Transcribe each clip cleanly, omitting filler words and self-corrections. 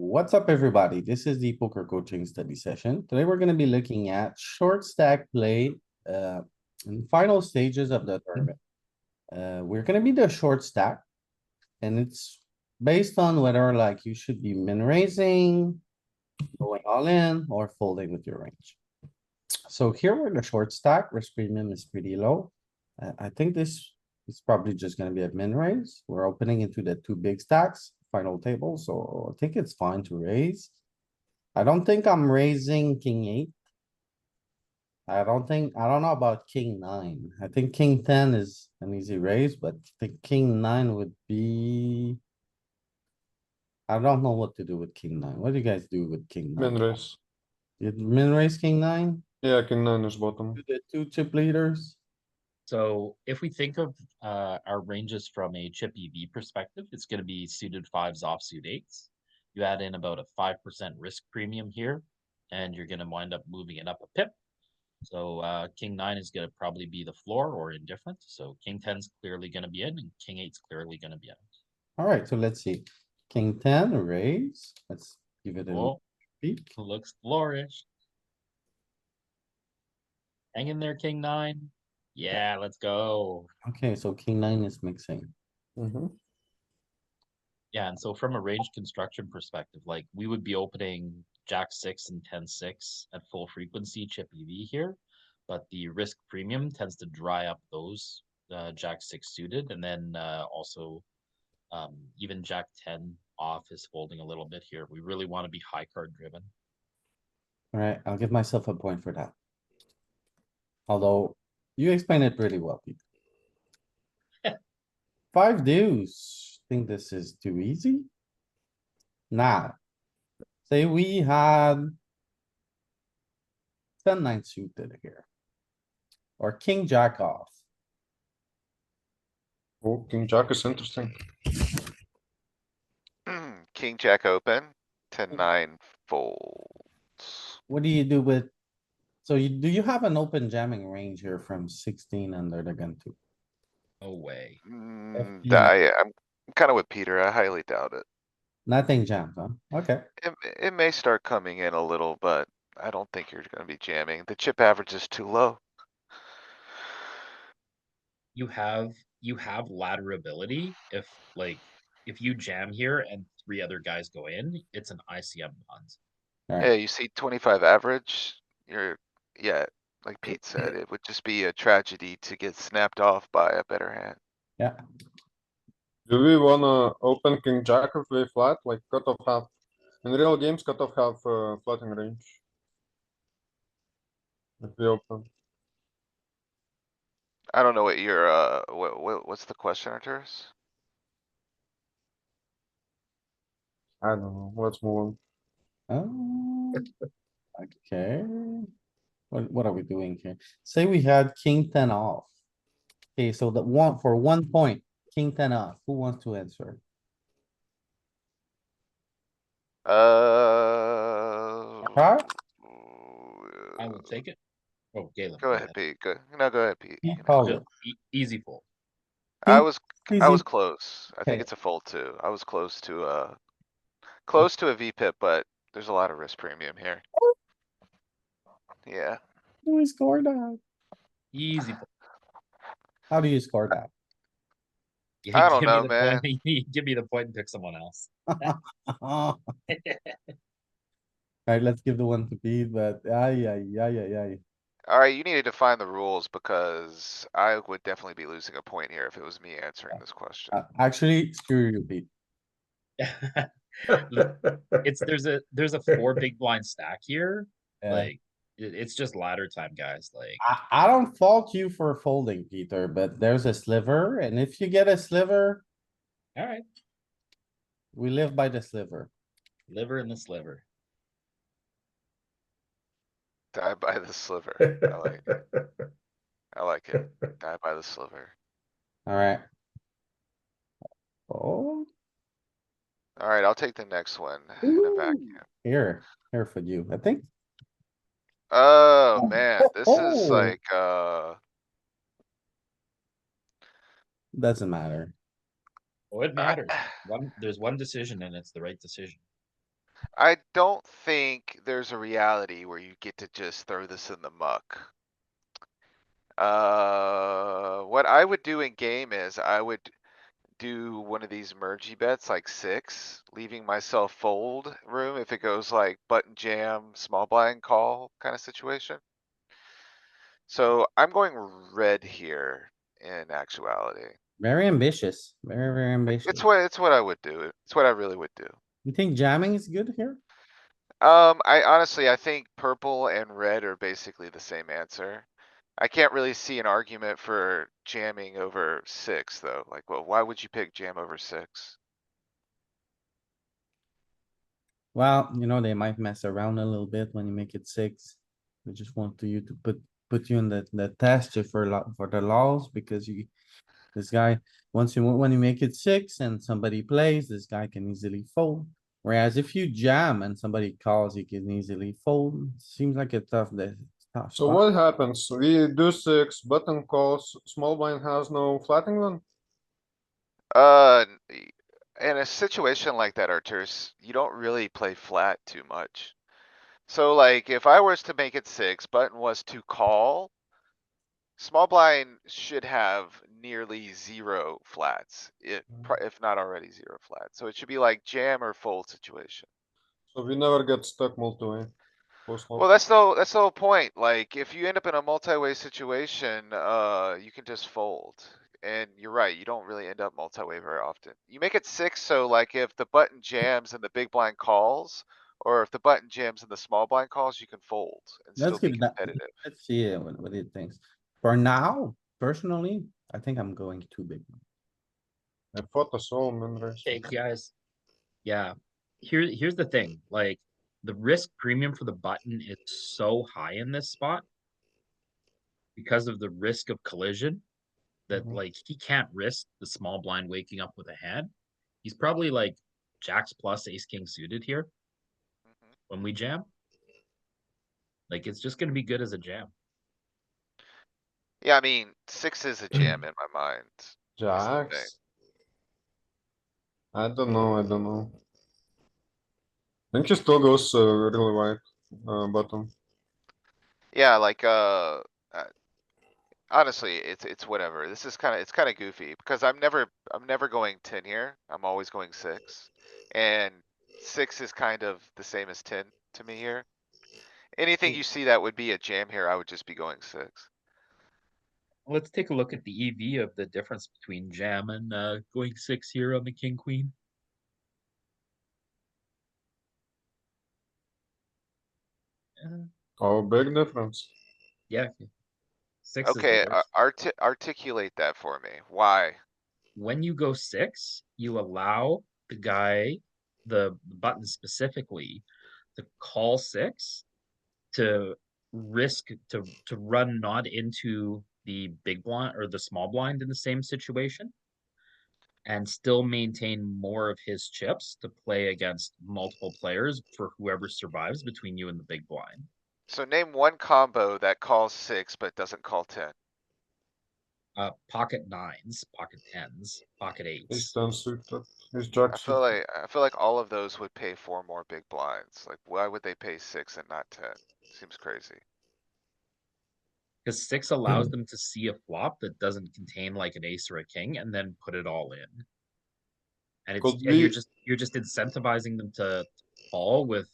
What's up, everybody? This is the poker coaching study session. Today, we're gonna be looking at short stack play in final stages of the tournament. We're gonna be the short stack, and it's based on whether like you should be min raising, going all in, or folding with your range. So here we're the short stack, risk premium is pretty low. I think this is probably just gonna be a min raise. We're opening into the two big stacks, final table, so I think it's fine to raise. I don't think I'm raising king eight. I don't know about king nine. I think king 10 is an easy raise, but I think king nine would be. I don't know what to do with king nine. What do you guys do with king Min nine? raise. You min raise king nine? Yeah, king nine is bottom. To the two chip leaders? So if we think of our ranges from a chip EV perspective, it's going to be suited fives, offsuit eights. You add in about a 5% risk premium here, and you're going to wind up moving it up a pip. So king nine is going to probably be the floor or indifferent. So king 10 is clearly going to be in, and king eight's clearly going to be out. Alright, so let's see. King 10 raise. Let's give it a Oh, peek. looks flourish. Hang in there, king nine. Yeah, let's go. Okay, so king nine is mixing. Mm-hmm. Yeah, and so from a range construction perspective, like we would be opening Jack 6 and 10-6 at full frequency chip EV here, but the risk premium tends to dry up those Jack 6 suited, and then also even Jack 10 off is folding a little bit here. We really want to be high card driven. Alright, I'll give myself a point for that. Although you explained it pretty well, Pete. Five deuce. Think this is too easy? Now, say we had 10-9 suited here. Or king jack off. Oh, king jack is interesting. King jack open, 10-9 folds. What do you do with? So do you have an open jamming range here from 16 under the gun too? No way. FP. I'm kinda with Peter, I highly doubt it. Nothing jams, huh? Okay, It may start coming in a little, but I don't think you're gonna be jamming. The chip average is too low. You have ladder ability if you jam here and three other guys go in, it's an ICM punt. Yeah, alright, you see 25 average, yeah, like Pete said, it would just be a tragedy to get snapped off by a better hand. yeah. Do we wanna open king jack if we flat, like cutoff half? In real games, cutoff half flatting range. If we open. I don't know what your, what's the question, Arturus? I don't know, let's move on. Okay. What are we doing here? Say we had king 10 off. Okay, so the one for 1 point, king 10 off. Who wants to answer? Alright, I will take it. Oh, Galen. Go ahead, Pete, go ahead, Pete. he You can called answer. it. Easy fold. I Pete, was easy. close. I Okay. think it's a fold too. I was close to a VPip, but there's a lot of risk premium here. Yeah, Who we scored that? Easy fold. How do you score that? You I don't give me know, the man. point, you give me the point and pick someone else. Alright, let's give the one to Pete, but ay. Alright, you need to define the rules because I would definitely be losing a point here if it was me answering this question. Actually, screw you, Pete. There's a 4 big blind stack here. Yeah. Like it's just ladder time, guys. Like I don't fault you for folding, Peter, but there's a sliver, and if you get a sliver, all right, we live by the sliver. liver in the sliver. Die by the sliver. I like it. I like it. Die by the sliver. Alright. Oh, Alright, I'll take the next one in a vacuum. here for you, I think. Oh, man, this is Oh. like, Doesn't matter. Oh, it matters. There's one decision and it's the right decision. I don't think there's a reality where you get to just throw this in the muck. What I would do in game is I would do one of these mergey bets like 6, leaving myself fold room if it goes like button jam, small blind call kind of situation. So I'm going red here in actuality. Very ambitious, very ambitious. It's what I would do. It's what I really would do. You think jamming is good here? I honestly, I think purple and red are basically the same answer. I can't really see an argument for jamming over 6 though. Like, well, why would you pick jam over 6? Well, they might mess around a little bit when you make it 6. They just want you to put you in the test just for the laws because this guy, when you make it 6 and somebody plays, this guy can easily fold. Whereas if you jam and somebody calls, he can easily fold. Seems like a tough So spot. what happens? We do 6, button calls, small blind has no flatting one? In a situation like that, Arturs, you don't really play flat too much. So like, if I was to make it 6, button was to call. Small blind should have nearly 0 flats, if not already 0 flats. So it should be like jam or fold situation. So we never get stuck multi-way. Post flop. Well, that's the whole point. Like, if you end up in a multi-way situation, you can just fold. And you're right, you don't really end up multi-way very often. You make it 6, so like if the button jams and the big blind calls, or if the button jams and the small blind calls, you can fold and Let's still be give that, competitive. let's see what it thinks. For now, personally, I think I'm going too big. I thought I saw min raise. Hey, guys. Yeah, here's the thing, like, the risk premium for the button is so high in this spot because of the risk of collision that, Mhm. like, he can't risk the small blind waking up with a hand. He's probably like jacks plus ace king suited here Mhm. when we jam. Like, it's just gonna be good as a jam. Yeah, I mean, 6 is a jam in my mind. is the thing. Jacks. I don't know. I think he still goes really wide, bottom. Yeah, like, honestly, it's whatever. This is it's kinda goofy because I'm never going 10 here. I'm always going 6. And 6 is kind of the same as 10 to me here. Anything you see that would be a jam here, I would just be going 6. Let's take a look at the EV of the difference between jam and going 6 here on the king queen. Oh, big difference. Yeah, 6 is the Okay, worst. articulate that for me. Why? When you go 6, you allow the guy, the button specifically, to call 6 to risk to run not into the big blind or the small blind in the same situation and still maintain more of his chips to play against multiple players for whoever survives between you and the big blind. So name one combo that calls 6 but doesn't call 10. Pocket nines, pocket tens, pocket He's eights. 10 suited. He's jack suited. I feel like all of those would pay 4 more big blinds. Like, why would they pay 6 and not 10? Seems crazy. Because 6 allows them to see a flop that doesn't contain like an ace or a king and then put it all in. And Could you're we, just incentivizing them to call with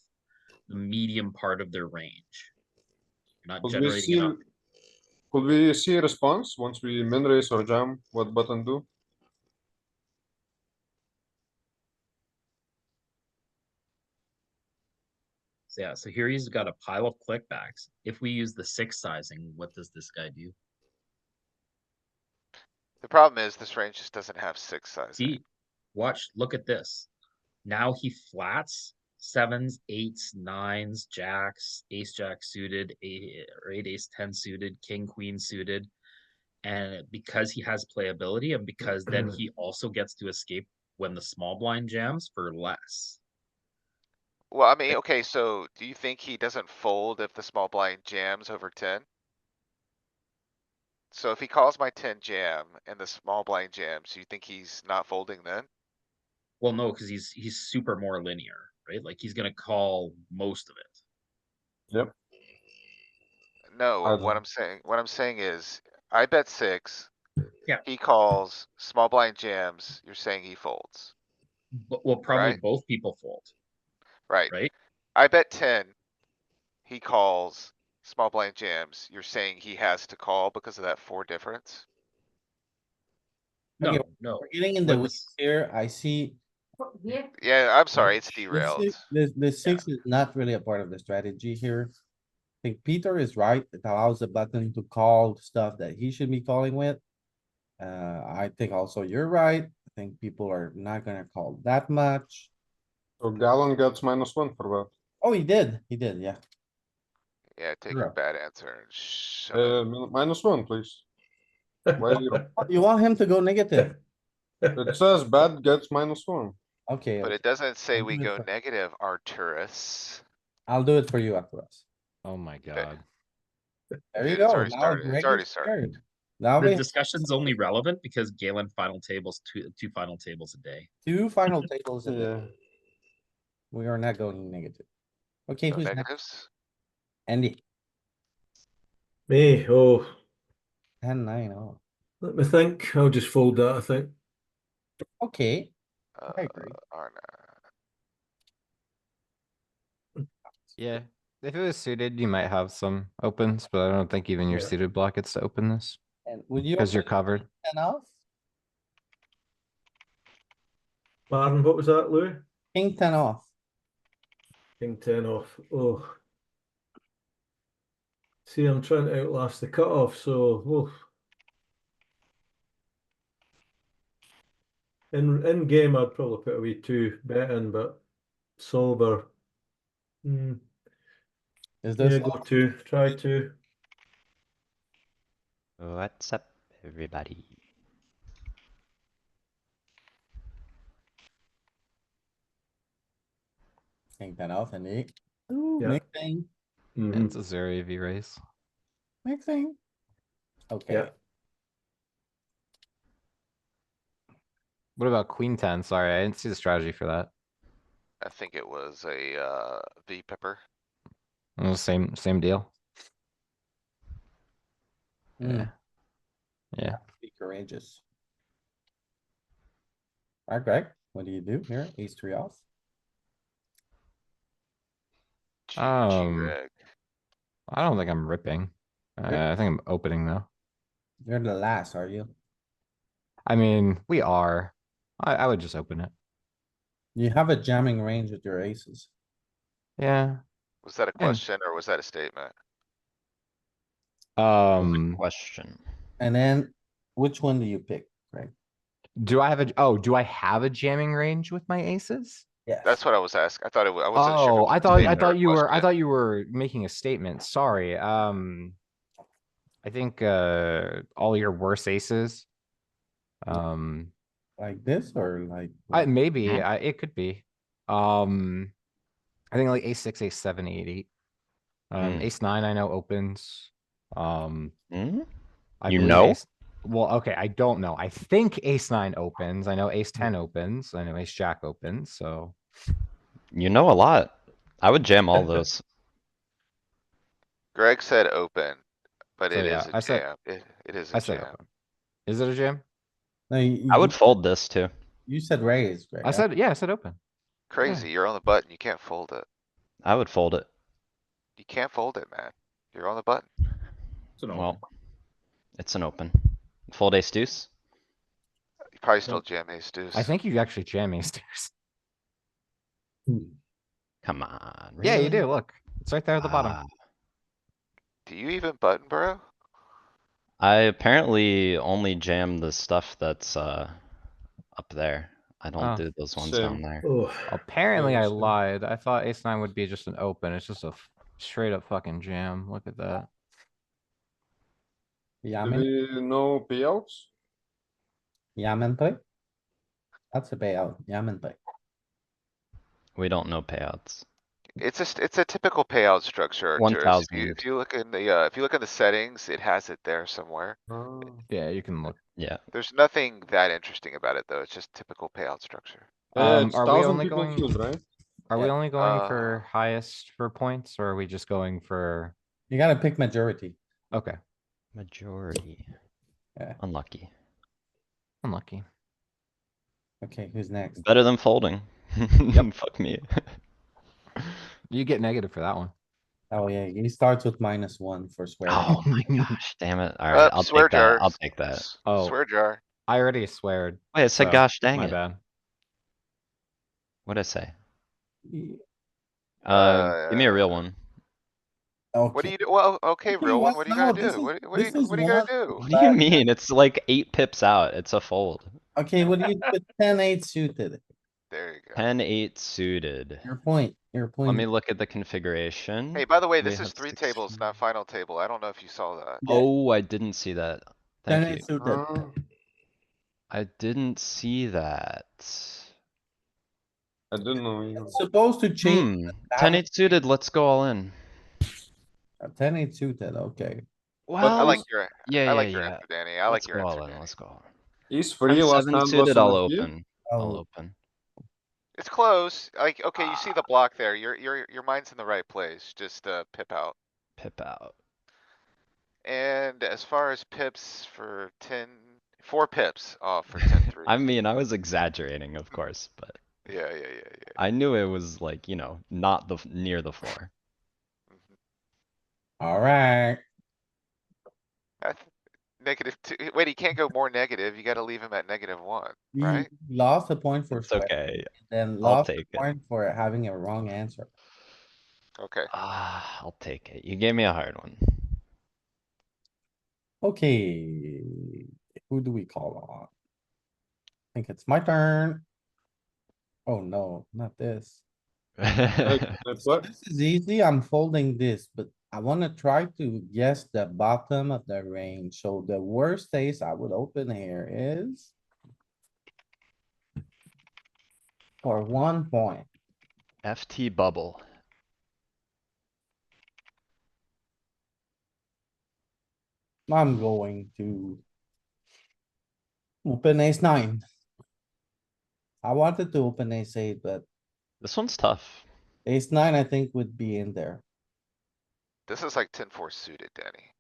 the medium part of their range. You're not could we generating see, enough. could we see a response once we min raise or jam? What button do? So yeah, so here he's got a pile of clickbacks. If we use the 6 sizing, what does this guy do? The problem is this range just doesn't have 6 sizing. See, watch, look at this. Now he flats 7s, 8s, 9s, jacks, ace jack suited, 8 ace 10 suited, king queen suited. And because he has playability and because then he also gets to escape when the small blind jams for less. Well, I mean, okay, so do you think he doesn't fold if the small blind jams over 10? So if he calls my 10 jam and the small blind jams, you think he's not folding then? Well, no, because he's super more linear. right? Like he's gonna call most of it. Yep. No, I what don't- what I'm saying is, I bet six. Yeah. He calls, small blind jams, you're saying he folds, But well, probably Right. both people fold, right? right? I bet 10. He calls, small blind jams, you're saying he has to call because of that 4 difference? Okay, No, no. we're getting in the When weeds this, here. I see Yeah, I'm sorry, it's derailed. the six is not really a part of the strategy here. I think Peter is right. It allows the button to call stuff that he should be calling with. I think also you're right. I think people are not gonna call that much. So Gallon gets -1 for that. Oh, he did, yeah. Yeah, take Sure. your bad answer and shut up. -1, please. Why zero? You want him to go negative? It says bad gets -1. Okay, But okay. it doesn't say I'll we do it go for- negative, Arturus. I'll do it for you after us. Oh my god. There you Dude, it's go. already Now started. It's Greg already is started. scared. Now the we have discussion's only relevant because Galen final tables two final tables a day. 2 final tables. in it. Yeah. We are not going negative. Okay, No who's next? negatives? Andy, Me, oh, 10-9, oh, let me think. I'll just fold that, I think. okay. Uh, I agree. or Yeah. If it was suited, you might have some opens, but I don't think even your Yeah. suited block gets to open this. And would you? Because you're open covered. 10 off? Baron, what was that, Louis? King 10 off. King 10 off. Oh. See, I'm trying to outlast the cutoff, so oof. In game, I'd probably put a wee 2 bet in, but sober. Is Yeah, this go 2. Try 2. What's up, everybody? King 10 off and eight? Ooh, Yeah. mixing, Mhm. It's a zero EV race. mixing. Okay, Yeah. What about queen 10? Sorry, I didn't see the strategy for that. I think it was a, V pepper. It was same deal. Hmm. Yeah. Yeah. be courageous. Alright, Greg, what do you do here? Ace 3 off? GG, Um, Greg. I don't think I'm ripping. I think I'm opening though. You're the last, are you? I mean, we are. I would just open it. You have a jamming range with your aces. Yeah. Was that a question or was that a statement? Question. And then which one do you pick, Greg? Do I have a jamming range with my aces? Yes. That's what I was asking. I thought I wasn't sure. if it Oh, was I a thought statement or a you were question. making a statement. Sorry. I think all your worst aces. Like this or like? Maybe it could be. I think like ace 6, ace 7, 8, 8. Ace 9 I know opens. Hmm? I You believe know? Well, okay, I don't know. I think ace 9 opens. I know ace 10 opens. I know ace jack opens, so You know a lot. I would jam all those. Greg said open, but So, it yeah, is a I said- jam. It is a I said jam. open. Is it a jam? No, I would fold this too. You said raise, Greg. I said open. Crazy, you're on the button. You can't fold it. I would fold it. You can't fold it, man. You're on the button. It's an Well, open. it's an open. Fold ace deuce. You probably still jam ace deuce. I think you actually jam ace deuce. Come on. Yeah, you really? do. Look, it's right there at the bottom. Ah, Do you even button, bro? I apparently only jam the stuff that's up there. I don't Oh. do those ones Same. down there. Oh, Apparently, I Same. lied. I thought ace 9 would be just an open. It's just a straight up fucking jam. Look at that. Do Yaman, we know payouts? Yaman play? That's a payout, Yaman play. We don't know payouts. It's a typical payout structure, Arturus. 1000. If you look in the, if you look in the settings, it has it there somewhere. Yeah, you can look. Yeah. There's nothing that interesting about it, though. It's just typical payout structure. Yeah, it's Are we 1000 only people going? field, right? Are we Yeah. only going for highest for points or are we just going for, You gotta pick majority. okay, Majority. Yeah. Unlucky. unlucky. Okay, who's next? Better than folding. Fuck me. You get negative for that one. Oh yeah, he starts with -1 for swearing. Oh my gosh, damn it. Alright, I'll Swear take that. jar. I'll take that. Oh. Swear jar. I already sweared. Wait, it said so gosh dang my it. bad. What'd I say? Y- Give me a real one. What do Okay. you do? Well, okay, Okay, real one. well, What are you no, gonna this do? is- What this is are you gonna one do? What do you mean? It's like 8 pips out. It's a fold. Okay, what do you do with 10-8 suited? There you go. 10-8 suited. Your point, your Let me point. look at the configuration. Hey, by the way, We this is have 3 16. tables, not final table. I don't know if you saw that. Yeah. Oh, I didn't see that. Thank 10-8 you. suited. I didn't see that. I don't know. It's supposed to change. Hmm, 10-8 suited, let's go all in. 10-8 suited, okay. Well, I like your yeah. answer, Danny. I like Let's your go answer, all in, Danny. let's go. He's free. Last 10-7 hand was suited, on I'll a few. open. I'll Oh, open. It's close. Like, okay, you see the block there. Your mind's in the right place. Just pip out. Pip out. And as far as pips for 4 pips off for 10-3. I mean, I was exaggerating, of course, but Yeah. I knew it was like, not near the floor. alright. -2. Wait, he can't go more negative. You gotta leave him at -1, You right? lost a point for It's swearing, okay. then I'll lost a take it. point for having a wrong answer. Okay. I'll take it. You gave me a hard one. Okay, who do we call on? I think it's my turn. Oh no, not this. That's what? This is easy, I'm folding this, but I wanna try to guess the bottom of the range, so the worst ace I would open here is. For 1 point, FT bubble. I'm going to. Open ace 9. I wanted to open ace 8, but This one's tough. ace 9 I think would be in there. This is like 10-4 suited, Danny.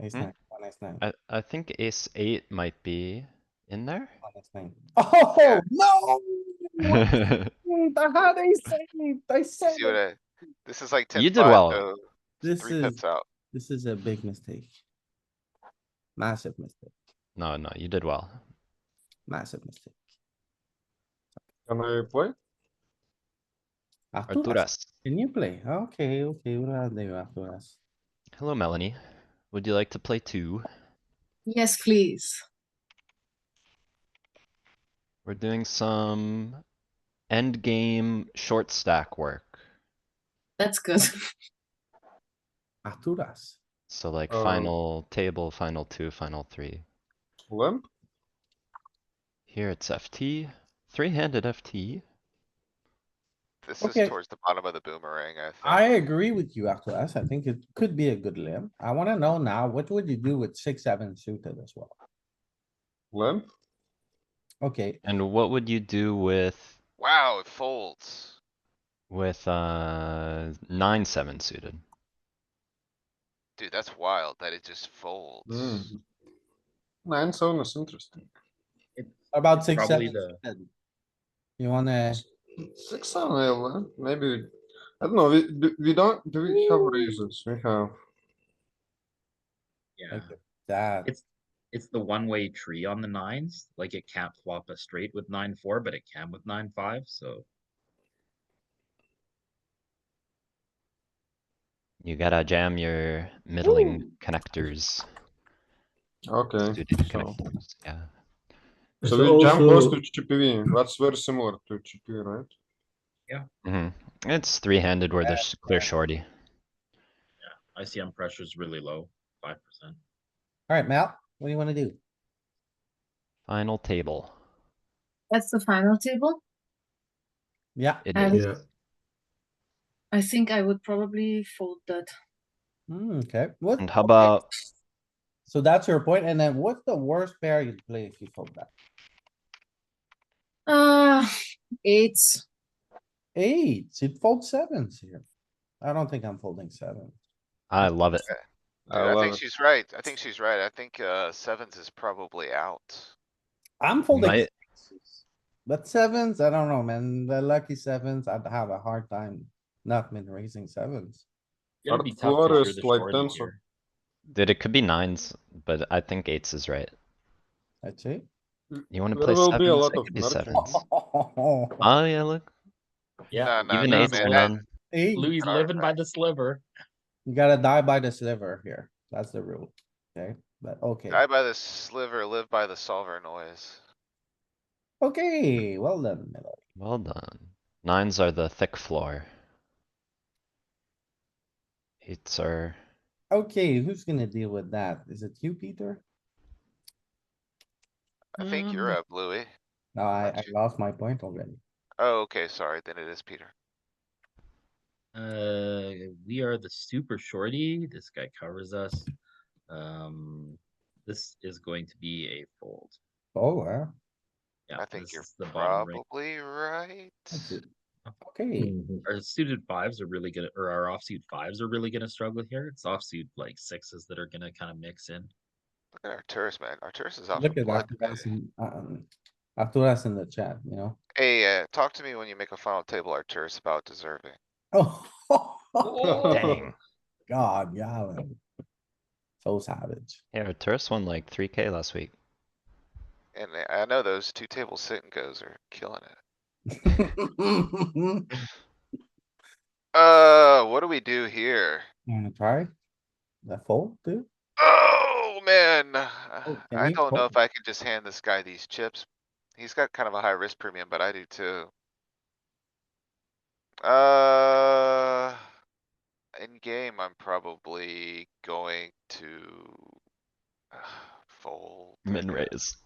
Ace 9, one ace 9, I think ace 8 might be in there. one ace 9. Oh, Yeah. no! You I had ace 8, I said See what it. this is like 10-5. did well. So This 3 is, pips out. this is a big mistake. Massive mistake, No, you did well. massive mistake. Can I play? Arturas, Arturas. can you play? Okay, what do you Arturas? Hello, Melanie. Would you like to play too? Yes, please. We're doing some end game short stack work. That's good. Arturas. So like Um, final table, final 2, final 3. Limp? Here it's FT, 3-handed FT. This Okay. is towards the bottom of the boomerang, I I think. agree with you, Arturas. I think it could be a good limp. I wanna know now, what would you do with 6-7 suited as well? Limp? Okay, And what would you do with Wow, it folds. 9-7 suited? Dude, that's wild that it just folds. Mm. 9-7 is interesting. about 6-7 Probably the, suited. You wanna, 6-7, yeah, maybe. I don't know. We don't. Do we have raises? We have. yeah, like that? it's the one-way tree on the nines. Like it can't flop a straight with 9-4, but it can with 9-5, so. You gotta jam your middling connectors. Okay. Suited So, connectors, yeah. Is so it we jump goes also, to GPV. That's very similar to GP, right? It's 3-handed where there's clear shorty. ICM pressure is really low, 5%. Alright, Mal, what do you wanna do? Final table. That's the final table. Yeah, It And is. yeah, I think I would probably fold that. okay, what? And how about So that's your point, and then what's the worst pair you'd play if you fold that? Uh, eights. Eights, it folds sevens here. I don't think I'm folding seven. I love it. I Dude, I love think it. she's right. I think she's right. I think, sevens is probably out. I'm folding Might- sixes. But sevens, I don't know, man. The lucky sevens, I'd have a hard time not min raising sevens. Gonna Our be tough floor because you're is the like shorty tens of- here. Dude, it could be nines, but I think eights is right. I'd say. You wanna There play will be a sevens? lot It of could be merging. sevens. Oh, yeah, look. Yeah, No, Even no, eights are man. none. Eight, Louis Alright, living by the sliver. you gotta die by the sliver here. That's the rule. Okay, but okay. Die by the sliver, live by the solver noise. Okay, well done, Miller. Well done. Nines are the thick floor. Eights are, Okay, who's gonna deal with that? Is it you, Peter? I think you're up, Louis. No, I Aren't you? lost my point already. Oh, okay, sorry, then it is Peter. We are the super shorty. This guy covers us. This is going to be a fold. Oh, yeah, Yeah, I think this you're is the bottom ring. probably right. that's it. Okay, Our suited fives are really gonna, or our offsuit fives are really gonna struggle here. It's offsuit like sixes that are gonna kind of mix in. Look at Arcturus, man. Arcturus is off look the at blood. after that's in the chat, you know? Hey, talk to me when you make a final table, Arcturus, about deserving. Oh, dang. God, Galen. So savage. Yeah, Turris won like 3K last week. And I know those two table sit and goes are killing it. What do we do here? Wanna try? The fold, dude? Oh, man. can I you don't know fold? if I can just hand this guy these chips. He's got kind of a high risk premium, but I do too. In game, I'm probably going to fold. I Min guess. raise.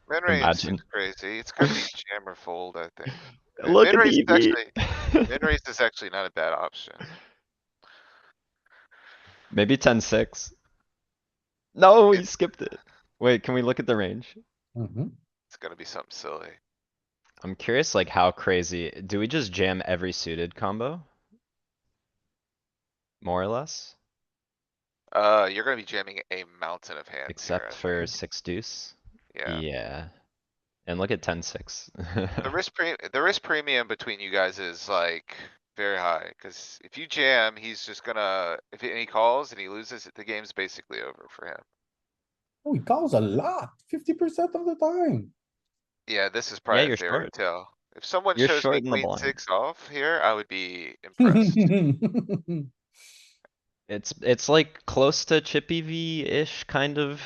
Min range Imagine. seems crazy. It's gonna be jam or fold, I think. Look Min at raise the is EV. actually, min raise is actually not a bad option. Maybe 10-6. No, he skipped it. Wait, can we look at the range? Mhm. It's gonna be something silly. I'm curious, like how crazy, do we just jam every suited combo? More or less, You're gonna be jamming a mountain of hands here. except I for think. 6 deuce? Yeah, Yeah. And look at 10-6. the risk premium between you guys is like very high, cuz if you jam, he's just gonna, if he calls and he loses, the game's basically over for him. Oh, he calls a lot, 50% of the time. Yeah, this is probably a you're fairy short. tale. If someone You're shows me short in the queen blind. six off here, I would be impressed. It's like close to chippy V-ish kind of,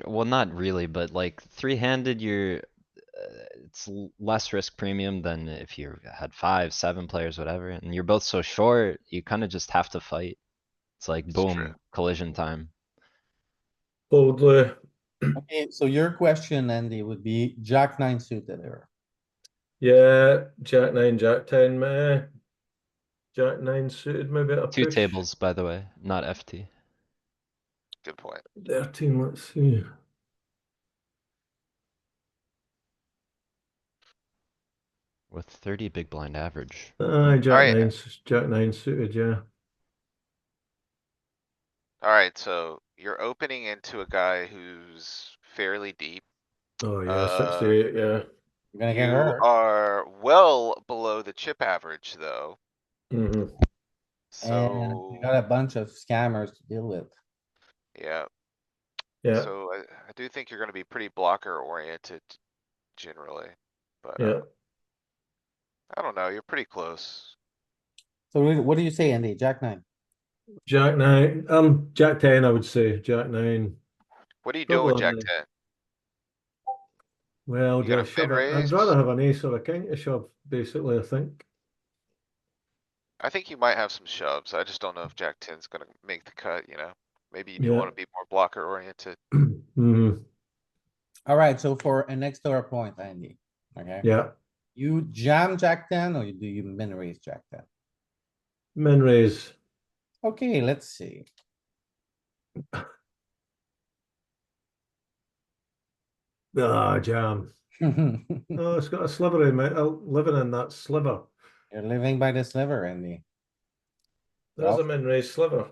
well, not really, but like three-handed, it's less risk premium than if you had 5, 7 players, whatever, and you're both so short, you kinda just have to fight. It's like It's true. boom, collision time. Fold, Louis. Okay, so your question, Andy, would be Jack nine suited error. Yeah, Jack 9, Jack 10, Jack 9 suited, maybe at a Two push. tables, by the way, not FT. Good point. 13, let's see. With 30 big blind average. Jack Alright. 9 suited, yeah. Alright, so you're opening into a guy who's fairly deep. Oh yeah, 68, yeah. You're gonna get You hurt. are well below the chip average, though. Mm-hmm. And you got a So, bunch of scammers to deal with. yeah, Yeah, so I do think you're gonna be pretty blocker oriented generally, but, yeah. I don't know, you're pretty close. So what do you say, Andy? Jack nine? Jack 9, Jack 10, I would say. Jack 9. What are you doing with Probably Jack on the- ten? Well, You gonna just shove it. min-raise? I'd rather have an ace or a king to shove, basically, I think. I think you might have some shoves. I just don't know if Jack ten's gonna make the cut, you know? Maybe you do Yeah. wanna be more blocker oriented. Mm-hmm. Alright, so for an extra point, Andy, okay? Yeah. You jam Jack ten or do you min raise Jack ten? Min raise. Okay, let's see. Jam. Oh, it's got a sliver in it, living in that sliver. You're living by the sliver, Andy. There's Well, a min-raise sliver.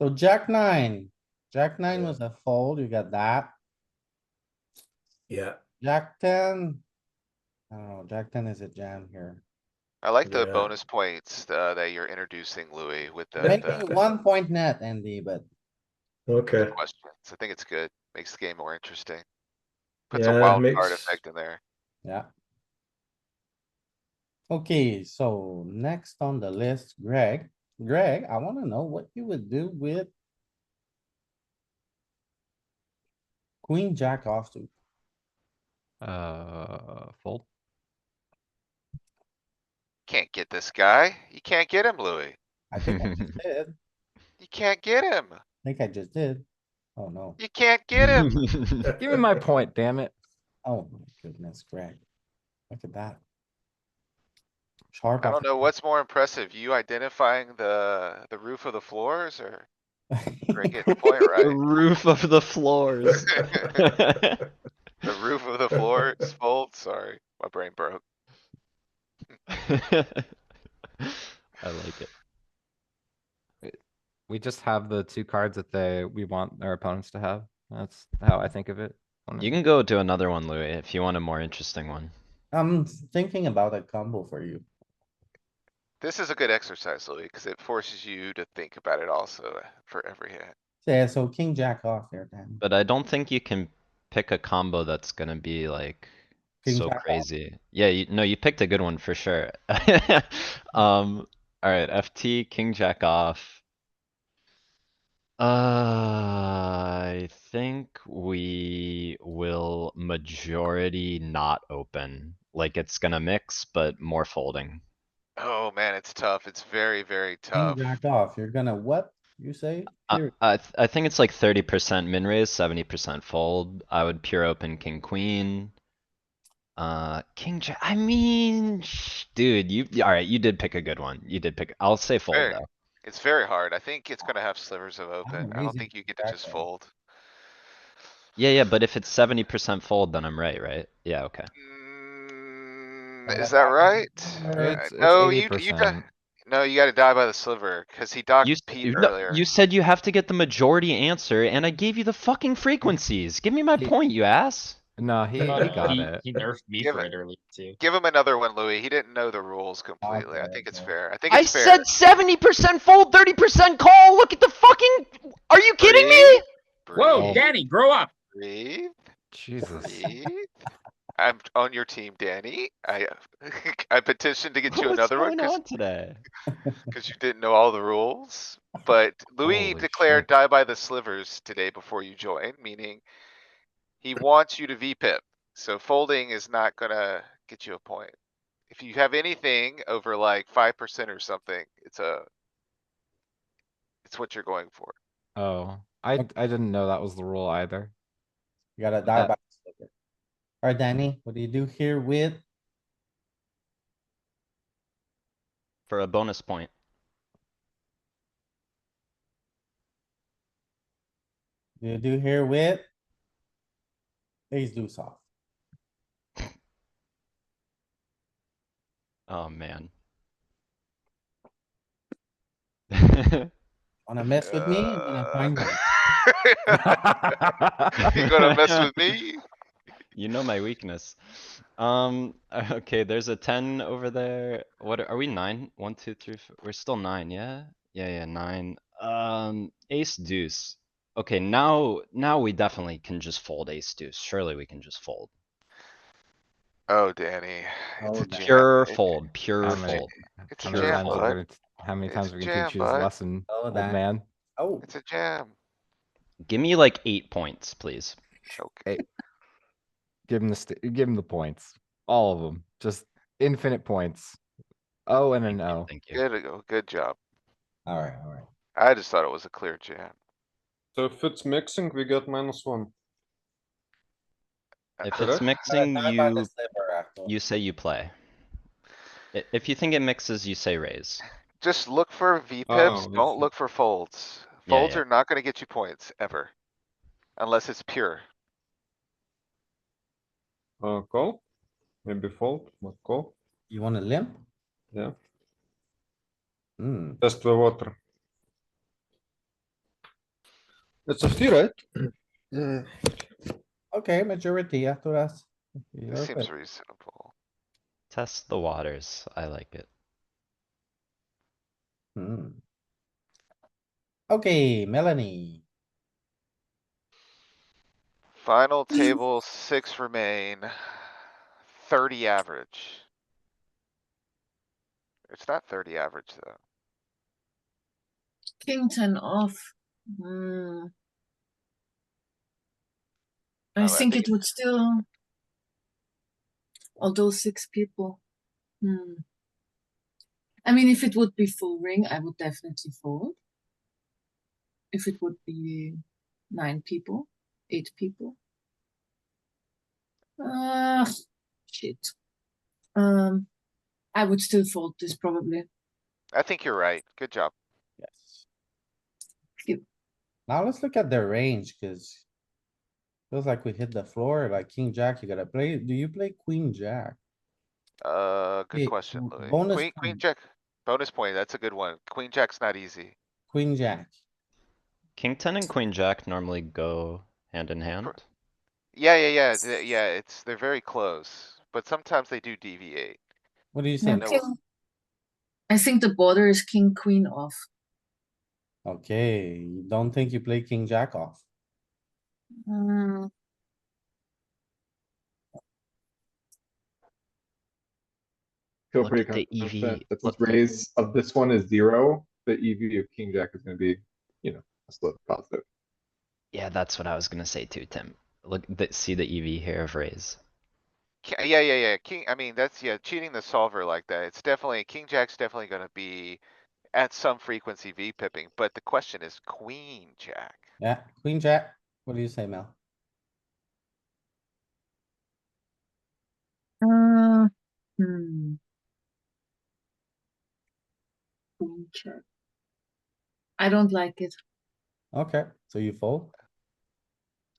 so Jack nine. Jack nine Yeah. was a fold, you got that. Yeah, Jack ten. I don't know, Jack ten is a jam here. I like the Yeah. bonus points, that you're introducing, Louis, with Maybe the 1 point net, Andy, but okay. questions. I think it's good. Makes the game more interesting. Puts a Yeah, wild card makes, effect in there. yeah. Okay, so next on the list, Greg. Greg, I wanna know what you would do with queen jack offsuit. Fold. Can't get this guy. You can't get him, Louis. I think I just did. You can't get him. I think I just did. Oh, no. You can't get him. Give me my point, damn it. Oh, my goodness, Greg. Look at that. Sharp. I off don't know what's more impressive, you identifying the roof of the floors or Greg getting the point The right? roof of the floors. The roof of the floor is fold, sorry, my brain broke. I like it. We just have the two cards that we want our opponents to have. That's how I think of it. You can go to another one, Louis, if you want a more interesting one. I'm thinking about a combo for you. This is a good exercise, Louis, cuz it forces you to think about it also for every hand. Yeah, so king jack off here, then. But I don't think you can pick a combo that's gonna be like King so jack off. crazy. Yeah, no, you picked a good one for sure. Alright, FT, king jack off. I think we will majority not open. Like it's gonna mix, but more folding. Oh, man, it's tough. It's very, very King tough. jack off, you're gonna what, you say? Here, I think it's like 30% min raise, 70% fold. I would pure open king, queen. King jack, I mean, dude, alright, you did pick a good one. You did pick, I'll say fold Very, though. it's very hard. I think it's gonna have slivers of open. I don't raising think you get to jack just off. fold. Yeah, but if it's 70% fold, then I'm right? Yeah, okay. Is that right? It's No, you 80%. no, you gotta die by the sliver, cuz he docked Pete No, earlier. you said you have to get the majority answer, and I gave you the fucking frequencies. Give me my point, you ass. No, he got it. He nerfed me Give for it- it earlier too. Give him another one, Louis. He didn't know the rules completely. I Okay, think it's okay. fair. I think I it's fair. said 70% fold, 30% call. Look at the fucking. Are you kidding me? Whoa, Breathe, Danny, grow up. breathe, Jesus. breathe. I'm on your team, Danny. I petitioned to get you What's another one going on today? cuz you didn't know all the rules. But Louis Holy declared shit. die by the slivers today before you joined, meaning he wants you to VPip. So folding is not gonna get you a point. If you have anything over like 5% or something, it's what you're going for. Oh, I didn't know that was the rule either. You gotta die Uh, by the sliver. Alright, Danny, what do you do here with? For a bonus point. You do here with? Ace deuce off. Oh, man. Wanna mess with me? I'm gonna find one. You gonna mess with me? You know my weakness. Okay, there's a 10 over there. What are we 9? 1, 2, 3, we're still 9, yeah? Yeah, 9. Ace deuce. Okay, now we definitely can just fold ace deuce. Surely we can just fold. Oh, Danny, it's Oh, a Danny. jam. Pure fold, pure How many- fold. It's How a many Pure jam, times fold. we're bud. gonna, how many It's times a we can jam, teach you his bud. lesson, Oh, old that- man? Oh, It's a jam. Give me like 8 points, please. Okay. Hey, give him give him the points, all of them, just infinite points. Oh, and an O. Thank you. Good job. alright. I just thought it was a clear jam. So if it's mixing, we get -1. If Correct? it's mixing, Die by the sliver after. you say you play. If you think it mixes, you say raise. Just look for VPips, Oh, I don't see. look for folds. Yeah, Folds yeah. are not gonna get you points, ever. Unless it's pure. Call. Maybe fold, but call. You wanna limp? Yeah, Hmm, test the water. It's 50, right? Yeah. okay, majority after us. This You're seems good. reasonable. Test the waters. I like it. Hmm. Okay, Melanie. Final table, 6 remain. 30 average. It's not 30 average though. King ten off. I I think think it would still, although 6 people. I mean, if it would be full ring, I would definitely fold. If it would be 9 people, 8 people. Shit. I would still fold this probably. I think you're right. Good job. Yes. Phew. Now let's look at the range, cuz. Feels like we hit the floor, like king, jack, you gotta play, do you play queen, jack? Good Hey, question, Louis. bonus Queen point. jack. Bonus point, that's a good one. Queen jack's not easy. Queen, jack. King ten and queen jack normally go hand in hand. Yeah, they're very close, but sometimes they do deviate. What do you No, think? I think the border is king queen off. Okay, you don't think you play king, jack off? Mm, Feel Look pretty at the confident EV. that Look, since raise of this one is 0, the EV of king jack is gonna be, a slow positive. yeah, that's what I was gonna say too, Tim. Look, see the EV here of raise. Yeah. King, I mean, that's, yeah, cheating the solver like that. It's definitely, king jack's definitely gonna be at some frequency V pipping, but the question is queen jack. Yeah, queen, jack. What do you say, Mel? hmm. Queen check. I don't like it. Okay, so you fold?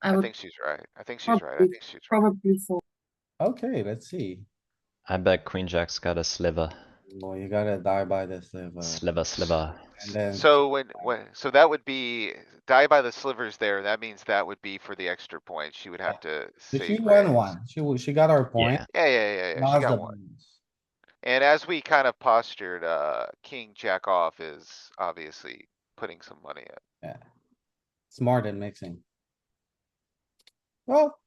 I would think she's right. I think she's right. I think she's right. probably fold. Okay, let's see. I bet queen jack's got a sliver. Well, you gotta die by this sliver. Sliver. And then. So so that would be, die by the slivers there. That means that would be for the extra point. She would have to So say she won raise. one. She got our point. Yeah. Yeah. She Now's got the one. bonus. And as we kind of postured, king jack off is obviously putting some money in. Yeah. Smart and mixing. Well.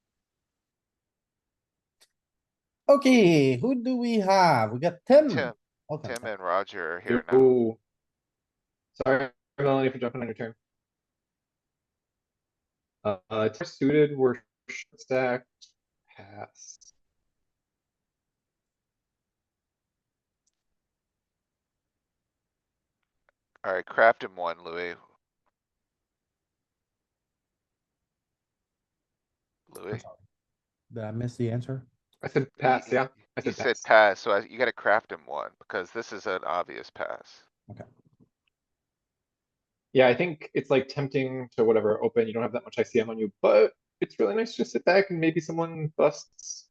Okay, who do we have? We got Tim. Tim, Okay. Tim and Roger are here now. Ooh. Sorry, Melanie, for jumping on your turn. It's suited, we're short stacked, pass. Alright, craft him one, Louis. Louis? Did I miss the answer? I said pass, yeah. I You said said pass. pass, so you gotta craft him one, because this is an obvious pass. Yeah, I think it's like tempting to whatever open, you don't have that much ICM on you, but it's really nice to just sit back and maybe someone busts.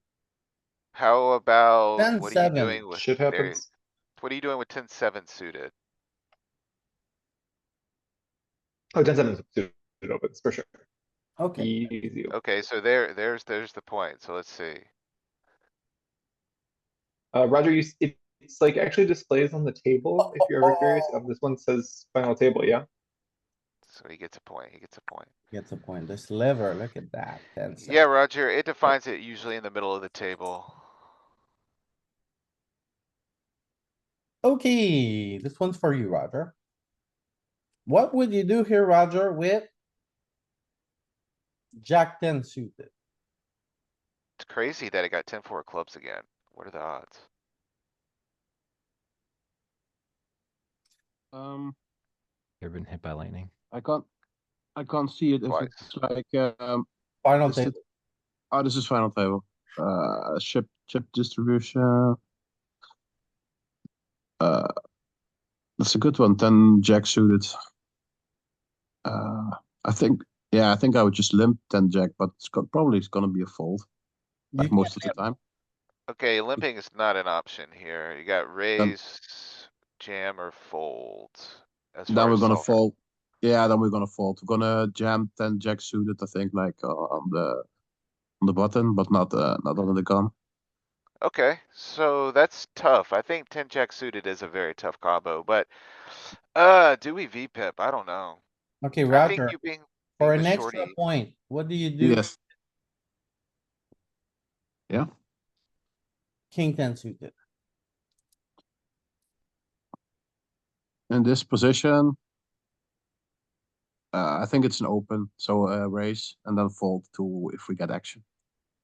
How about, 10-7. what are you doing with, Shit happens. what are you doing with 10-7 suited? Oh, 10-7 is suited opens, for sure. Okay, Easy. Okay, so there's the point, so let's see. Roger, it's like actually displays on the table, if you're ever curious. This one says final table, yeah? So he gets a point, he gets a point. gets a point. This lever, look at that. 10-7. Yeah, Roger, it defines it usually in the middle of the table. Okay, this one's for you, Roger. What would you do here, Roger, with Jack 10 suited? It's crazy that it got 10-4 clubs again. What are the odds? You've been hit by lightning. I can't see it if Twice. it's like Final is table. it- oh, this is final table. Chip distribution. That's a good one. 10 jack suited. I think I would just limp 10 jack, but probably it's gonna be a fold. like can most of the time. Okay, limping is not an option here. You got raise, jam or fold. As Then far we're as gonna solver. fold. Yeah, then we're gonna fold. We're gonna jam 10 jack suited, I think, like on the button, but not on the gun. Okay, so that's tough. I think ten jack suited is a very tough combo, but, do we VPip? I don't know. Okay, I think Roger, you being for the an extra shorty. point, what do you do? Yes. Yeah. King ten suited. In this position, I think it's an open, so raise and then fold to if we get action.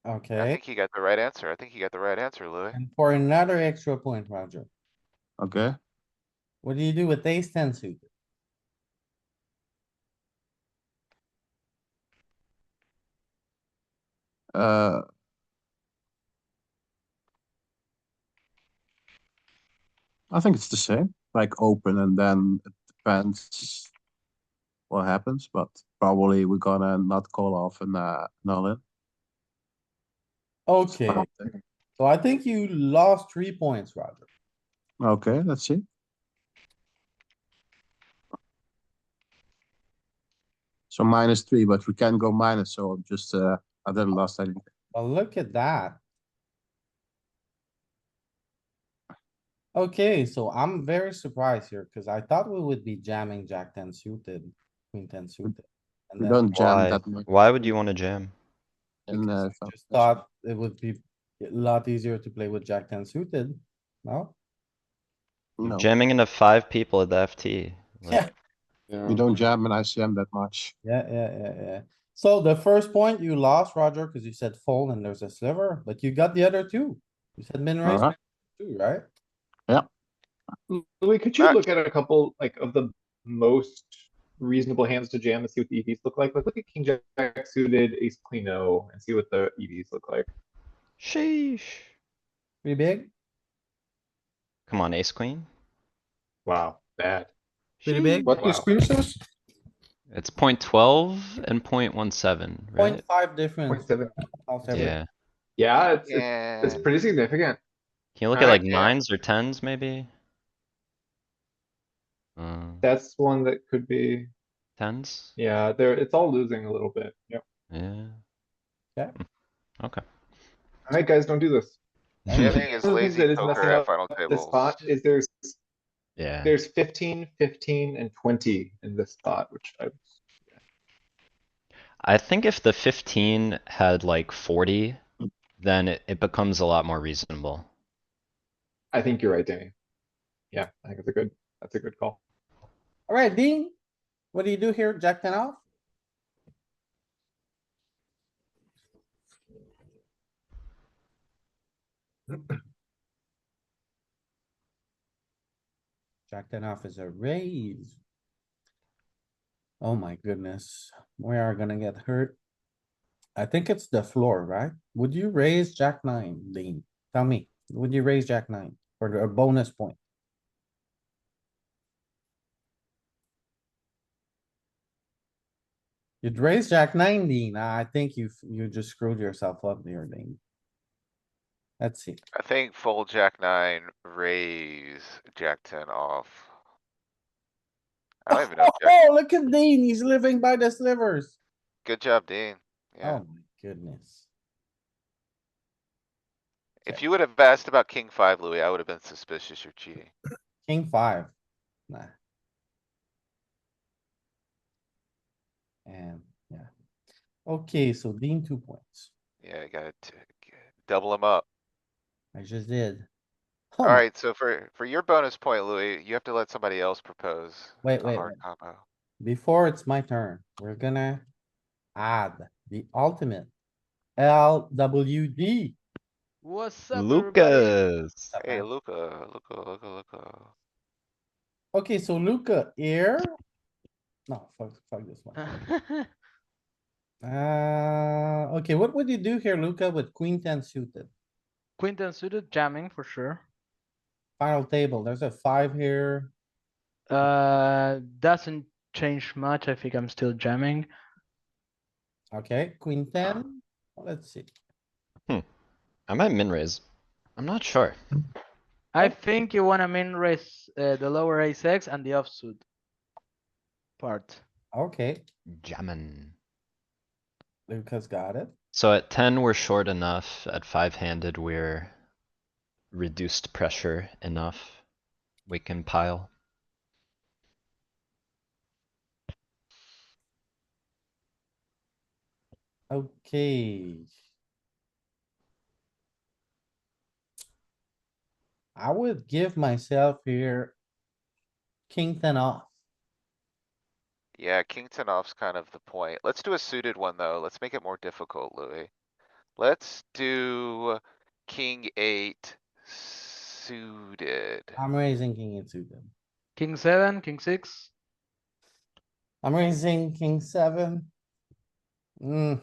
I Okay, think he got the right answer. I think he got the right answer, Louis. and for another extra point, Roger, Okay. what do you do with ace ten suited? Uh, I think it's the same, like open, and then it depends what happens, but probably we're gonna not call off and null in. Okay, so I think you lost 3 points, Roger. Okay, let's see. So -3, but we can go minus, so just I didn't lost anything. Well, look at that. Okay, so I'm very surprised here, cuz I thought we would be jamming jack ten suited, queen ten suited. And We then don't jam Why? that much. Why would you wanna jam? In because I just thought it would be a lot easier to play with jack ten suited, no? no, Jamming into 5 people at the FT. Yeah. Like, we don't jam in ICM that much. Yeah. So the first point you lost, Roger, cuz you said fold and there's a sliver, but you got the other two. You said min raise Alright. too, right? Louis, could you Not- look at a couple, like, of the most reasonable hands to jam and see what the EVs look like? Like, look at king jack suited, ace queen O, and see what the EVs look like. sheesh. Pretty big, Come on, ace queen. Wow, bad. pretty big. What is Wow. queen says? It's 0.12 and 0.17, right? 0.5 difference. 0.7. Almost every- Yeah. Yeah, it's Yeah. pretty significant. Can you look at Alright, like yeah. 9s or 10s maybe? That's one that could be, 10s? yeah, it's all losing a little bit. Yep. Yeah. Okay. Okay. Alright, guys, don't do this. Jamming is One of the things lazy that is poker messing at up final this tables. spot is Yeah. there's 15, 15, and 20 in this spot, which I think if the 15 had like 40, then it becomes a lot more reasonable. I think you're right, Danny. Yeah, I think that's a good call. Alright, Dean, what do you do here? Jack ten off? Jack ten off is a raise. Oh my goodness, we are gonna get hurt. I think it's the floor, right? Would you raise jack nine, Dean? Tell me, would you raise jack nine for the bonus point? You'd raise jack nine, Dean. I think you just screwed yourself up there, Dean. Let's see. I think fold jack nine, raise jack ten off. I don't even know. if jack- Oh, look at Dean, he's living by the slivers. Good job, Dean. Yeah. Oh my goodness. If you would have asked about king five, Louis, I would have been suspicious you're cheating. King five. Nah. And, yeah. Okay, so Dean 2 points. Yeah, you gotta double him up. I just did. Oh my- Alright, so for your bonus point, Louis, you have to let somebody else propose. Wait, a wait, hard wait. combo. Before it's my turn, we're gonna add the ultimate LWD. What's up, everybody? Lucas. Hey, Luca. Okay, so Luca here. No, fuck this one. Okay, what would you do here, Luca, with queen ten suited? Queen ten suited jamming for sure. Final table, there's a 5 here. Doesn't change much. I think I'm still jamming. Okay, queen ten, let's see. I might min raise. I'm not sure. I Oh. think you wanna min raise the lower ace X and the offsuit part. Okay, Jammin'. Lucas got it. So at 10, we're short enough. At 5-handed, we're reduced pressure enough. We can pile. Okay. I would give myself here king ten off. Yeah, king ten off's kind of the point. Let's do a suited one, though. Let's make it more difficult, Louis. Let's do king eight suited. I'm raising king eight suited. King 7, king 6. I'm raising king seven. Hmm.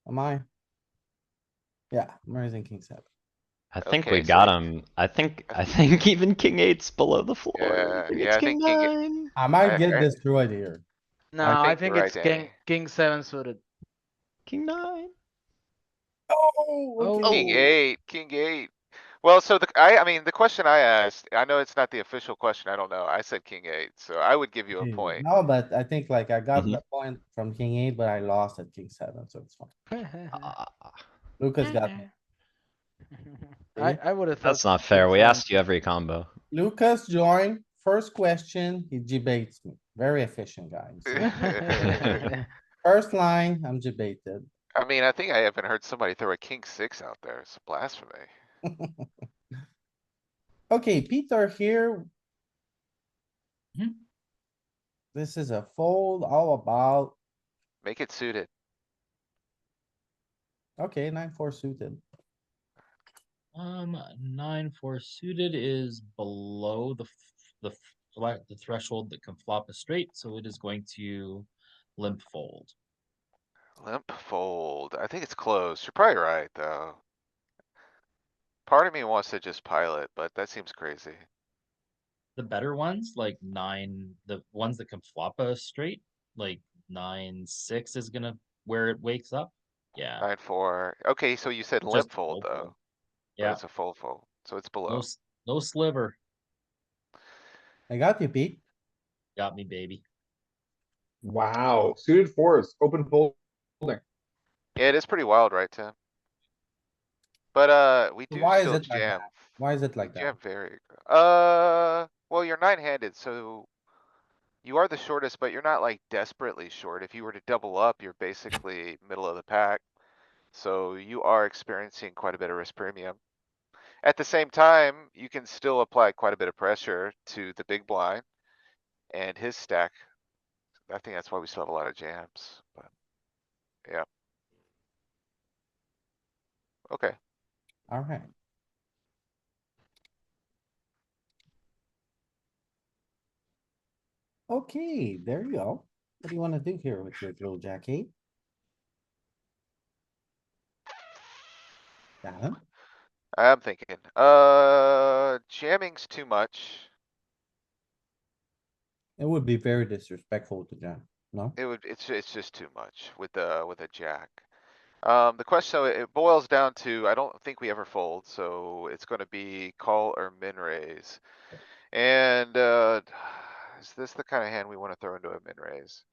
Am I? Yeah, I'm raising king seven. I think we Okay, so got we- him. I think even king 8's below the floor. Yeah, I think yeah, it's I king think king- 9. I might I- get I- destroyed here. No, I I think think you're it's right, king Danny. king 7 suited. King 9. Oh, okay. King eight, king eight. Well, so I mean, the question I asked, I know it's not the official question, I don't know. I said king eight, so I would give you a point. No, but I think like I got Mhm. the point from king eight, but I lost at king seven, so it's fine. Ah, Lucas got me. I would have thought. That's not fair. king We 7 asked you every combo. Lucas joined. First question, he debates me. Very efficient guy. First line, I'm debated. I mean, I think I haven't heard somebody throw a king six out there. It's blasphemy. Okay, Peter here. Mhm. This is a fold all about, Make it suited. okay, 9-4 suited. 9-4 suited is below the threshold that can flop a straight, so it is going to limp fold. Limp fold. I think it's close. You're probably right, though. Part of me wants to just pile it, but that seems crazy. The better ones, like the ones that can flop a straight, like 9-6 is gonna where it wakes up. Yeah, 9-4. Okay, so you said just limp a fold, full though. fold. But Yeah, it's a full fold, so it's no, below. no sliver. I got you, Pete. Got me, baby. Wow, suited fours, open folding. Yeah, it is pretty wild, right, Tim? But, we do Why is still it like jam. that? Why is it We like that? jam very, well, you're nine-handed, so you are the shortest, but you're not like desperately short. If you were to double up, you're basically middle of the pack. So you are experiencing quite a bit of risk premium. At the same time, you can still apply quite a bit of pressure to the big blind and his stack. I think that's why we still have a lot of jams, but yeah. Okay, Alright. Okay, there you go. What do you wanna do here with your little jack eight? Got him. I'm thinking, jamming's too much. It would be very disrespectful to jam, no? It's just too much with a jack. The question, so it boils down to, I don't think we ever fold, so it's gonna be call or min raise. And, is this the kind of hand we wanna throw into a min raise?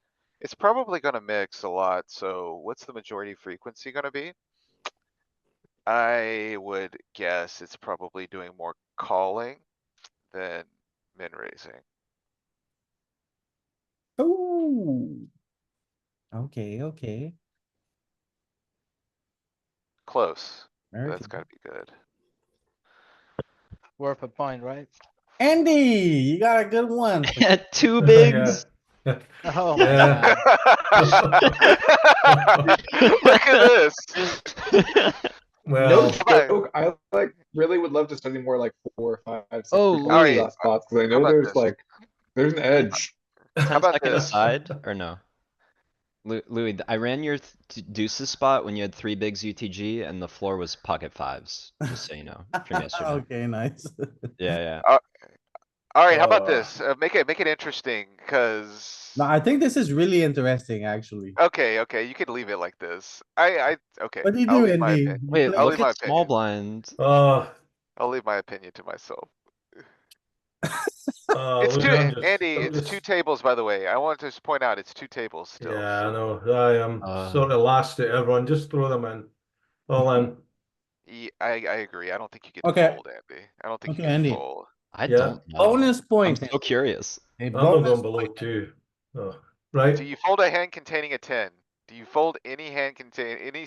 It's probably gonna mix a lot, so what's the majority frequency gonna be? I would guess it's probably doing more calling than min raising. Ooh. Okay, okay. Close. Very That's close. gotta be good. Worth a point, right? Andy, you got a good one. At 2 bigs. Oh my Yeah. god. Look at this. No Well, joke, I like really would love to study more like 4, 5, 6 Oh, frequency Louis. last spots, cause I How know about there's this? like, there's an edge. 10 about second this? aside, or no? Louis, I ran your deuces spot when you had 3 bigs UTG and the floor was pocket fives, just so you know, from yesterday. Okay, nice. Yeah, yeah. Alright, how about Uh, this? Make it interesting, cuz. No, I think this is really interesting, actually. Okay, okay, you could leave it like this. Okay, What do you I'll do, leave my Andy? opinion. You Wait, play- I'll look leave my at small opinion. blind. I'll leave my opinion to myself. look, Andy, I'm it's two just, tables, by the way. I want to just point out, it's two tables still. yeah, I so- know, I am sort of last to everyone, just throw them in, all in. I agree. I don't think you get to Okay. fold, Andy. I don't think Okay, you get to Andy. fold. I Yeah. don't know. Bonus I'm point. so curious. A I'm not bonus going below point. 2. Oh, right, Do you fold a hand containing a 10? Do you fold any hand any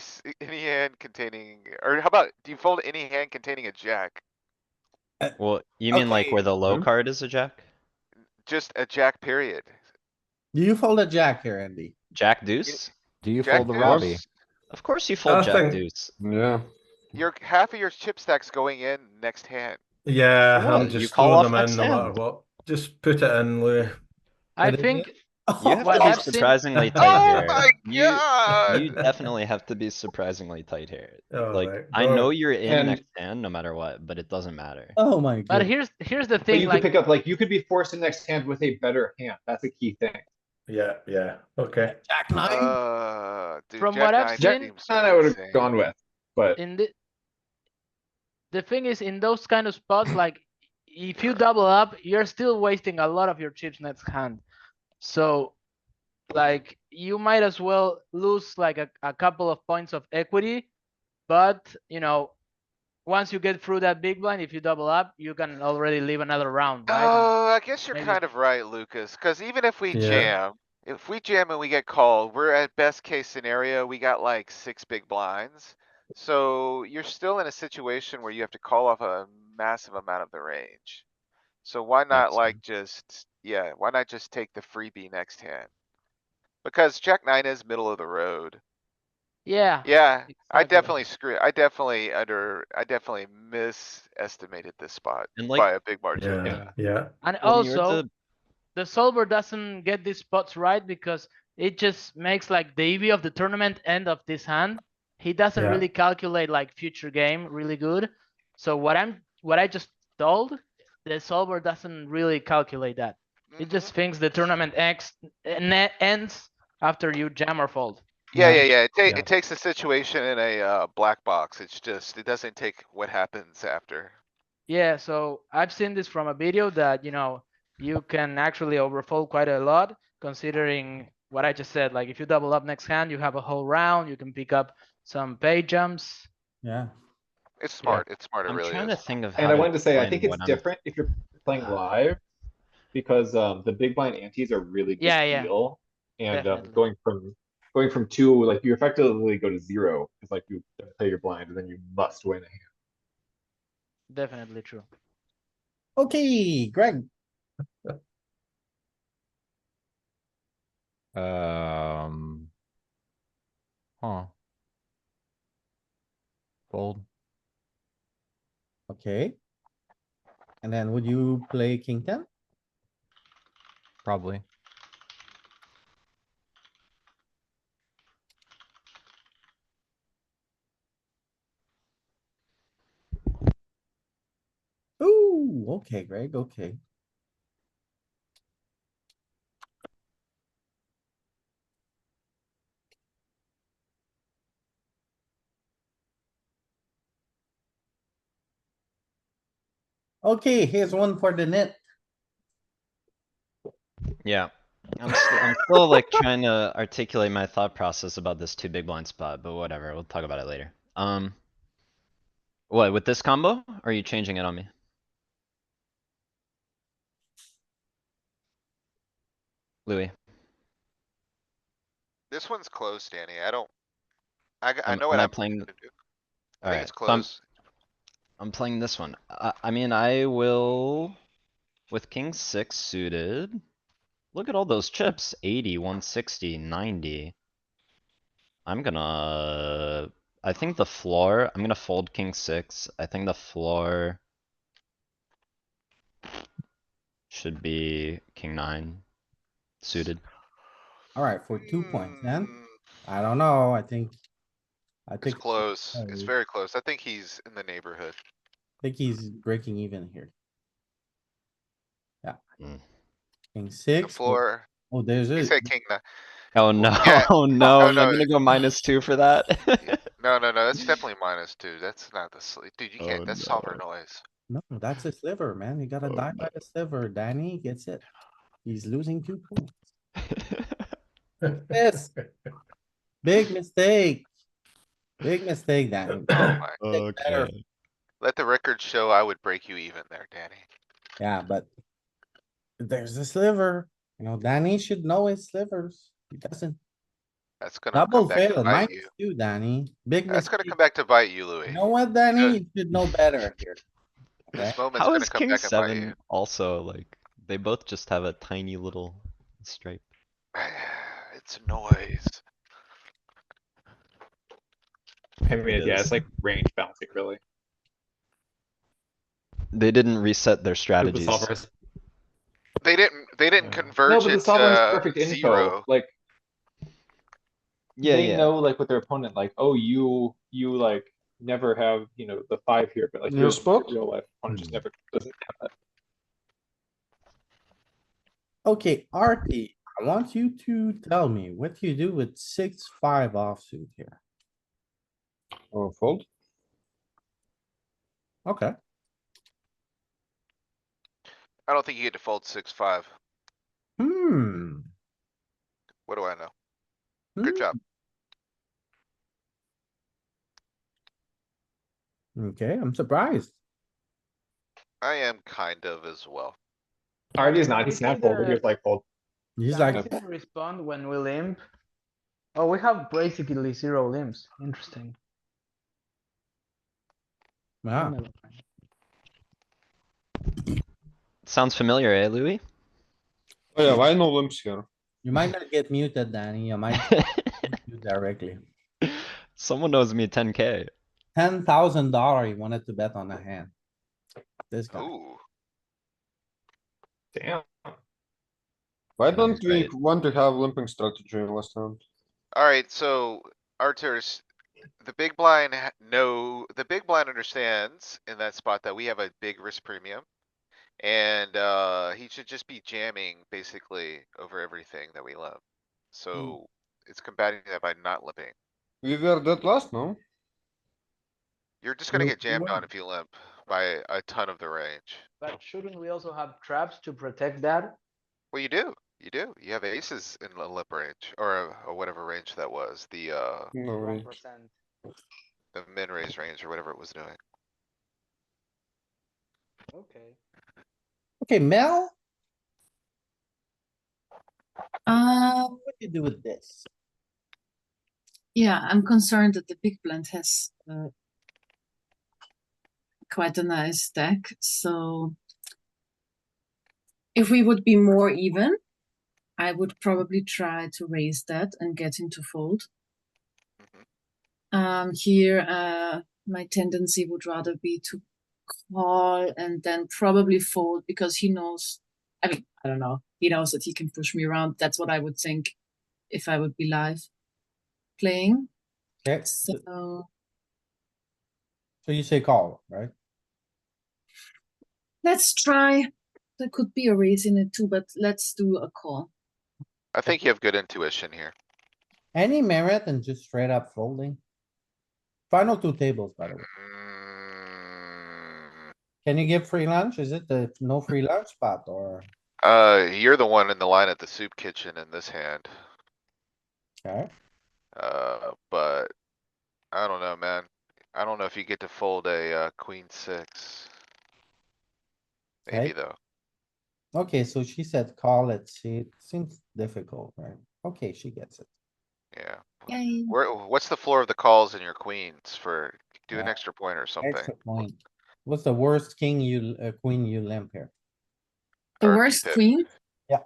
hand containing, or how about, do you fold any hand containing a jack? Well, you mean like Okay. where the low Hmm? card is a jack? Just a jack, period. Do you fold a jack here, Andy? Jack deuce? Do you Jack fold the deuce? Robbie? Of course you fold I jack think- deuce. Yeah. Your half of your chip stack's going in next hand. yeah, For what? I'm You just call throwing off them in next no matter hand. what, just put it in, Louis. I But it think is- You have What to be I've seen- surprisingly tight Oh here. my You god! definitely have to be surprisingly tight here. Oh, Like, right, I go know on. you're in And- next hand no matter what, but it doesn't matter. Oh my But god. here's the But thing, you like, could pick up, like, you could be forced to next hand with a better hand. That's a key thing. Yeah, okay. Jack nine? Dude, From Jack what I've nine seen- seems And I would have insane. gone with, but in the thing is, in those kind of spots, like, if you double up, you're still wasting a lot of your chips next hand. So, like, you might as well lose like a couple of points of equity, but you know, once you get through that big blind, if you double up, you can already leave another round, right? And Oh, I guess you're maybe- kind of right, Lucas, cuz even if we Yeah. jam, if we jam and we get called, we're at best case scenario, we got like 6 big blinds. So you're still in a situation where you have to call off a massive amount of the range. So why not Makes like why not just take the freebie next hand? Because Jack nine is middle of the road. Yeah. Yeah, I exactly. definitely misestimated this spot And like, by a big margin. Yeah. And when you're also, the- the solver doesn't get these spots right because it just makes like the EV of the tournament end of this hand. He doesn't Yeah. really calculate like future game really good. So what I just told, the solver doesn't really calculate that. It just thinks the tournament ends after you jam or fold. Yeah, Yeah. yeah. Yeah. It takes a situation in a black box. It's just, it doesn't take what happens after. Yeah, so I've seen this from a video that, you know, you can actually overfold quite a lot considering what I just said. Like if you double up next hand, you have a whole round, you can pick up some pay jumps. Yeah. It's smart. It's smart. It I'm really trying to is. think of how and I to wanted to say, I explain think it's what I'm- different if you're playing live. Because the big blind antes are really good Yeah, deal. And definitely. going from 2, like you effectively go to 0. It's like you play your blind and then you must win a hand. Definitely true. Okay, Greg. Huh. Fold. Okay. And then would you play king ten? Probably. Ooh, okay, Greg, okay. Okay, here's one for the net. Yeah. I'm still like trying to articulate my thought process about this two big blind spot, but whatever, we'll talk about it later. What, with this combo? Or are you changing it on me? Louis, This one's close, Danny. I don't. I am know what I I'm playing? gonna do. I think Alright, it's so I'm close. playing this one. I mean, I will, with king six suited. Look at all those chips, 80, 160, 90. I'm gonna, I think the floor, I'm gonna fold king six. I think the floor should be king nine suited. Alright, for 2 points, then. Hmm, I don't know, I think It's close. It's I very close. I think he's in the neighborhood. think he's breaking even here. King The six. floor, Oh, there's you a, said king nine. Oh no, Yeah. oh no, Oh, am I no. gonna go -2 for that? No, that's definitely -2. That's not the sleep. Dude, you can't, Oh, that's solver no. noise. no, that's a sliver, man. You gotta Oh, die by the sliver. Danny gets it. He's losing 2 points. Yes. Big mistake. Big mistake, Danny. Oh my. Better. Okay. Let the record show I would break you even there, Danny. Yeah, but there's a sliver. You know, Danny should know his slivers. He doesn't. That's gonna come Double back to fail, bite you. -2, Danny. Big That's gonna mistake. come back to bite you, Louis. You know what, Danny? You should know better here. Okay? This moment's How gonna is come king back and bite you. 7 also like, they both just have a tiny little stripe. It's noise. I mean, It yeah, is. it's like range bouncing, really. They didn't reset their With the strategies. solvers. They didn't No, converge but the it solver has to perfect info. zero. Like, Yeah, they yeah. know like with their opponent, like, oh, you like never have, the 5 here, but like You your spot? real life opponent just never doesn't have that. Okay, Artie, I want you to tell me what you do with 6-5 offsuit here. Oh, fold. Okay. I don't think you get to fold 6-5. Hmm. What do I know? Good Hmm. job. Okay, I'm surprised. I am kind of as well. Already is Can not, we he's see not fold, but he the- was like fold. He's Can like, we see the respond when we limp? Oh, we have basically 0 limps. Interesting. wow. Never mind. Sounds familiar, eh, Louis? Oh yeah, why no limps here? You might not get muted, Danny. You might mute you directly. Someone knows me 10K. $10,000 he wanted to bet on a hand. This guy. Ooh, Damn. Why That's don't we right. want to have limping strategy in last round? alright, so Artur's, the big blind the big blind understands in that spot that we have a big risk premium. And, he should just be jamming basically over everything that we love. So it's combating that by not limping. We were that last, no? You're just gonna You- get you jammed on win. if you limp by a ton of the range. But shouldn't we also have traps to protect that? Well, you do. You do. You have aces in the limp range or whatever range that was, No range. 1%. the min raise range or whatever it was doing. Okay. Okay, Mel, Um, what do you do with this? yeah, I'm concerned that the big blind has quite a nice stack. So if we would be more even, I would probably try to raise that and get him to fold. Here, my tendency would rather be to call and then probably fold because he knows, I mean, I don't know, he knows that he can push me around. That's what I would think if I would be live playing. Okay, So so you say call, right? let's try. There could be a raise in it too, but let's do a call. I think you have good intuition here. Any merit in just straight up folding? Final 2 tables, by the way. Mm, Can you give free lunch? Is it the no free lunch spot or? You're the one in the line at the soup kitchen in this hand. Okay, But I don't know, man. I don't know if you get to fold a, queen 6. Maybe Okay. though. okay, so she said call it. See, it seems difficult, right? Okay, she gets it. Yeah. Yay. What's the floor of the calls in your queens for, do an Yeah. extra point or something? Extra point. What's the worst queen you limp here? The Or worst VPip. queen? Yeah.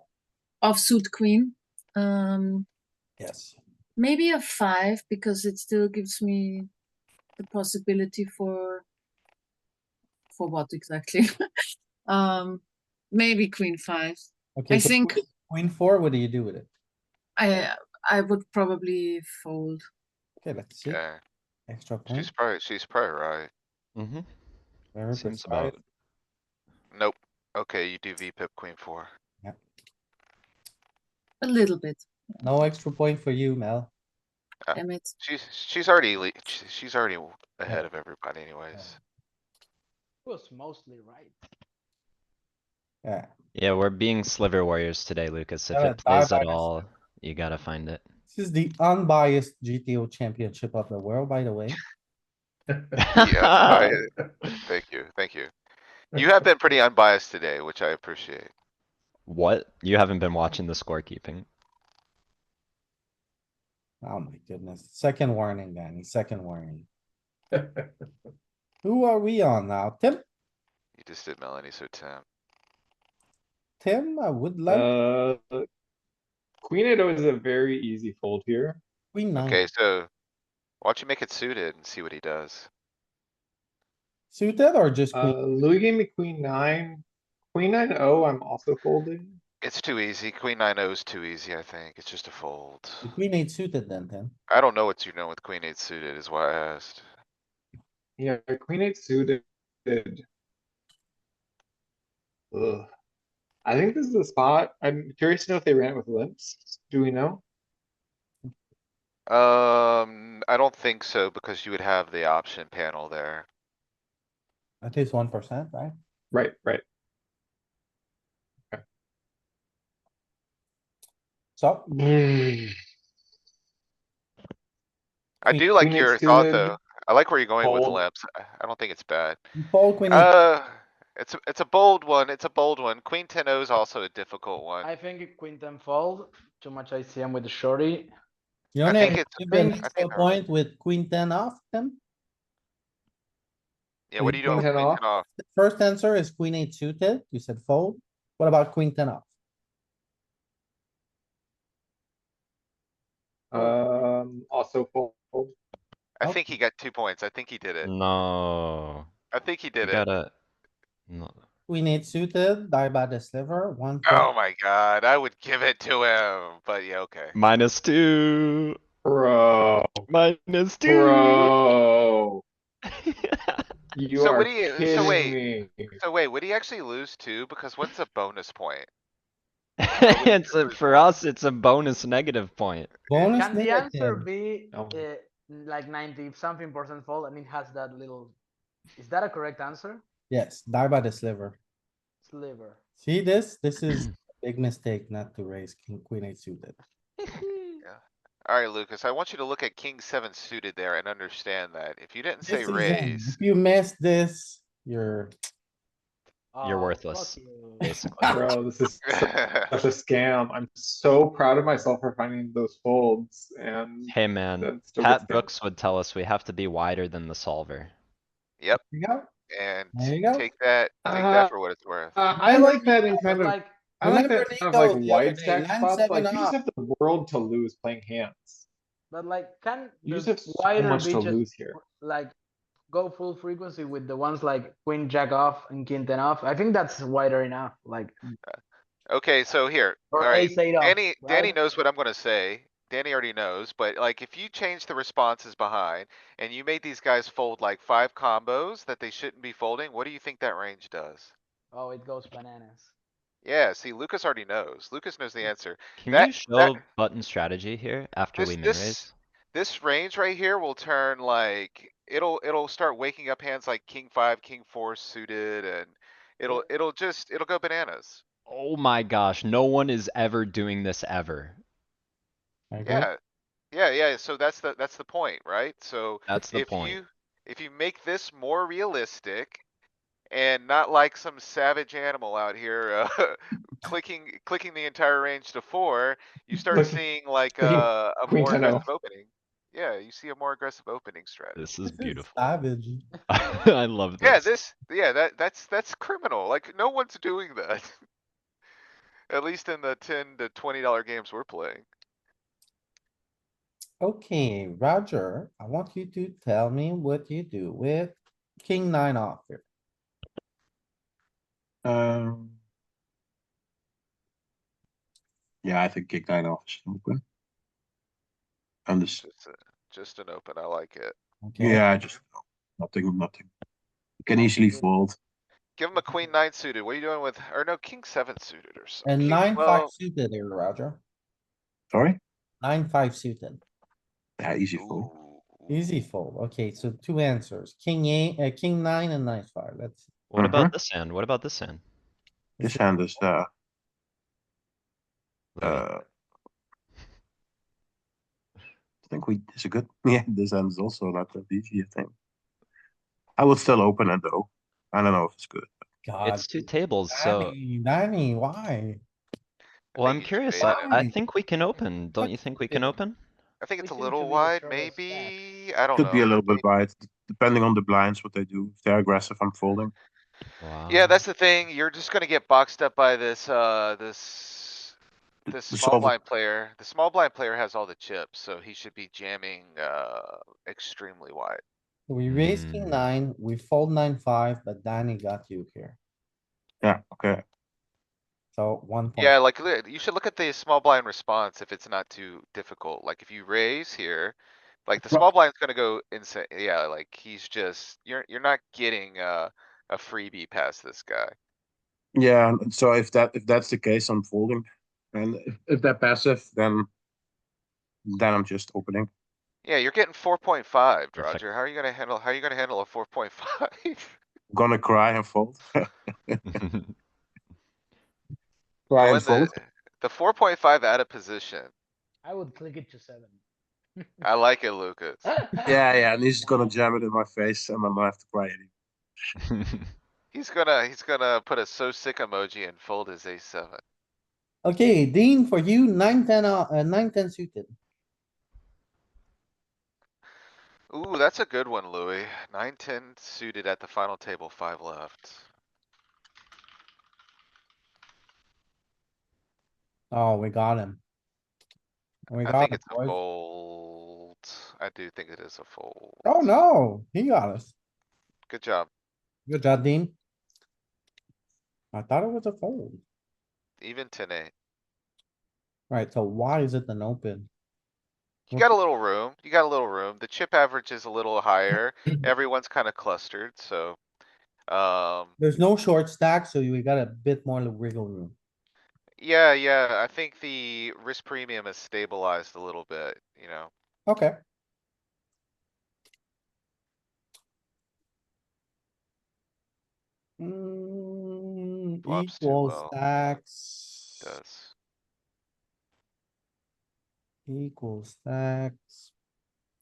Offsuit queen. Yes. Maybe a 5 because it still gives me the possibility for what exactly? Maybe queen 5. Okay, I so think queen 4, what do you do with it? I would probably fold. Okay, let's see. Okay, Extra point, she's probably right. Mm-hmm. very Seems precise. about. Nope. Okay, you do V pip queen four. A little bit, No extra point for you, Mel. damn it. She's already she's already ahead of everybody anyways. Was mostly right. Yeah. Yeah, we're being sliver warriors today, Lucas. If Yeah, it plays die at by the all, you gotta find it. This is the unbiased GTO championship of the world, by the way. Yeah, thank you, thank you. You have been pretty unbiased today, which I appreciate. What? You haven't been watching the scorekeeping? Oh my goodness. Second warning, Danny, second warning. Who are we on now? Tim? You just did Melanie, so Tim. Tim, I would like Queen 8 is a very easy fold here. queen nine. Okay, so why don't you make it suited and see what he does? Suited or just queen? Louis gave me Queen 9. Queen 9-0, I'm also folding. It's too easy. Queen 9-0 is too easy, I think. It's just a fold. The queen eight suited then, Tim. I don't know what you know with Queen 8 suited is why I asked. Yeah, Queen 8 suited. Ugh. I think this is the spot. I'm curious to know if they ran it with limps. Do we know? I don't think so because you would have the option panel there. At least 1%, right? Right, right. So I Queen- do like Queen eight your thought suited, though. I like where you're going with fold. limps. I don't think it's bad. you fold queen eight. It's a bold one. It's a bold one. Queen 10-0 is also a difficult one. I think Queen 10 fold. Too much ICM with the shorty. You I only think have it's- given I extra think they're- point with queen ten off, Tim? Yeah, what are you doing with Queen 10 Queen off? 10 off? The first answer is queen eight suited. You said fold. What about queen ten off? Also fold. I Oh. think he got 2 points. I think he did it. No. I think he You did it. gotta. No. Queen eight suited, die by the sliver, 1 Oh point. my god, I would give it to him, but yeah, okay. -2. Bro, -2. bro, you So are what do you- so kidding wait. me. So wait, would he actually lose too? Because what's a bonus point? It's for us, it's a bonus negative point. Bonus Can the answer negative. be Oh. like 90 something percent fold and it has that little, is that a correct answer? Yes, die by the sliver. Sliver. See this? This is a big mistake not to raise king, queen eight suited. Alright, Lucas, I want you to look at king 7 suited there and understand that. If you didn't say This is, raise, if you miss this, you're, You're Oh, worthless, fuck you. basically. Bro, this is such a scam. I'm so proud of myself for finding those folds and Hey man, then still Pat get scammed. Brooks would tell us we have to be wider than the solver. yep, you go. and There you go. take that for what it's worth. I like that in But kind of, like, I like Remember that kind of like Nico the other wide day, stack nine, spots, seven like you just off. have the world to lose playing hands. but like, can You just the have so wider much to beaches lose here. like go full frequency with the ones like Queen Jack off and King 10 off? I think that's wider enough. Like, Okay, so here, or alright, Ace 8 off. Danny right? knows what I'm gonna say. Danny already knows, but like if you change the responses behind and you made these guys fold like 5 combos that they shouldn't be folding, what do you think that range does? Oh, it goes bananas. Yeah, see, Lucas already knows. Lucas knows the answer. Can That- you show button strategy here after we min This, raise? this range right here will turn like, it'll start waking up hands like king 5, king 4 suited and it'll go bananas. Oh my gosh, no one is ever doing this ever. Okay. Yeah, yeah, so that's the point, right? So That's the if point. if you make this more realistic and not like some savage animal out here, clicking the entire range to 4, you start Clicking- seeing like clicking a Queen more 10-0. aggressive opening. Yeah, you see a more aggressive opening strategy. This is This beautiful. Savage. I love Yeah, this. that's criminal. Like no one's doing that. At least in the $10 to $20 games we're playing. Okay, Roger, I want you to tell me what you do with king nine off here. Yeah, I think king 9 off is open. And this, Just an open, I like it. Okay, yeah, just nothing. You can easily fold. Give him a queen nine suited. What are you doing with, or no, king seven suited or so? And King, 9-5 well, suited here, Roger. Sorry? 9-5 suited. Yeah, easy fold. ooh, Easy fold. Okay, so two answers. King eight, king nine and 9-5. Let's. What about Mhm. this hand? What about this hand? This hand is, Louis? I think it's a good, yeah, this hand is also not that easy, I think. I would still open it though. I don't know if it's good. God. It's two tables, so, Danny, why? well, I'm think you curious. fade I it. think we can open. Don't you think we can open? I think We it's a seem to little be the wide, shortest stack. maybe. I don't Could be a know. little bit wide, depending on the blinds, what they do. If they're aggressive, I'm folding. Yeah, Wow. that's the thing. You're just gonna get boxed up by this, this The small solver, blind player. The small blind player has all the chips, so he should be jamming, extremely wide. We raise king Hmm. nine, we fold 9-5, but Danny got you here. yeah, okay. So 1 point. Yeah, like, you should look at the small blind response if it's not too difficult. Like, if you raise here, like, the Right. small blind's gonna go insane. Yeah, like, he's just, you're not getting, a freebie past this guy. Yeah, and so if that's the case, I'm folding. And if they're passive, then I'm just opening. Yeah, you're getting 4.5, Perfect. Roger. How are you gonna handle a 4.5? Gonna cry and fold. Cry Go and in the, fold. the 4.5 out of position. I would click it to 7. I like it, Lucas. Yeah, and he's gonna jam it in my face, and I'm gonna have to cry at him. He's gonna put a so sick emoji and fold his a7. Okay, Dean, for you, 9-10, 9-10 suited. Ooh, that's a good one, Louis. 9-10 suited at the final table, 5 left. Oh, we got him. We I got think him, it's a boys. fold. I do think it is a fold. Oh, no, he got us. Good job. Good job, Dean. I thought it was a fold. Even 10-8. Right, so why is it an open? You got a little room. You got a little room. The chip average is a little higher. Everyone's kinda clustered, so. There's no short stack, so we got a bit more wiggle room. Yeah, I think the risk premium has stabilized a little bit, you know? Okay. Flops too Equal well. stacks. Does. Equal stacks.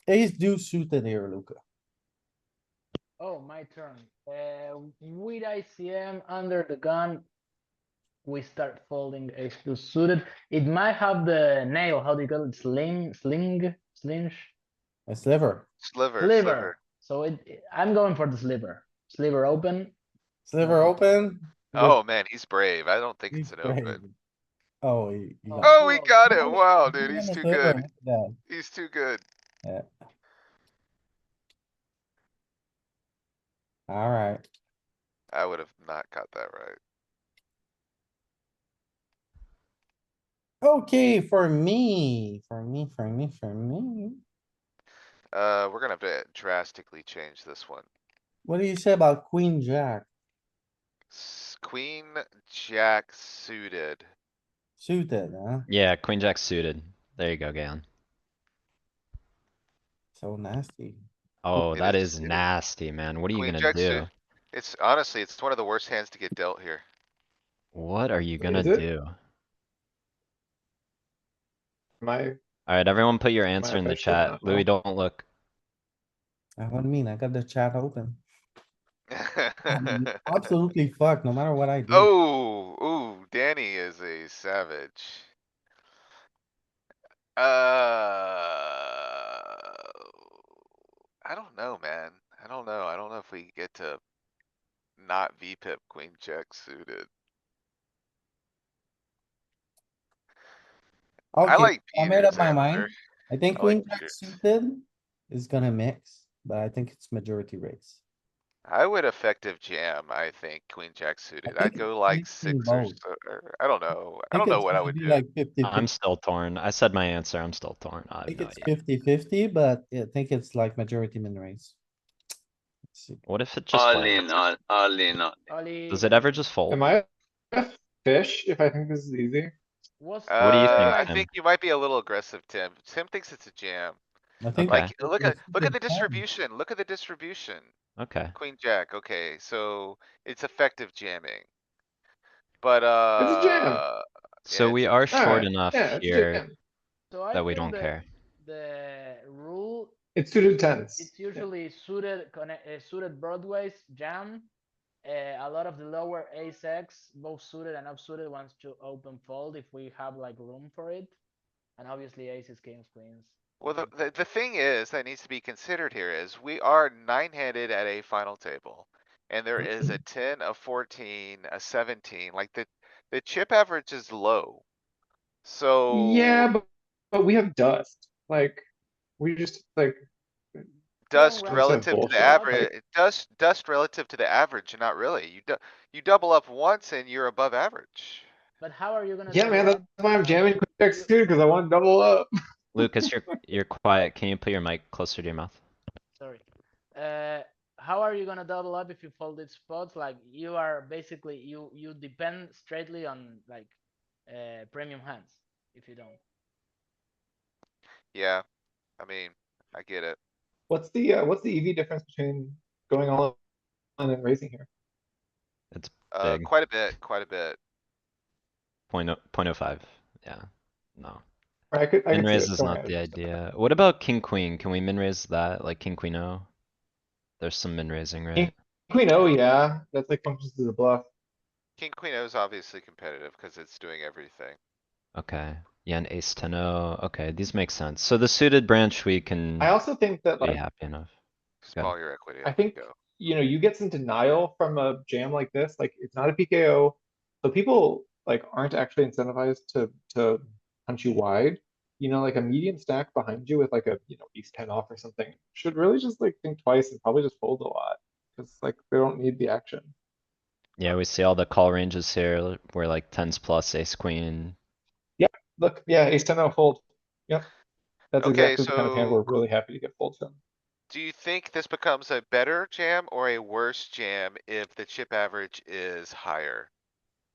Ace deuce suited here, Luca. Oh, my turn. With ICM under the gun, we start folding ace two suited. It might have the nail. How do you call it? Slinge. A sliver. Sliver. So I'm going for the sliver. Sliver open. Sliver open. Oh, man, he's brave. I don't think it's He's an brave. open. Oh, he got. Oh, he got it. Oh, Wow, he's dude, he's on the too sliver. good. Yeah, He's too good. yeah. Alright, I would have not got that right. okay, for me. We're gonna drastically change this one. What do you say about queen jack Queen, jack suited. suited, huh? Yeah, queen jack suited. There you go, Galen. So nasty. Oh, It that is- is it is- nasty, man. What are you Queen gonna jack do? suit. It's honestly, it's one of the worst hands to get dealt here. What are you gonna Is it? do? My Alright, everyone put your answer in the officially chat. not Louis, well. don't look. What do you mean? I got the chat open. I'm absolutely fucked, no matter what I do. Oh, ooh, Danny is a savage. I don't know, man. I don't know. I don't know if we get to not VPip queen jack suited. I Okay, like I made Peter's up my answer. mind. I think I like queen jack Peter's. suited is gonna mix, but I think it's majority raise. I would effective jam, I think, queen jack suited. think I'd go it's like mixing 6 or both. so, or I don't know. I I think don't know it's what I gonna would be do. like 50. I'm still torn. I said my answer. I'm still torn. I I have think no it's idea. 50-50, but I think it's like majority min raise. see. What if it just All folds? in, all in, all in. Ollie, Does it ever just fold? Am I a fish if I think this is easy? was What do you think, I Tim? think you might be a little aggressive, Tim. Tim thinks it's a jam. I think. Okay. Like, look at the depends. distribution. Look at the distribution. Okay. Queen, jack, okay, so it's effective jamming. But, It's a jam. So yeah, we it's- are short Alright, enough yeah, it's a here jam. So I that we think don't care. the rule, It's suited tens. it's usually suited broadways, jam. A lot of the lower ace X, both suited and offsuited, wants to open fold if we have like room for it. And obviously aces, kings, queens. well, the thing is that needs to be considered here is we are nine-handed at a final table. And there is a 10, a 14, a 17, like the chip average is low. So. Yeah, but we have dust. Like, we just like, Dust Well, relative to the bullshit, average, like- dust relative to the average, not really. You double up once and you're above average. But how are you gonna? yeah, man, double that's up? why I'm jamming quick jack suited because I want to double up. Lucas, you're quiet. Can you put your mic closer to your mouth? Sorry. How are you gonna double up if you fold these spots? Like you are basically you depend straightly on like premium hands if you don't. Yeah, I mean, I get it. What's the EV difference between going all in and raising here? It's big. Quite a bit, quite a bit. 0.05. Yeah. No. I could Min see raise it is going not at the it. idea. What about king queen? Can we min raise that like king queen O? There's some min raising, right? Queen O, yeah, that's like functions as a bluff. King, queen O is obviously competitive because it's doing everything. Okay. Yeah, and ace 10 O. Okay, these make sense. So the suited branch we can I also think that be like, happy enough. Small your equity. I up, think, go. you get some denial from a jam like this, like it's not a PKO. So people like aren't actually incentivized to punch you wide. Like a medium stack behind you with like a, ace 10 off or something should really just like think twice and probably just fold a lot. Cause like they don't need the action. Yeah, we see all the call ranges here. We're like tens plus ace queen. Look, yeah, ace 10 off fold. Yep. That's Okay, exactly the kind of hand so we're really happy to get fold from. do you think this becomes a better jam or a worse jam if the chip average is higher?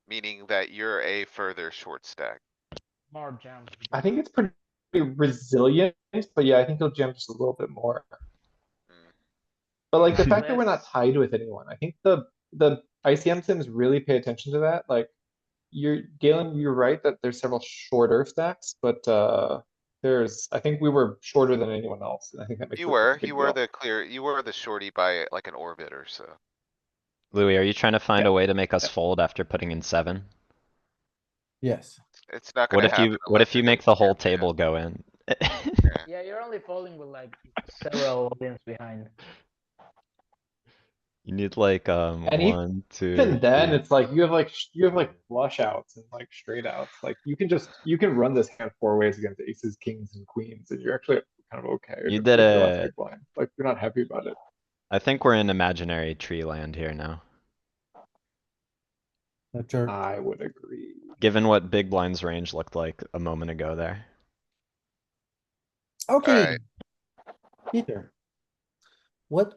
Meaning that you're a further short stack. More jams. I think it's pretty resilient, but yeah, I think he'll jam just a little bit more. Mm. But like the Like fact that we're not less- tied with anyone, I think the ICM sims really pay attention to that. Like Galen, you're right that there's several shorter stacks, but I think we were shorter than anyone else, and I think that makes You a were, big you were deal. you were the shorty by like an orbit or so. Louis, are you trying to find Yeah. a way to make us Yeah. fold after putting in 7? Yes. It's not What gonna if happen. you unless you're make gonna the whole jam, man. table go in? Yeah, you're only folding with like several audience behind. You need like And 1, 2. Even then, 3. it's like you have like flush outs and like straight outs. Like you can run this hand 4 ways against aces, kings, and queens, and you're actually kind of okay. You with did your last it. big blind. Like you're not happy about it. I think we're in imaginary tree land here now. A jerk. I would agree. Given what big blind's range looked like a moment ago there. Okay, Alright, Peter. What?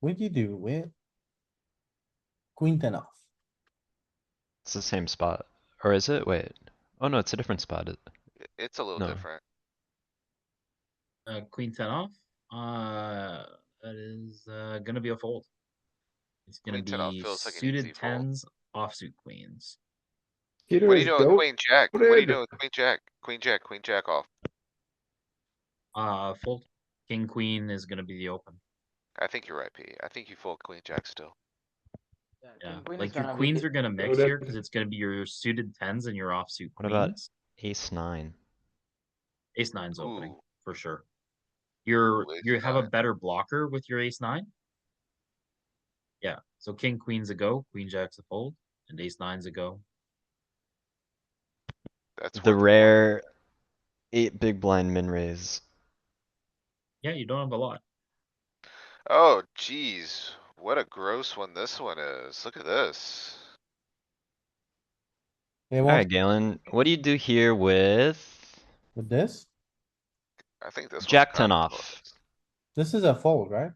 What do you do with? Queen 10 off. It's the same spot. Or is it? Wait. Oh no, it's a different spot. it's a little No. different. Queen 10 off. That is gonna be a fold. It's gonna Queen 10 off be feels like an easy suited fold. tens, offsuit queens. Peter What are you is doing with queen jack? What are you doing with queen jack? Queen jack off. Fold. King queen is gonna be the open. I think you're right, P. I think you fold queen jack still. Yeah, king queen is like your gonna be queens the- are gonna mix Loaded. here because it's gonna be your suited tens and your offsuit What about queens. ace 9? Ace nine's opening Ooh. for sure. Ooh, You ace have a nine. better blocker with your ace 9. Yeah, so king queen's a go, queen jack's a fold, and ace nine's a go. That's The worth rare 8 big blind min raise. Yeah, you don't have a lot. Oh, geez, what a gross one this one is. Look at this. They won't Alright, Galen, what do you do here with with this. I think this one's Jack 10 kinda off? close. This is a fold, right?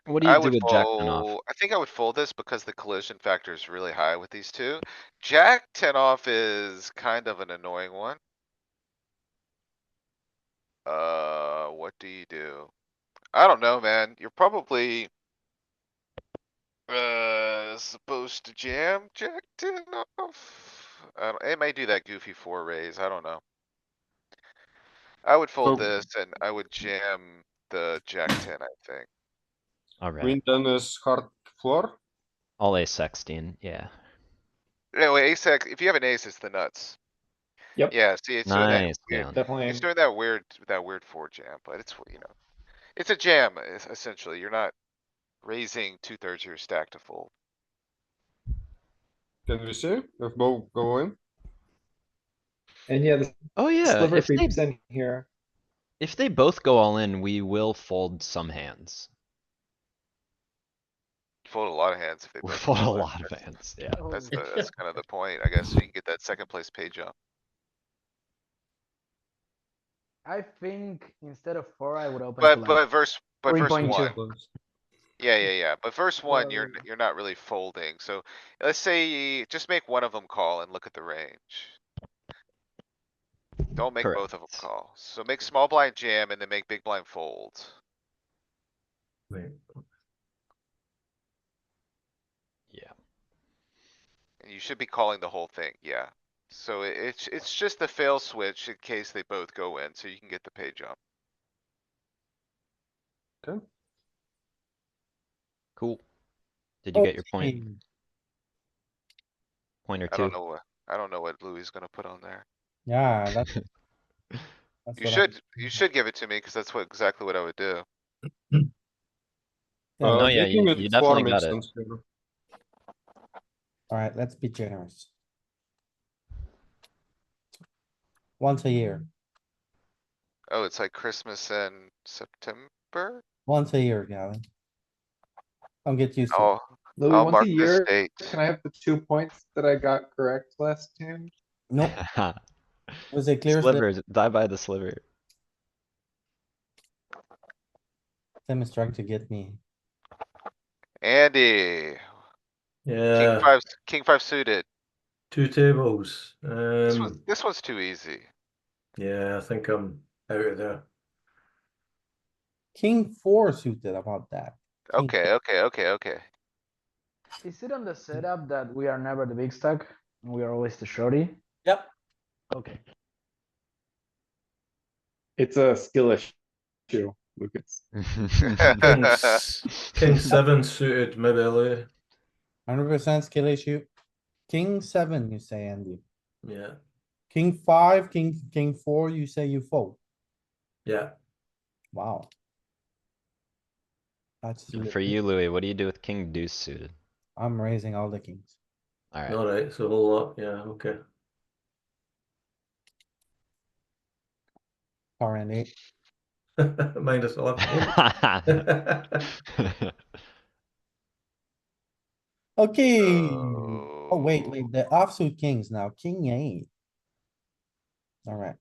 What do I you do would with jack ten off? fold, I think I would fold this because the collision factor is really high with these two. Jack ten off is kind of an annoying one. What do you do? I don't know, man. You're probably supposed to jam jack ten off. I don't, it may do that goofy four raise. I don't know. I would fold So this and I would jam the jack ten, I think. Alright, queen ten is hard floor. all ace sixteen, yeah. Anyway, ace X, if you have an ace, it's the nuts. Yep. Yeah, see, it's doing that Nice, weird, Galen. Definitely. it's doing that weird four jam, but it's, you know. It's a jam, essentially. You're not raising 2/3 of your stack to fold. Can we see if both go in? And yeah, the Oh yeah, sliver creeps in here. if they both go all in, we will fold some hands. Fold a lot of hands if they We both. fold a go in. lot of hands, yeah. That's kind of the point, I guess. So you can get that second place pay jump. I think instead of 4, I would open But, to like but verse 3.2. one. Yeah. But verse one, you're, Well- you're not really folding. So let's say just make one of them call and look at the range. Don't make both of them Correct. call. So make small blind jam and then make big blind fold. Wait, Yeah. And you should be calling the whole thing, yeah. So it's just the fail switch in case they both go in, so you can get the pay jump. Cool. Did you get your point? Okay, Point or I two? don't know what, I don't know what Louis is gonna put on there. Yeah, that's You what I- you should give it to me, cause that's what, exactly what I would do. Yeah, No, yeah, Making you it definitely four got makes it. sense here. alright, let's be generous. Once a year, Oh, it's like Christmas and September? once a year, Galen. Don't get used to it. Oh, Louis, I'll once mark a this year, date. can I have the 2 points that I got correct last time? Nope, was a clear slip. Sliver, die by the sliver. Tim is trying to get me. Andy, yeah, king five suited. 2 tables. This one's too easy. Yeah, I think I'm out of there. King four suited about that. King Okay. Is it on the setup that we are never the big stack and we are always the shorty? Yep. Okay. It's a skill issue, Lucas. King 7 suited, maybe Louis. 100% skill issue. King seven, you say, Andy. Yeah, King five, king four, you say you fold. yeah. Wow. That's, And for you, Louis, what do you do with king deuce suited? I'm raising all the kings. Alright, Alright, so a whole lot, yeah, okay. RNA. Minus 11. Okay. Oh, wait, the offsuit kings now, king eight. Alright,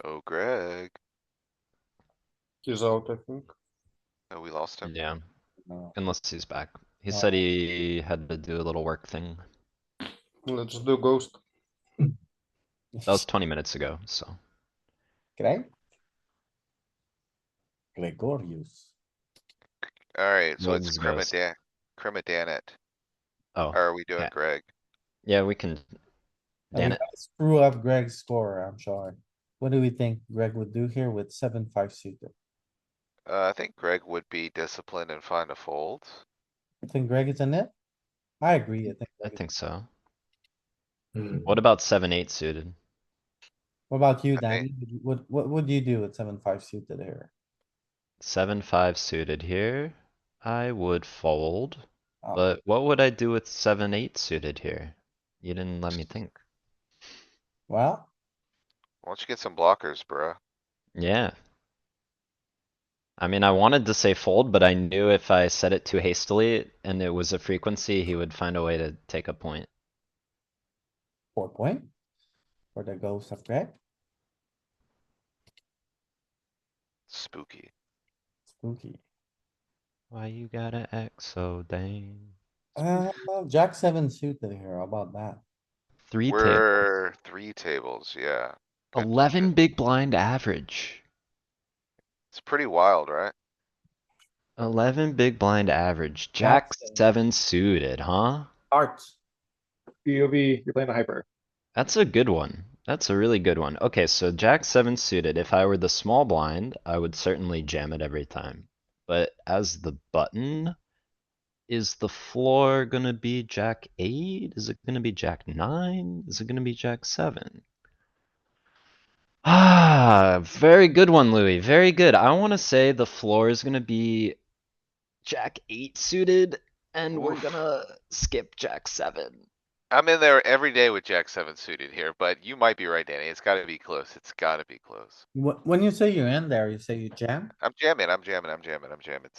Oh, Greg. He's out, I think. Oh, we lost him. yeah, no, unless he's back. He No. said he had to do a little work thing. Let's do ghost. That was 20 minutes ago, so. Greg? Gregorius. Alright, so it's What's ghost? Cremadan it. Oh, Or are we doing yeah. Greg? Yeah, we can. And we Dan it. gotta screw up Greg's score, I'm sure. What do we think Greg would do here with 7-5 suited? I think Greg would be disciplined and find a fold. I think Greg is in it? I agree, I think. I Greg is- think so. Hmm. What about 7-8 suited? What about you, I Danny? What would you do with 7-5 suited here? 7-5 suited here. I would fold. Oh, But what would I do with 7-8 suited here? You didn't let me think. well, Why don't you get some blockers, bruh? Yeah. I mean, I wanted to say fold, but I knew if I said it too hastily and it was a frequency, he would find a way to take a point. 4 point for the ghost of Greg. Spooky. Spooky. Why you gotta act so dang? Jack seven suited here. How about that? 3 tables. We're 3 tables, yeah. Good 11 shit. big blind average. It's pretty wild, right? 11 big blind average. Jack Jack 7 suited, huh? Hearts. POV, you're playing a hyper. That's a good one. That's a really good one. Okay, so Jack 7 suited. If I were the small blind, I would certainly jam it every time. But as the button, is the floor gonna be Jack 8? Is it gonna be Jack 9? Is it gonna be Jack 7? Ah, very good one, Louis. Very good. I want to say the floor is gonna be Jack 8 suited, and we're Oof. gonna skip Jack 7. I'm in there every day with Jack 7 suited here, but you might be right, Danny. It's gotta be close. It's gotta be close. When you say you're in there, you say you jam? I'm jamming, I'm jamming, I'm jamming, I'm jamming.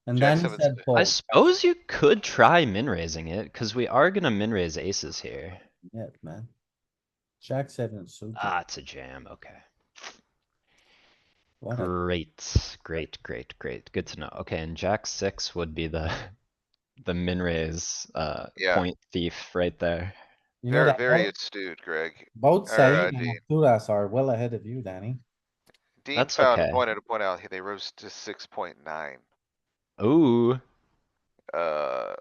And Jack then you 7 said suited. I fold. suppose you could try min raising it, because we are gonna min raise aces here. Yeah, man. Jack seven suited. Ah, it's a jam. Okay. What a- Great, great, great, great. Good to know. Okay, and Jack 6 would be the the min raise Yeah. point thief right there. You know Very, that very both- astute, Greg. both Or, Saliba and Dean. Arturas are well ahead of you, Danny. Dean That's found a okay. point to point out, they rose to 6.9. Ooh, Uh,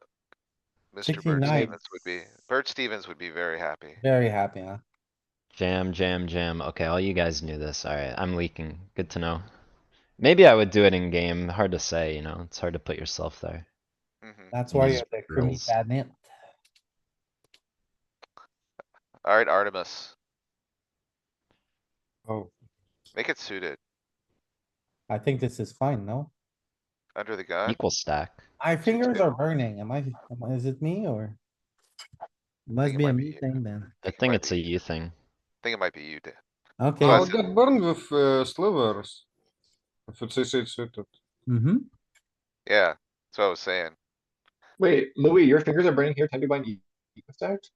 Mr. Bert 69. Stevens would be, Bert Stevens would be very happy. Very happy, huh? jam, jam, jam. Okay, all you guys knew this. Alright, I'm leaking. Good to know. Maybe I would do it in game. Hard to say, you know, it's hard to put yourself there. Mhm. That's why These you're the creamy girls. cabinet. Alright, Artemis, Oh, make it suited, I think this is fine, no? under the gun. Equal stack. My fingers too. are burning. Is it me or? Must it be a might me be you. thing then. I it think might it's be a you. you thing. I think it might be you, Dan. Okay. I'll Listen. get burned with slivers. If it's ace-8 suited. Mm-hmm. Yeah, that's what I was saying. Wait, Louis, your fingers are burning here, 10 big blind equal stacked?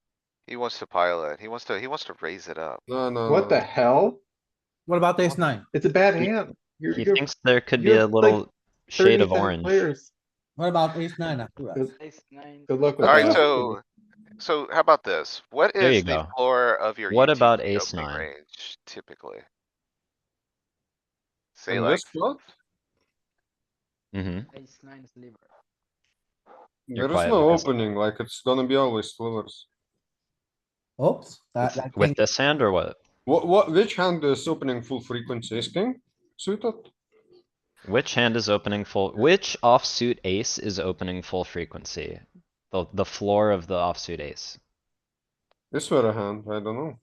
He wants to pile it. He wants to raise it up. No, no, What no. the hell? What about ace nine? It's a bad He- hand. He You're thinks there could be you're a like little shade 30 of cent orange. players. What about ace nine Arturas? Good, Ace nine. good luck with Okay. Alright, that. so how about this? What There you is the go. floor of your What about UTG ace opening 9? range typically? Say In like, this spot, Mm-hmm. Ace nine sliver. You're there is quiet, no Lucas. opening, like it's gonna be always slivers. Oops, that With king, this hand or what? Which hand is opening full frequency? Ace king suited? Which hand is opening full? Which offsuit ace is opening full frequency? The floor of the offsuit ace. This were a hand, I don't know.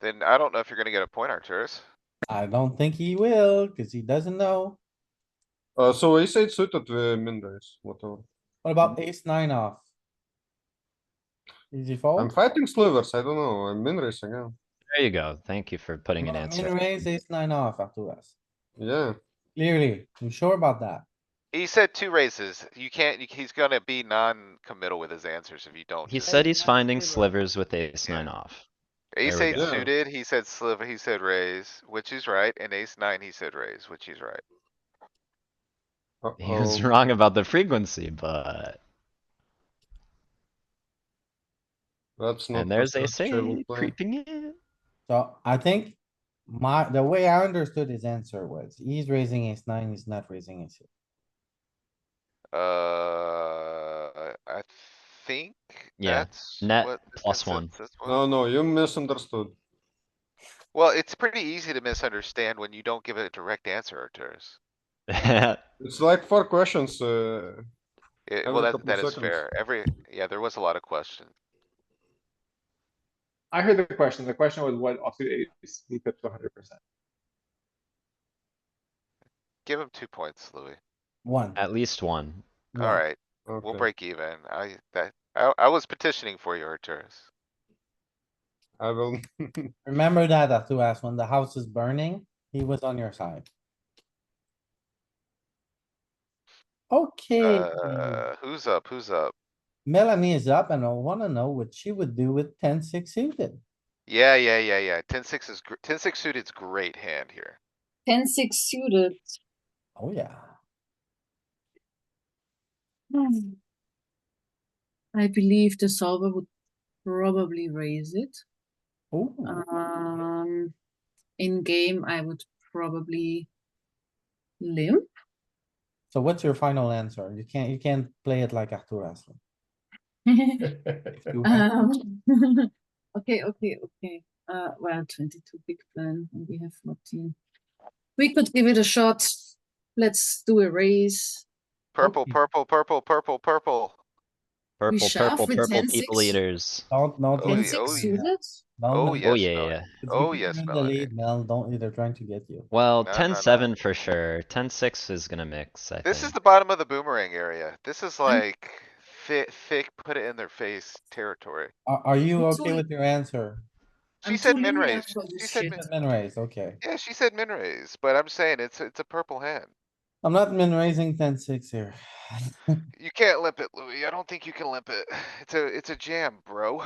then I don't know if you're gonna get a point, Arcturus. I don't think he will, cuz he doesn't know. So ace-8 suited min raise, whatever. What about ace nine off? Easy I'm fold? fighting slivers, I don't know, I'm min raise again. There you go. Thank you for putting an answer. Min raise ace nine off Arturas. Yeah, Clearly, you sure about that? He said 2 raises. You can't, he's gonna be non-committal with his answers if you don't. He just- said he's nine finding sliver. slivers with ace Yeah. 9 off. Ace there we 8 go. suited, he said sliver, he said raise, which is right, and ace 9, he said raise, which is right. He was uh-oh. wrong about the frequency, but That's not and the there's ace strategy I will 8 play. creeping in. So I think the way I understood his answer was he's raising ace nine, he's not raising ace eight. I think Yeah, that's net what the +1. consensus was. No, you misunderstood. Well, it's pretty easy to misunderstand when you don't give a direct answer, Arcturus. It's like 4 questions, Well, Every couple that of is seconds. fair. Yeah, there was a lot of questions. I heard the question. The question was what offsuit ace he pips 100%. Give him 2 points, Louis. One. At least one. one. Alright, we'll okay, break even. I was petitioning for you, Arcturus. I will. Remember that Arturas, when the house is burning, he was on your side. Okay, Who's up? Who's up? Melanie is up and I wanna know what she would do with 10-6 suited. Yeah. 10-6 is, 10-6 suited's great hand here. 10-6 suited. Oh, yeah. I believe the solver would probably raise it. Oh, In game, I would probably limp. so what's your final answer? You can't play it like Arthur Aslan. If you have- Okay. Well, 22 big blind and we have 14. We could give it a shot. Let's do a raise. Purple, Okay. purple, purple, purple, purple. Purple, shove purple, with purple 10-6. people eaters. Don't Oh, Ten leave yeah, six oh, yeah. suited. Oh, Mel, Oh, yes, yeah, Melanie. yeah. it's Oh, because yes, you're in the Melanie. lead, Mel, don't, they're trying to get you. Well, No, 10-7 for sure. 10-6 is gonna mix, I This is think. the bottom of the boomerang area. This is I'm- like thick, put it in their face territory. Are you I'm okay too- with your answer? She I'm said too min linear raise. for She this said shit. min, Min raise, okay. yeah, she said min raise, but I'm saying it's a purple hand. I'm not min raising 10-6 here. You can't limp it, Louis. I don't think you can limp it. It's a jam, bro.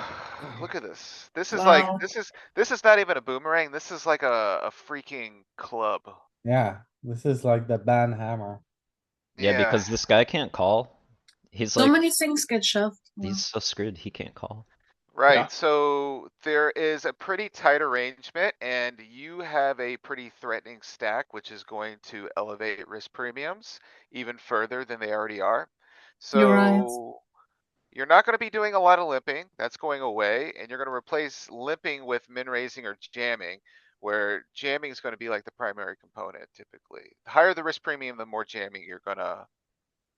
Look at this. This is like, Wow. this is not even a boomerang. This is like a freaking club. Yeah, this is like the band hammer. Yeah, Yeah, because this guy can't call. He's So like, many things get shoved. Wow. he's so screwed, he can't call. right. So there is a pretty tight arrangement and you have a pretty threatening stack, which is going to elevate risk premiums even further than they already are. You're right. So you're not gonna be doing a lot of limping. That's going away and you're gonna replace limping with min raising or jamming. Where jamming is gonna be like the primary component typically. The higher the risk premium, the more jamming you're gonna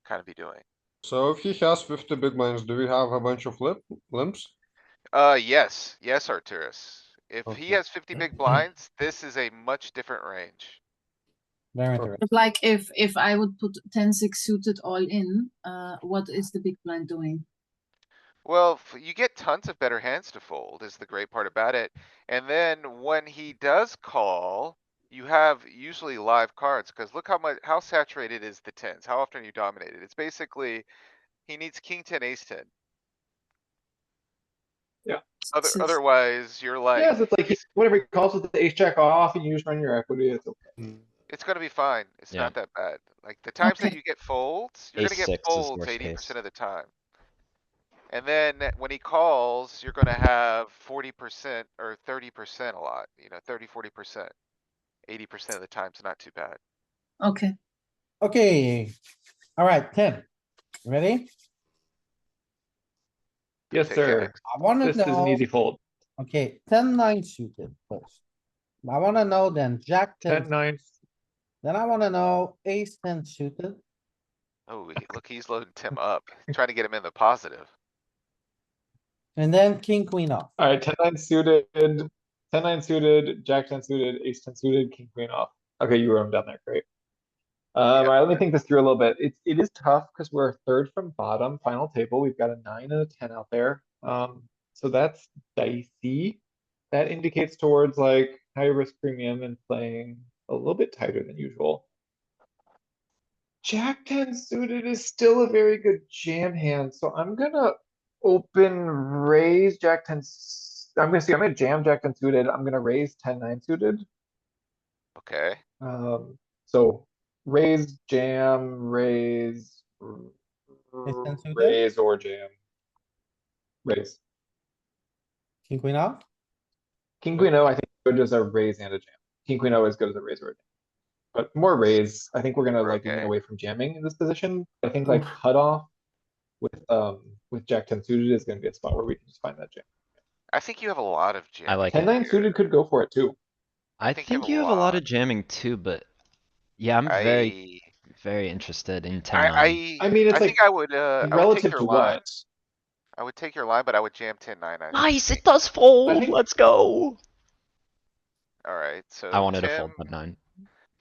kind of be doing. So if he has 50 big blinds, do we have a bunch of limps? Yes, Arturus. If he Okay. has 50 big blinds, this is a much different range. Very Okay. interesting. But like if I would put 10-6 suited all in, what is the big blind doing? Well, you get tons of better hands to fold is the great part about it. And then when he does call, you have usually live cards, because look how saturated is the tens, how often you dominated. It's basically, he needs king ten, ace ten. Yeah. Otherwise, you're like, Yes, it's like whatever he calls with the ace jack off and you just run your equity, it's okay. it's gonna be fine. It's Yeah. not that bad. Like the times that Okay. you get folds, you're gonna get Ace-6 is folds worst 80% case. of the time. And then when he calls, you're gonna have 40% or 30% a lot, 30, 40%. 80% of the time, it's not too bad. Okay. Okay, alright, Tim, ready? Yes, Take sir. X. I wanna This is an know, easy fold. okay, 10-9 suited first. I wanna know then Jack 10, 10-9. then I wanna know ace 10 suited. Oh, look, he's loading Tim up, trying to get him in the positive. And then king, queen off. Alright, 10-9 suited, 10-9 suited, jack 10 suited, ace 10 suited, king queen off. Okay, you wrote them down there, great. Yep. Alright, let me think this through a little bit. It is tough because we're third from bottom, final table. We've got a 9 and a 10 out there. So that's dicey. That indicates towards like high risk premium and playing a little bit tighter than usual. Jack 10 suited is still a very good jam hand, so I'm gonna open raise Jack 10. I'm gonna jam Jack 10 suited. I'm gonna raise 10-9 suited. Okay, So raise, jam, raise, Ace 10 suited, raise or jam. Raise. king, queen off. King Queen O, I think good as a raise and a jam. King Queen O is good as a raise or a jam. But more raise. I think we're gonna like lean Okay. away from jamming in this position. I think like cutoff with Jack 10 suited is gonna be a spot where we can just find that jam. I think you have a lot of jamming. I like it. 10-9 suited could go for it too. I think think you you have have a a lot lot. of jamming too, but yeah, I'm very, very interested in 10-9. I mean, it's I think like I would take relative your to line. what? I would take your line, but I would jam 10-9. Nice, it does fold, think- let's go. Alright, so I wanted to Tim, fold 10-9.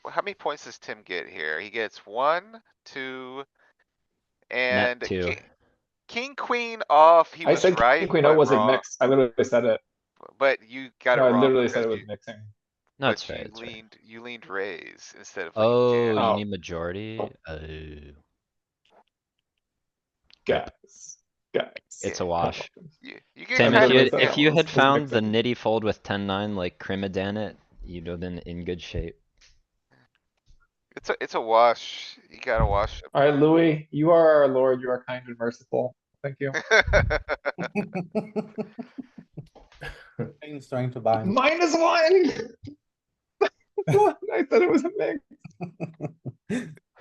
how many points does Tim get here? He gets 1, 2, Net and 2. king, queen off, he I was said right, King Queen O but wasn't wrong. mixed. I literally said it. But you got it No, I wrong literally said because it was mixing. No, but it's fair, it's fair. you leaned raise instead of leaning Oh, jam. you Oh. need majority? Oh, Guys. it's Yeah. a wash. You get Tim, I if literally you, said if you it had was found the mixing. nitty fold with 10-9 like Krimadan it, you'd have been in good shape. It's a wash. You gotta wash Alright, Louis, you are our lord, you are kind and merciful. Thank you. He's trying to buy me. -1! I said it was a mix.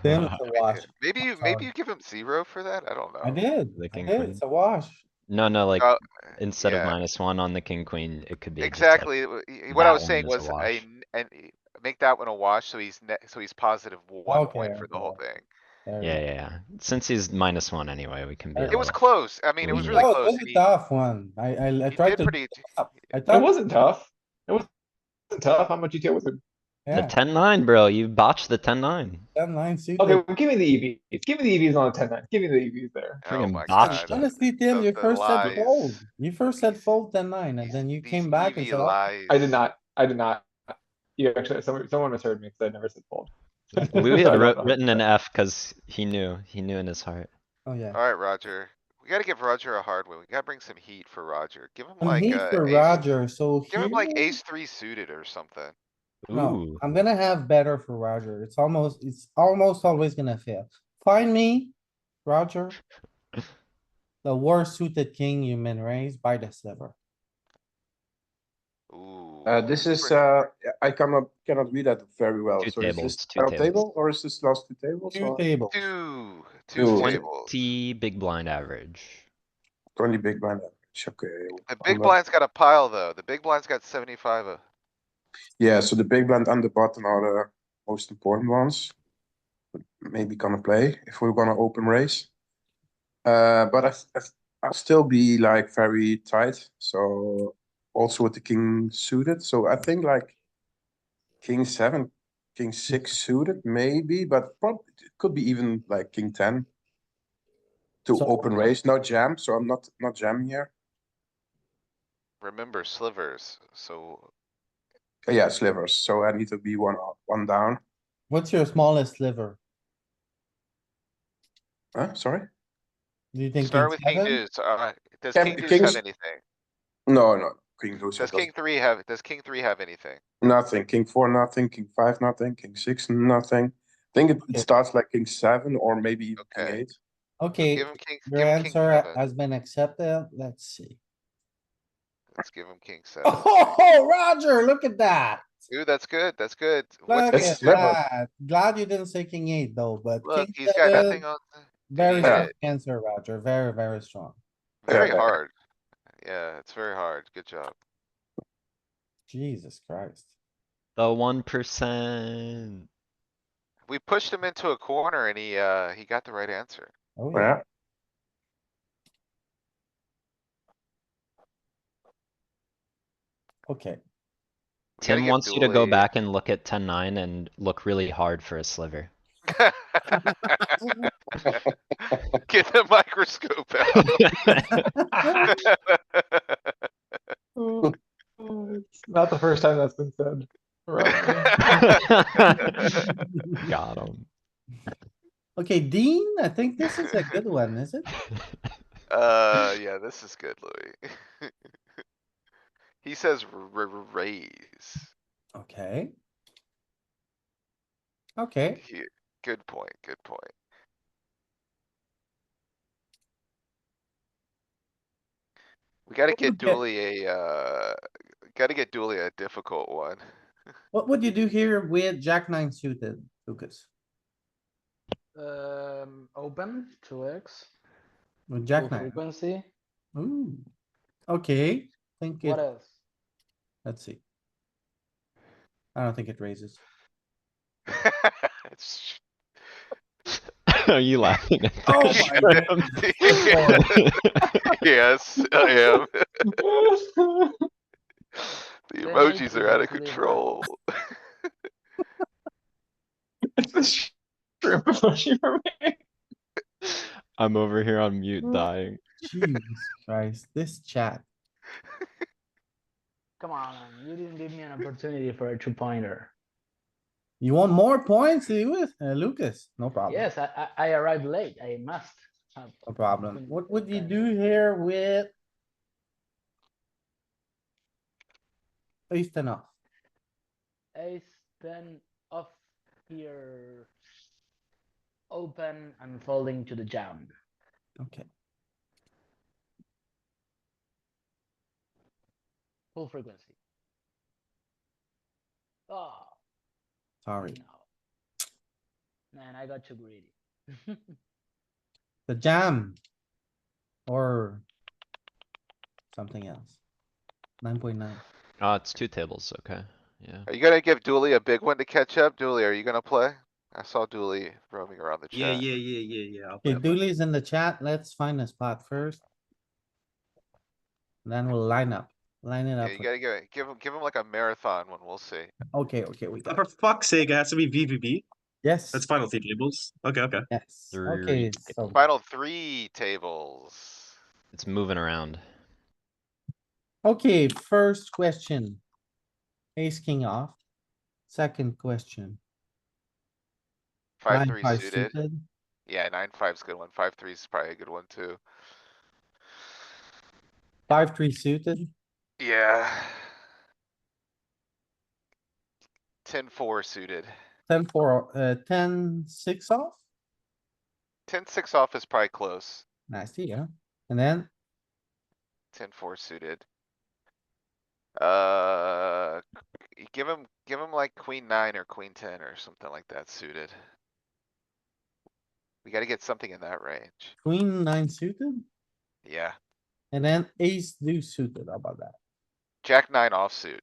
Then it's a wash. Maybe you give him 0 for that? I don't know. I did, The I king did, queen. it's a wash. No, like, Oh, instead of yeah. -1 on the king, queen, it could be just like, Exactly. What I that was one saying is a was wash. make that one a wash, so he's positive 1 Okay, point for the whole okay. thing. There we Yeah, go. yeah, yeah. Since he's -1 anyway, we can be a It It was little. close. I mean, it was really Oh, it close. was and a tough one. I he tried did to. pretty. I It thought, wasn't tough. It wasn't tough. How much GTO was it? The yeah, 10-9, bro, you botched the 10-9. 10-9 suited. Okay, well, give me the EVs. Give me the EVs on the 10-9. Give me the EVs there. Oh Friggin' my botched god. it. Honestly, Tim, you The first said lies. fold. You first said These- fold 10-9 and then you These came back and EV said, oh, lies. I did not. I did not. You actually, someone misheard me because I never said fold. Louis So had I don't know. written an F because he knew in his heart. oh yeah. Alright, Roger. We gotta give Roger a hard one. We gotta bring some heat for Roger. Give him Some like, heat for ace, Roger, so give him here, like ace 3 suited or something. no, Ooh, I'm gonna have better for Roger. It's almost always gonna fail. Find me, Roger. The worst suited king you min raise by the sliver. Ooh. This is, I cannot read that very well. Two So is tables, this two final tables. table or is this last two tables? Two Or tables. Two Two. tables. 20 big blind average. 20 big blind average? Okay. The on big blind's got a pile though. The big blind's got 75. Yeah, so the big blind and the button are the most important ones. Maybe gonna play if we're gonna open raise. But I'll still be like very tight. So also with the king suited. So I think like king 7, king 6 suited maybe, but probably it could be even like king 10 to So- open raise. No jam, so I'm not jamming here. Remember slivers, so Yeah, slivers. So I need to be one down. What's your smallest sliver? Huh? Sorry? Do you think start king with king 7? deuce. Does Yeah, king deuce kings- have anything? No. King deuce Does doesn't- king 3 have anything? Nothing. King 4, nothing. King 5, nothing. King 6, nothing. I think it Okay. starts like king 7 or maybe even king Okay. 8. Okay, Give him king, your give him king answer 7. has been accepted. Let's see. Let's give him king 7. Oh, Roger, look at that. Ooh, that's good. That's good. What's Look king It's at sliver. that. Glad you didn't say king 8 though, but Look, king he's got 7, nothing on. very Did he strong hit? answer, Roger. Very, very strong. Very Yeah. hard. Yeah, it's very hard. Good job. Jesus Christ. The 1%. We pushed him into a corner and he got the right answer. Oh yeah. Yeah. Okay. We gotta Tim give wants you to go Dooley- back and look at 10-9 and look really hard for a sliver. Get the microscope out. It's not the first time that's been said. around me. Got him. Okay, Dean, I think this is a good one, is it? Yeah, this is good, Louis. He says raise. Okay. Okay, Good point, good point. We gotta What get would get- Dooley a difficult one. what would you do here with Jack 9 suited, Lucas? Open 2x, With full Jack 9? frequency. Ooh. Okay, think What it, else? let's see. I don't think it raises. It's- Are you laughing at Oh that? my Yes, I am. The Then emojis it are out of is liver. control. It's the shrimp emoji for me. I'm over here on mute dying. Jesus Christ, this chat. Come on, you didn't give me an opportunity for a 2-pointer. You want more points, Lewis? Lucas? No problem. Yes, I arrived late. I must. have No problem. been What would you kind. do here with? Ace 10 off. Ace 10 off. here. Open and folding to the jam. Okay, Full frequency. Oh, sorry. no. Man, I got too greedy. The jam. Or something else. 9.9. Oh, it's 2 tables, okay, yeah. Are you gonna give Dooley a big one to catch up? Dooley, are you gonna play? I saw Dooley roaming around the chat. Yeah. I'll Okay, play, I'll play. Dooley's in the chat. Let's find a spot first. Then we'll line up. Line it Yeah, up. you gotta give him like a marathon one, we'll see. Okay, we got For it. fuck's sake, it has to be VVB. Yes. That's final 3 tables. Okay. Yes, 3 okay, so tables. Final 3 tables. It's moving around. okay, first question. Ace king off. Second question. 5-3 9-5 suited. Yeah, 9-5's a good one. 5-3's probably a good one too. 5-3 suited. Yeah. 10-4 suited. 10-4, 10-6 off. 10-6 off is probably close. Nasty, yeah. And then 10-4 suited. Give him like queen 9 or queen 10 or something like that suited. We gotta get something in that range. queen 9 suited. Yeah, And then ace deuce suited. How about that? jack 9 offsuit.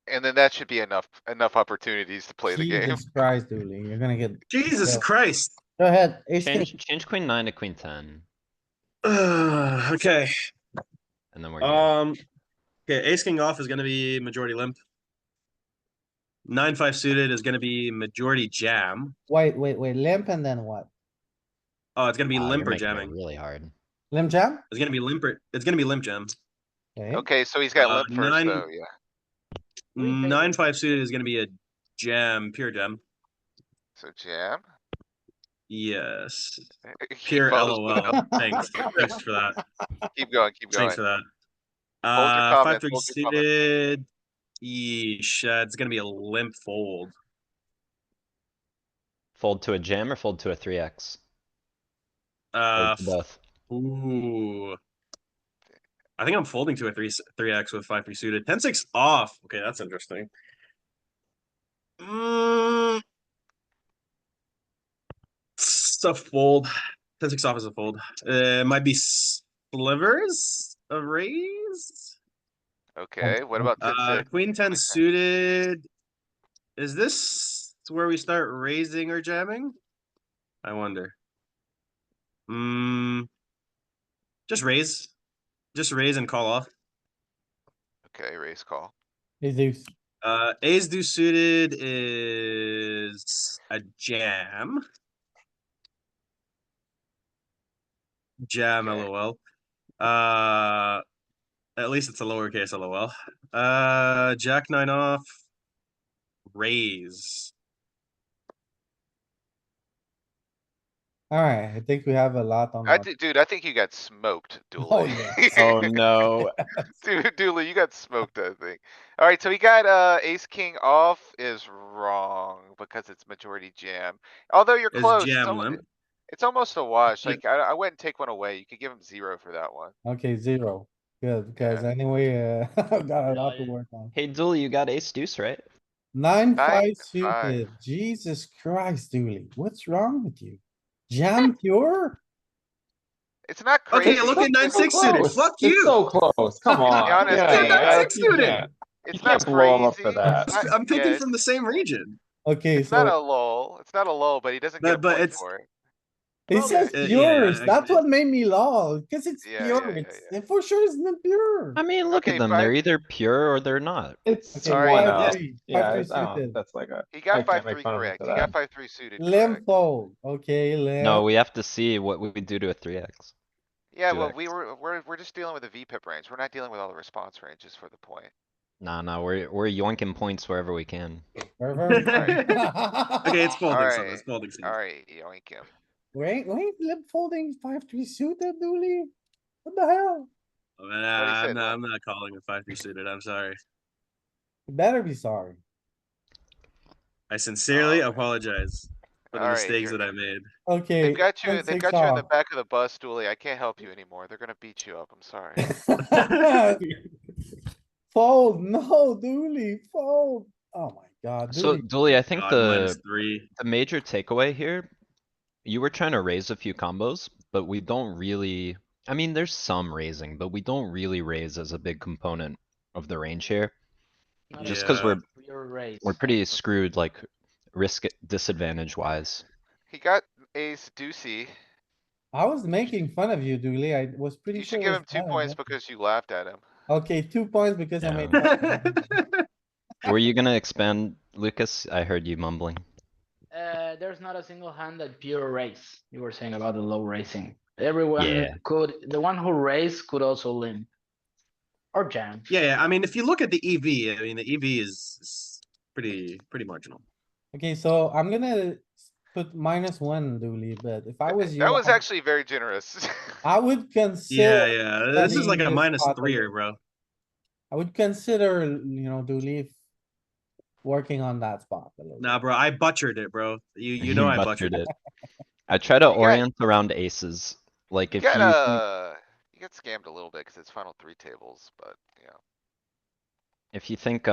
And then that should be enough opportunities to play the game. Jesus Christ, Dooley, you're gonna get. Jesus Yeah. Christ. Go ahead, ace king. Change queen 9 to queen 10, Okay. and then we're good. Okay, ace king off is gonna be majority limp. 9-5 suited is gonna be majority jam. Wait, limp and then what? Oh, it's gonna be Wow, limp you're or making it jamming. really hard. Limp jam? It's gonna be limp or, it's gonna be limp jam. Okay, Okay, so he's got limp first 9 though, yeah. 9-5 suited is gonna be a jam, pure jam. So jam. Yes. He Pure follows LOL. Thanks for that. Keep going. Thanks for that. Hold your comment, 5-3 hold your comment. suited. Yeesh, it's gonna be a limp fold. Fold to a jam or fold to a 3x? Or Uh, to both? Ooh. I think I'm folding to a 3x with 5-3 suited. 10-6 off. Okay, that's interesting. It's a fold. 10-6 off is a fold. It might be slivers of raise. Okay, what about 10-6? Queen 10 suited. Is this where we start raising or jamming? I wonder. Just raise. Just raise and call off. Okay, raise call. ace deuce. Ace deuce suited is a jam. Jam, Okay. LOL. At least it's a lowercase LOL. Jack 9 off. Raise. Alright, I think we have a lot on. our- Dude, I think you got smoked, Oh, Dooley. yes. Oh, no. Dude, Dooley, you got smoked, I think. Alright, so he got, ace king off is wrong because it's majority jam. Although you're Is close, jam limp? it's almost a wash. Yeah. Like, I wouldn't take one away. You could give him 0 for that one. Okay, 0. Good, because anyway, I've got a lot to work on. Hey, Dooley, you got ace deuce, right? 9-5 9-5. suited. Jesus Christ, Dooley, what's wrong with you? Jam pure? It's not crazy. Okay, look at It's 9-6 so suited. close. Fuck It's you. so close. Come on. honest, Yeah, dude, yeah, 9-6 suited. It's can't not blow him up for crazy. that. It's not, I'm picking yeah, from the same region. Okay, it's not a so lull. It's not a lull, but he doesn't get a But point it's- for it. it says yeah, pures. I- That's what made me lol, cause it's Yeah, pure. yeah, It's, yeah. it for sure isn't pure. I mean, look Okay, at them. They're either pure or they're not. It's Okay, one Alright, out. 5-3, Yeah, 5-3 it's, I don't, suited. that's like a. He I got can't make 5-3 fun of him correct. for He got that. 5-3 suited Limp correct. fold, okay, limp. No, we have to see what we do to a 3x. Yeah, 2x. well, we're just dealing with the VPIP range. We're not dealing with all the response ranges for the point. Nah, we're yoinking points wherever we can. Wherever. Okay, it's folding, so Alright, it's folding. So. alright, yoink him. Wait, limp folding 5-3 suited, Dooley? What the hell? said, I'm not calling a 5-3 suited. I'm sorry. You better be sorry. I sincerely Oh, apologize for the alright, mistakes that I made. Okay. they've got you, 10, they've 6 got you in the off. back of the bus, Dooley. I can't help you anymore. They're gonna beat you up. I'm sorry. Fold, no, Dooley, fold. Oh my god, So Dooley. Dooley, I think God, -3. the major takeaway here, you were trying to raise a few combos, but we don't really, I mean, there's some raising, but we don't really raise as a big component of the range here. Not Just a cuz Yeah. pure raise. we're pretty screwed, like risk disadvantage wise. He got ace deucey. I was making fun of you, Dooley. I was pretty You sure should it give was him 2 bad, points yeah. because you laughed at him. Okay, 2 points because I made Yeah. fun of you. Were you gonna expand, Lucas? I heard you mumbling. There's not a single hand that pure raise. You were saying about the low raising. Everyone Yeah. could, the one who raised could also limp. Or jam. Yeah, I mean, if you look at the EV, I mean, the EV is pretty marginal. Okay, so I'm gonna put -1, Dooley, but if I was That you, was actually very generous. I would consider Yeah. This is like studying a this spot a -3, little. bro. I would consider, Dooley, working on that spot a little. Nah, bro, I butchered it, bro. You know You I butchered butchered it. it. I try to You got- orient around aces. Like You if you think, you get scammed a little bit because it's final 3 tables, but yeah. if you think,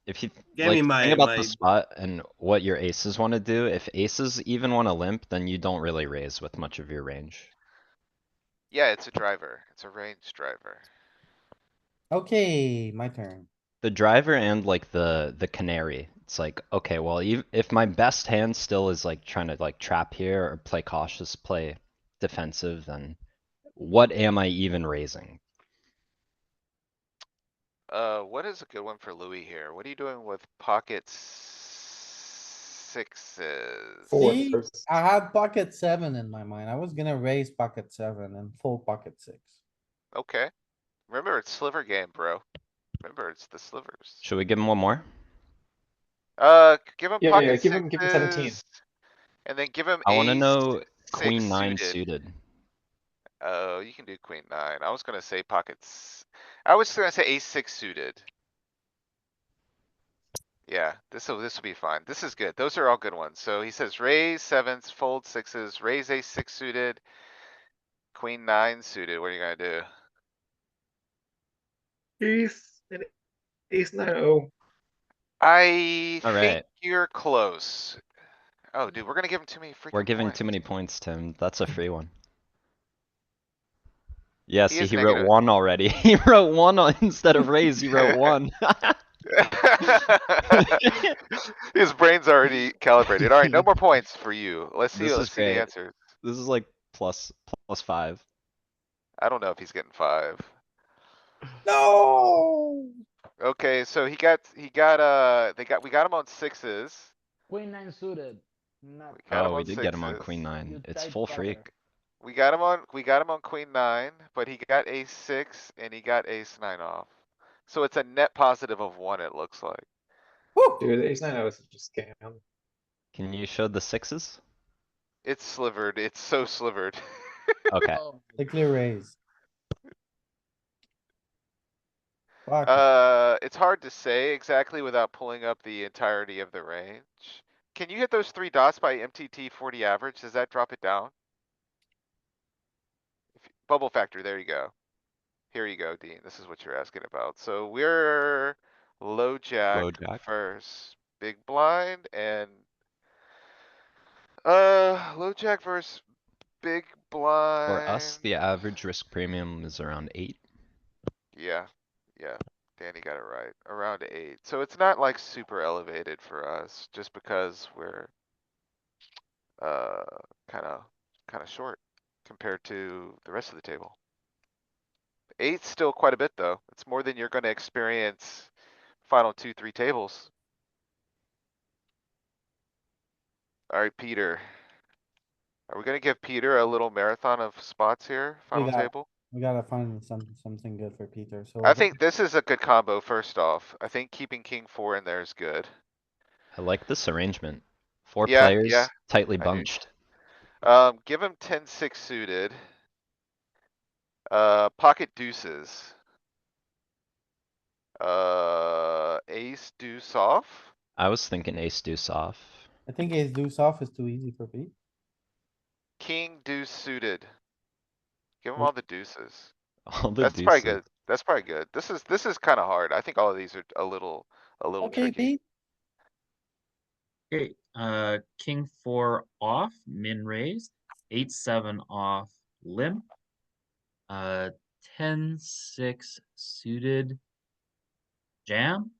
if you Gave like me think about the my spot and what your aces wanna do, if aces even wanna limp, then you don't really raise with much of your range. Yeah, it's a driver. It's a range driver. Okay, my turn. The driver and like the canary, it's like, okay, well, if my best hand still is like trying to like trap here or play cautious, play defensive, then what am I even raising? What is a good one for Louis here? What are you doing with pocket sixes? See, Fours. I had pocket 7 in my mind. I was gonna raise pocket 7 and full pocket 6. Okay. Remember, it's sliver game, bro. Remember, it's the slivers. Should we give him one more? Give him Yeah, pocket give him 17. sixes. And then give him I wanna ace know six queen nine suited. suited. Oh, you can do queen nine. I was gonna say pockets. I was gonna say ace six suited. Yeah, this'll be fine. This is good. Those are all good ones. So he says raise sevens, fold sixes, raise ace six suited. Queen nine suited. What are you gonna do? Ace 9-0. I All think right. you're close. Oh, dude, we're gonna give him too many We're freaking giving points. too many points, Tim. That's a free one. Yeah, He see, is he wrote negative. one already. He wrote one instead of raise, he wrote one. His brain's already calibrated. Alright, no more points for you. Let's see This is the great. answers. This is like plus 5. I don't know if he's getting 5. No! Okay, so we got him on sixes. Queen nine suited. Not We got him Oh, we on did get him on sixes. queen 9. You It's tight full fucker. freak. We got him on queen nine, but he got ace six and he got ace nine off. So it's a net positive of 1, it looks like. Woo! Dude, ace 9-0 is just scam. Can you show the sixes? It's slivered. It's so slivered. Okay. Oh, The clear raise. Fuck it. It's hard to say exactly without pulling up the entirety of the range. Can you hit those 3 dots by MTT 40 average? Does that drop it down? Bubble factor, there you go. Here you go, Dean. This is what you're asking about. So we're low jack Low jack. first, big blind and low jack versus big blind. For us, the average risk premium is around 8. Yeah, Danny got it right. Around 8. So it's not like super elevated for us just because we're uh kinda short compared to the rest of the table. 8's still quite a bit though. It's more than you're gonna experience final 2, 3 tables. Alright, Peter. Are we gonna give Peter a little marathon of spots here, final got it. table? We gotta find something good for Peter, so. I think this is a good combo first off. I think keeping king 4 in there is good. I like this arrangement. 4 Yeah, players, tightly I do. bunched. Give him 10-6 suited. Pocket deuces. Ace deuce off. I was thinking ace deuce off. I think ace deuce off is too easy for Pete. King deuce suited. Give him Oh. all the deuces. All the That's probably deuces. good. That's probably good. This is kinda hard. I think all of these are a little Okay, tricky. Pete. Okay, king four off, min raise, 8-7 off, limp. 10-6 suited. Jam,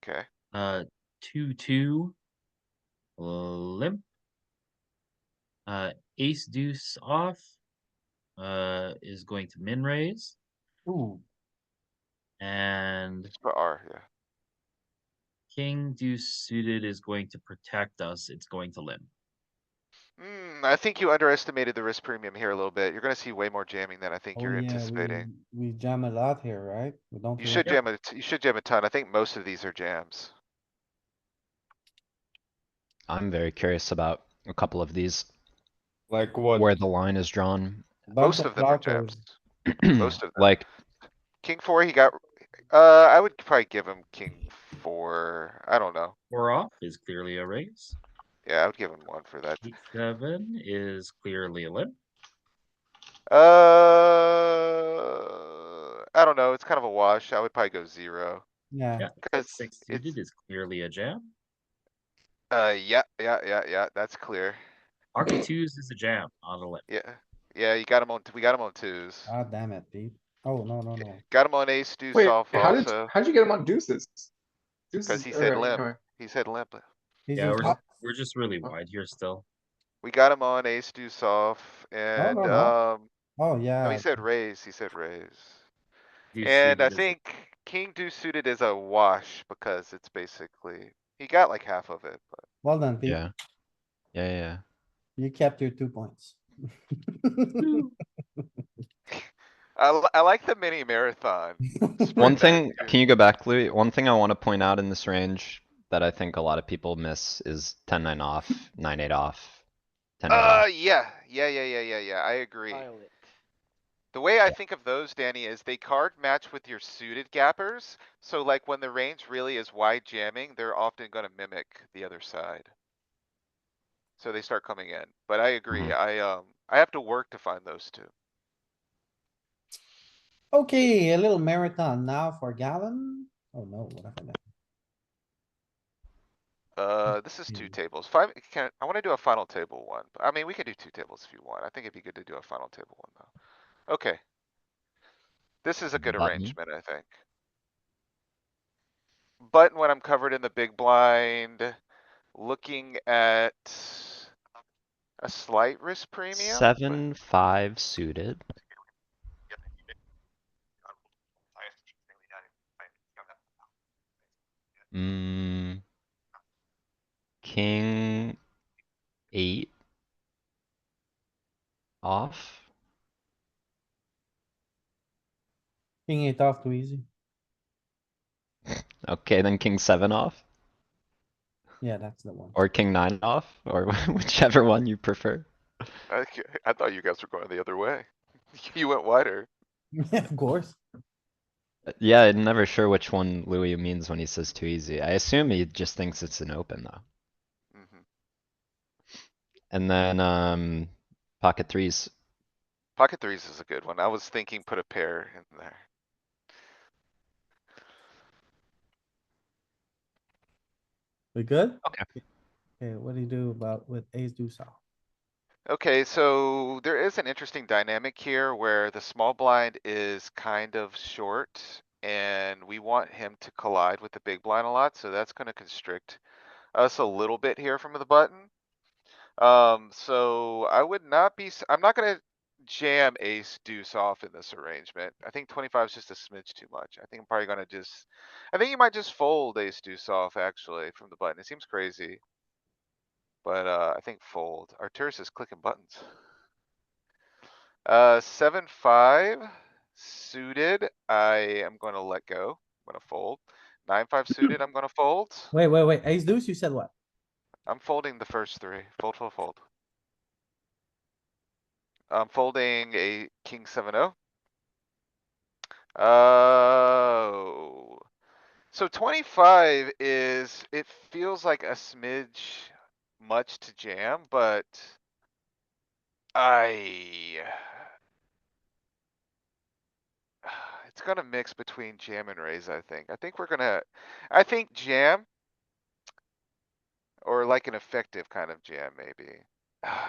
Okay, 2-2. Limp. Ace deuce off, is going to min raise, Ooh, and just put R, yeah. king deuce suited is going to protect us, it's going to limp. I think you underestimated the risk premium here a little bit. You're gonna see way more jamming than I think oh you're yeah, anticipating. we jam a lot here, right? We don't. You limp. should jam you should jam a ton. I think most of these are jams. I'm very curious about a couple of these, Like what? where the line is drawn. Bunch Most of of them are blockers. jams. Most of them. Like, King four, he got, I would probably give him king four. I don't know. 4 off is clearly a raise. Yeah, I would give him one for that. 8-7 is clearly a limp. I don't know. It's kind of a wash. I would probably go 0. Yeah, Yeah, Cause 6 it's, suited is clearly a jam. yeah, that's clear. Pocket twos is a jam, not a limp. Yeah, yeah, you got him on, we got him on twos. ah, damn it, Pete. Oh, no. Got him on ace deuce Wait, off also, how'd you get him on deuces? cause Deuces, he said or, limp. anyway. He said limp. He's Yeah, in top. we're just really wide here still. We got him on ace deuce off No, and, no. Oh, no, yeah. he said raise, he said raise. Deuce And I suited is a- think king deuce suited is a wash because it's basically, he got like half of it, but. Well done, Pete. yeah. Yeah. You kept your 2 points. I like the mini marathon. One sprint back thing, here. can you go back, Louis? One thing I wanna point out in this range that I think a lot of people miss is 10-9 off, 9-8 off. 10-8 off. Yeah, I agree. Violet. The way I Yeah. think of those, Danny, is they card match with your suited gappers. So like when the range really is wide jamming, they're often gonna mimic the other side. So they start coming in, but I agree. I have to work to find those two. Okay, a little marathon now for Gavin. Oh no, what happened? This is 2 tables. I wanna do a final table one. I mean, we could do 2 tables if you want. I think it'd be good to do a final table one though. Okay. This is a good Button. arrangement, I think. Button when I'm covered in the big blind, looking at a slight risk premium. but- 7-5 suited. Mm. King 8 off. King 8 off too easy. Okay, then king 7 off, Yeah, that's the one. or king 9 off, or whichever one you prefer. I thought you guys were going the other way. You went wider. Yeah, of course. Yeah, I'm never sure which one Louis means when he says too easy. I assume he just thinks it's an open though. Mhm. And then, pocket threes. Pocket threes is a good one. I was thinking put a pair in there. We good? Okay. Okay, what do you do about with ace deuce off? Okay, so there is an interesting dynamic here where the small blind is kind of short. And we want him to collide with the big blind a lot, so that's gonna constrict us a little bit here from the button. So I would not be, I'm not gonna jam ace deuce off in this arrangement. I think 25 is just a smidge too much. I think I'm probably gonna I think you might just fold ace deuce off actually from the button. It seems crazy. But, I think fold. Arcturus is clicking buttons. 7-5 suited, I am gonna let go. I'm gonna fold. 9-5 suited, I'm gonna fold. Wait, ace deuce, you said what? I'm folding the first 3. Fold. I'm folding a king 7-0. Oh. So 25 is, it feels like a smidge much to jam, but I. It's gonna mix between jam and raise, I think. I think jam. Or like an effective kind of jam, maybe.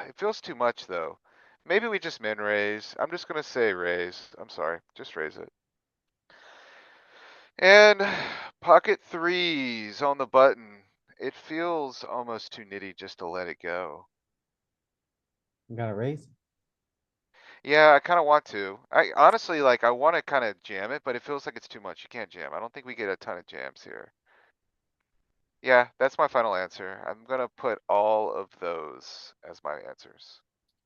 It feels too much, though. Maybe we just min raise. I'm just gonna say raise. I'm sorry, just raise it. And pocket threes on the button. It feels almost too nitty just to let it go. You gotta raise. Yeah, I kinda want to. I honestly, like, I wanna kinda jam it, but it feels like it's too much. You can't jam. I don't think we get a ton of jams here. Yeah, that's my final answer. I'm gonna put all of those as my answers.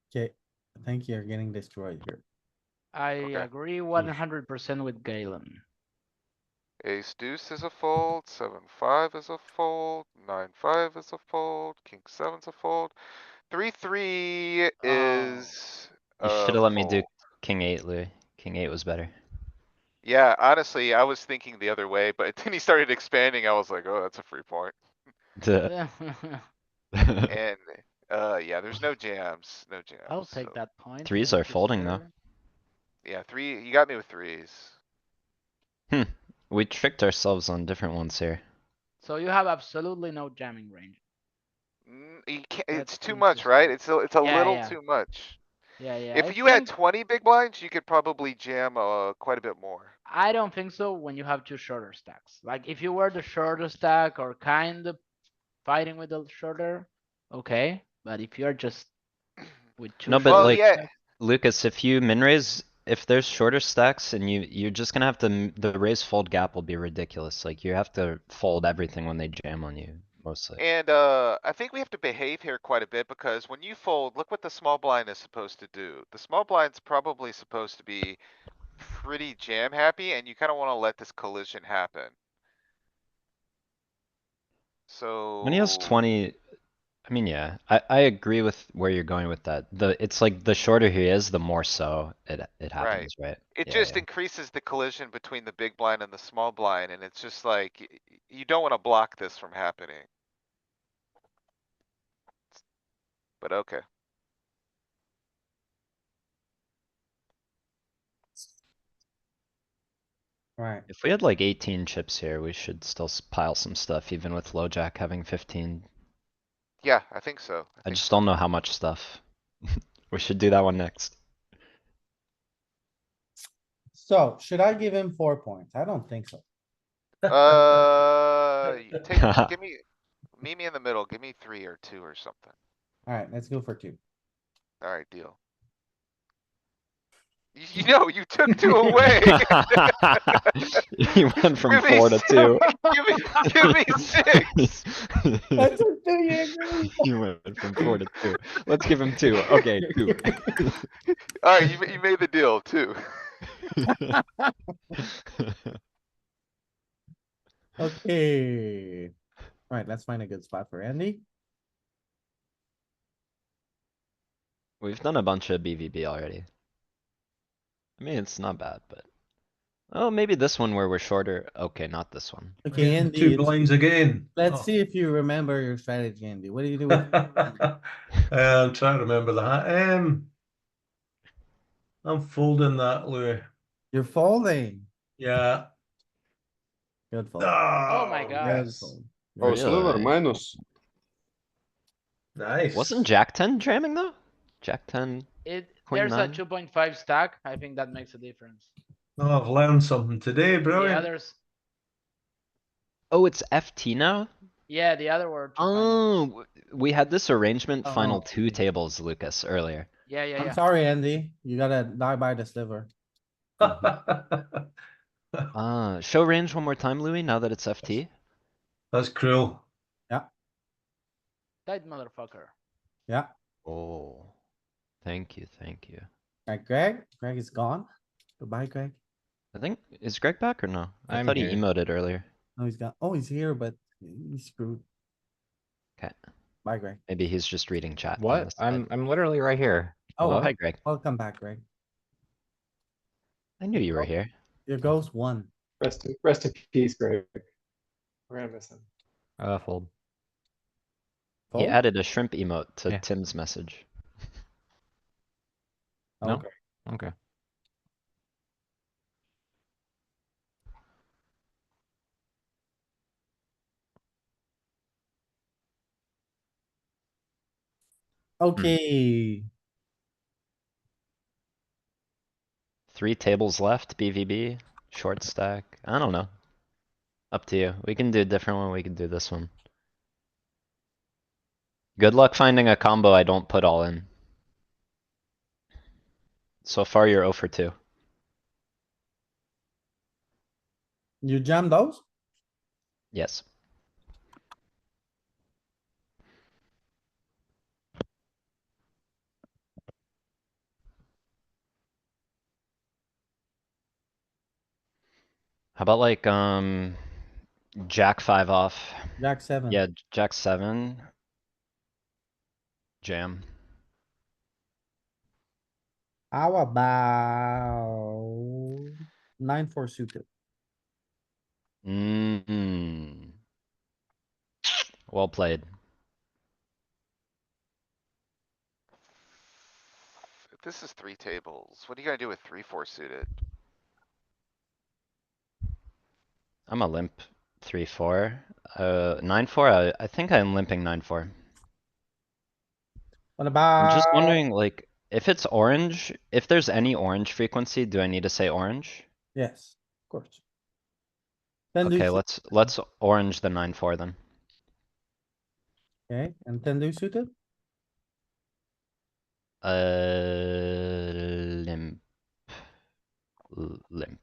Okay, I think you're getting destroyed here. I Okay. agree 100% with Galen. Ace deuce is a fold, 7-5 is a fold, 9-5 is a fold, king seven's a fold. 3-3 is You should a have let me do fold. king eight, Louis. King eight was better. Yeah, honestly, I was thinking the other way, but then he started expanding. I was like, oh, that's a free point. Duh. And, yeah, there's no jams, no jams. I'll take so- that point. Threes are folding though. Yeah, you got me with threes. We tricked ourselves on different ones here. So you have absolutely no jamming range. You can't, That's it's too much, right? It's a Yeah, little yeah. too much. Yeah, yeah. If you had 20 big blinds, you could probably jam, quite a bit more. I don't think so when you have two shorter stacks. Like if you were the shorter stack or kind of fighting with the shorter, okay. But if you're just with two No, but Well, like, yeah, Lucas, if you min raise, if there's shorter stacks and you're just gonna have to, the raise fold gap will be ridiculous. Like you have to fold everything when they jam on you, mostly. and, I think we have to behave here quite a bit because when you fold, look what the small blind is supposed to do. The small blind's probably supposed to be pretty jam happy and you kinda wanna let this collision happen. When he has So, 20, I mean, yeah, I agree with where you're going with that. It's like the shorter he is, the more so it happens, right? it Yeah, just yeah. increases the collision between the big blind and the small blind, and it's just like, you don't wanna block this from happening. But okay. Right, If we had like 18 chips here, we should still pile some stuff, even with low jack having 15. Yeah, I think so. I think just so. don't know how much stuff. We should do that one next. so should I give him 4 points? I don't think so. Meet me in the middle. Give me 3 or 2 or something. Alright, let's go for 2. Alright, deal. You know, you took 2 away. You went from Give me 4 to 2. Give me 6. I took 2, you agree? You went from 4 to 2. Let's give him 2. Okay, 2. Alright, you made the deal, 2. Okay. Alright, let's find a good spot for Andy. We've done a bunch of BVB already. I mean, it's not bad, but. Oh, maybe this one where we're shorter. Okay, not this one. Okay, Andy. Two it's- blinds again. Let's Oh. see if you remember your strategy, Andy. What do you do with? I'm trying to remember that. I'm folding that, Louis. You're folding. Yeah. Good fold. Oh my Good god. fold. Oh, Really? sliver minus. Nice. Wasn't Jack 10 jamming though? Jack 10. Queen There's a 9? 2.5 stack. I think that makes a difference. Oh, I've learned something today, The brilliant. others, Oh, it's FT now? yeah, the other were. Oh, we had this arrangement final Oh. 2 tables, Lucas, earlier. Yeah, yeah, I'm yeah. sorry, Andy. You gotta die by the sliver. Show range one more time, Louis, now that it's FT. That's cruel. That motherfucker. Yeah. Oh, thank you, thank you. Alright, Greg. Greg is gone. Goodbye, Greg. I think, is Greg back or no? I I'm thought here. he emoted earlier. No, he's gone. Oh, he's here, but he's screwed. Okay, Bye, Greg. maybe he's just reading chat. on the What? side. I'm literally right here. Oh, Oh, Hello? hi, Greg. Welcome back, Greg. I knew you were here. Your ghost won. Rest in peace, Greg. We're gonna miss him. Fold. He Fold? added a shrimp emote to Yeah. Tim's message. No? Okay. Okay. Okay, 3 tables left, BVB, short stack. I don't know. Up to you. We can do a different one. We can do this one. Good luck finding a combo I don't put all in. So far, you're 0 for 2. you jam those? Yes. How about like, Jack 5 off? Jack seven. Yeah, Jack 7. Jam. How about 9-4 suited? Mm-hmm. Well played. If this is 3 tables, what are you gonna do with 3-4 suited? I'm a limp 3-4. 9-4, I think I'm limping 9-4. What I'm about? just wondering, like, if it's orange, if there's any orange frequency, do I need to say orange? Yes, of course. Then do, Okay, let's orange the 9-4 then. okay, and 10 do suited? Limp. Limp.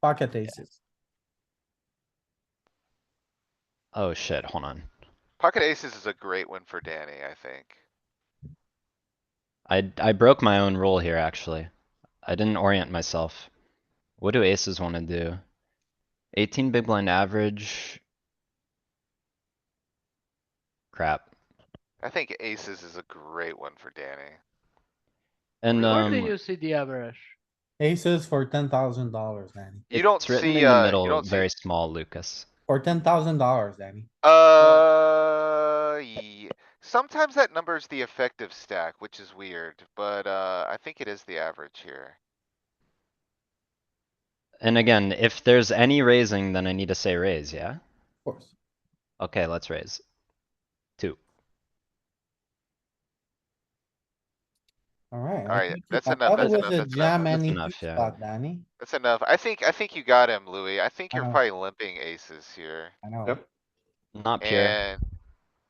Pocket aces. Oh shit, hold on. Pocket aces is a great one for Danny, I think. I broke my own rule here, actually. I didn't orient myself. What do aces wanna do? 18 big blind average. Crap. I think aces is a great one for Danny. And, Where do you see the average? Aces for $10,000, Danny. You don't it's written see, in the you middle, don't see, very small, Lucas. For $10,000, Danny. sometimes that number is the effective stack, which is weird, but, I think it is the average here. And again, if there's any raising, then I need to say raise, yeah? Of course. Okay, let's raise. 2. Alright. Alright, that's I enough, thought it that's was enough, a that's enough. jam That's any two enough, yeah. spot, Danny. That's enough. I think you got him, Louis. I think I you're know. probably limping aces here. I know. Yep. Not pure. And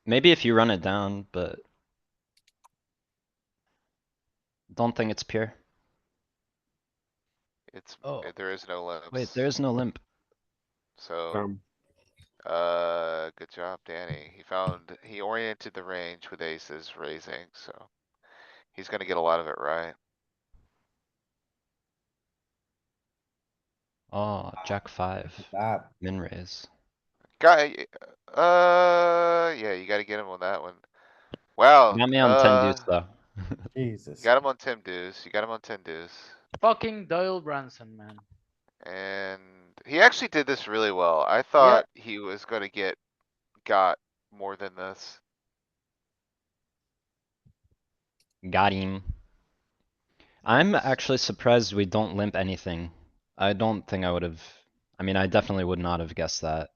Maybe if you run it down, but don't think it's pure. it's, Oh. there is no limps. Wait, there is no limp. So, good job, Danny. He oriented the range with aces raising, so. He's gonna get a lot of it right. Oh, Jack 5. That, Min raise. Guy, yeah, you gotta get him on that one. Wow, Got me on 10 deuce though. Jesus. you got him on 10 deuce, you got him on 10 deuce. Fucking Doyle Branson, man. And he actually did this really well. I thought he was gonna got more than this. Got him. I'm actually surprised we don't limp anything. I don't think I would have. I mean, I definitely would not have guessed that.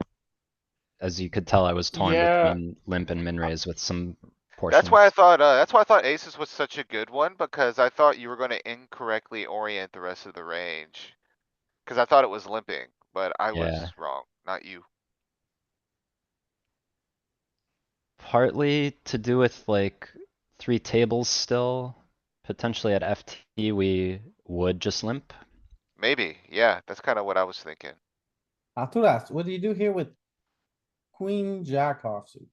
As you could tell, I was torn Yeah. between limp and min raise with some That's portions. why I thought aces was such a good one, because I thought you were gonna incorrectly orient the rest of the range. Cause I thought it was limping, but I was Yeah. wrong, not you. Partly to do with like 3 tables still. Potentially at FT, we would just limp. Maybe, yeah, that's kinda what I was thinking. Arturas, what do you do here with queen jack offsuit?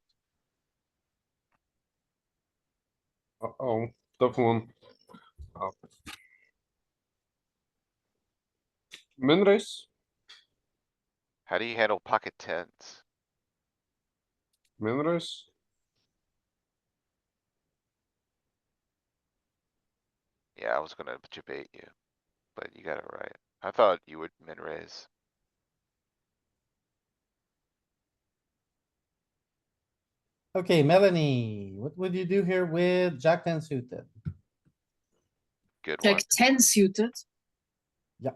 Uh-oh, tough one. Min raise, How do you handle pocket tens? min raise. Yeah, I was gonna debate you, but you got it right. I thought you would min raise. Okay, Melanie, what would you do here with Jack ten suited? Good Jack one. 10 suited. Yeah.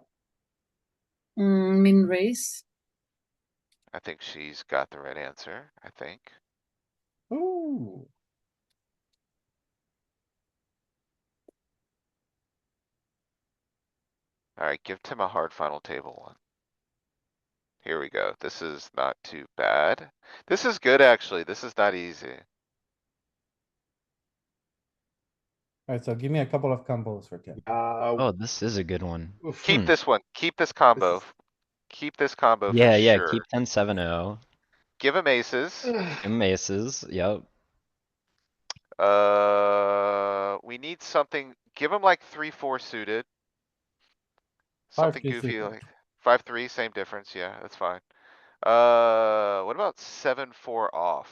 Min raise. I think she's got the right answer, I think. Ooh, Alright, give Tim a hard final table one. Here we go. This is not too bad. This is good, actually. This is not easy. alright, so give me a couple of combos for Tim. Oh, this is a good one. Keep this one. Keep this combo. Keep this combo for Yeah, yeah, sure. keep 10-7-0. Give him aces. Give him aces, yep. We need something, give him like 3-4 suited. Something 5-2 goofy suited. like 5-3, same difference. Yeah, that's fine. What about 7-4 off?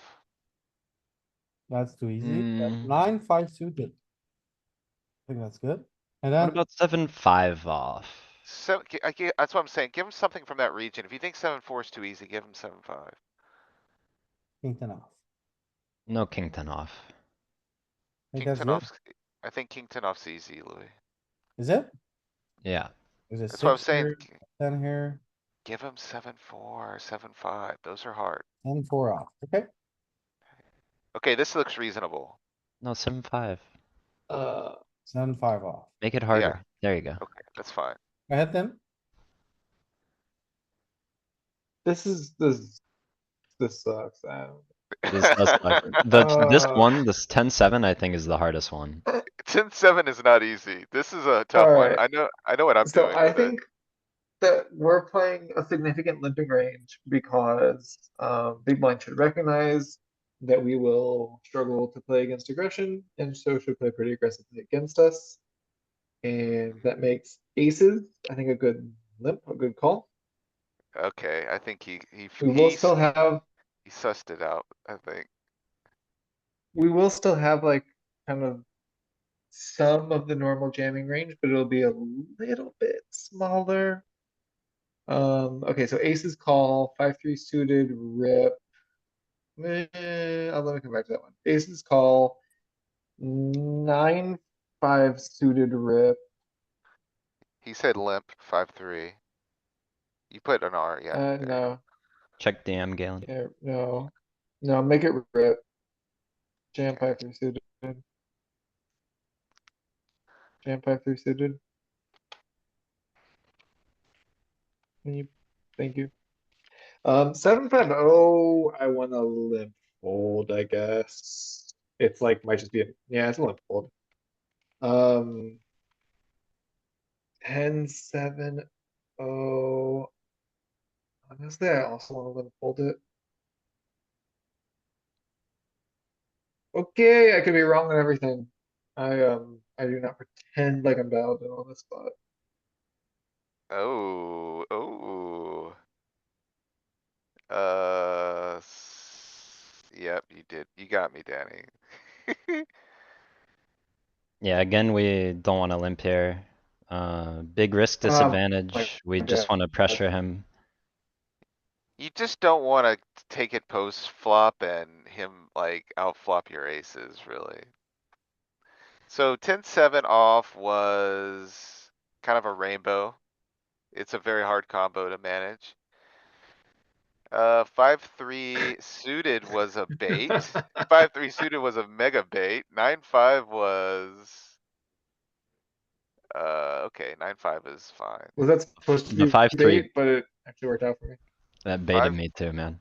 That's too easy. Mm. 9-5 suited. I think that's good. And What then about 7-5 off? So, that's what I'm saying. Give him something from that region. If you think 7-4 is too easy, give him 7-5. king ten off. No king 10 off. I think King that's 10 good. off's, I think king 10 off's easy, Louis. Is it? Yeah. There's a That's what I was 6 saying. here, 10 here, Give him 7-4, 7-5. Those are hard. and 4 off. Okay, Okay, this looks reasonable. No, 7-5. 7-5 off. Make it harder. There you go. Okay, that's fine. Go ahead, Tim. This sucks. This does suck. This one, this 10-7, I think is the hardest one. 10-7 is not easy. This is a tough one. Alright. I know what I'm So doing I with it. think that we're playing a significant limping range because big blind should recognize that we will struggle to play against aggression and so should play pretty aggressively against us. And that makes aces, I think, a good limp, a good call. Okay, I think We will still have he sussed it out, I think. like kind of some of the normal jamming range, but it'll be a little bit smaller. Okay, so aces call, 5-3 suited, rip. Let me come back to that one. Aces call, 9-5 suited rip. He said limp, 5-3. You put an R, yeah. there you go. No, Check DM, Galen. yeah, no, make it rip. Jam 5-3 suited. Jam 5-3 suited. Thank you. 7-5-0, I wanna limp fold, I guess. It's like, might just be, yeah, it's a limp fold. 10-7-0. Honestly, I also wanna limp fold it. Okay, I could be wrong on everything. I do not pretend like I'm dialed in on this spot. Oh, oh. Yep, you did. You got me, Danny. Yeah, again, we don't wanna limp here. Big risk disadvantage. We just wanna pressure him. You just don't wanna take it post flop and him like outflop your aces, really. So 10-7 off was kind of a rainbow. It's a very hard combo to manage. 5-3 suited was a bait. 5-3 suited was a mega bait. 9-5 was. Okay, 9-5 is fine. Was that supposed to The be 5-3. bait, but it actually worked out for me. That baited me too, man.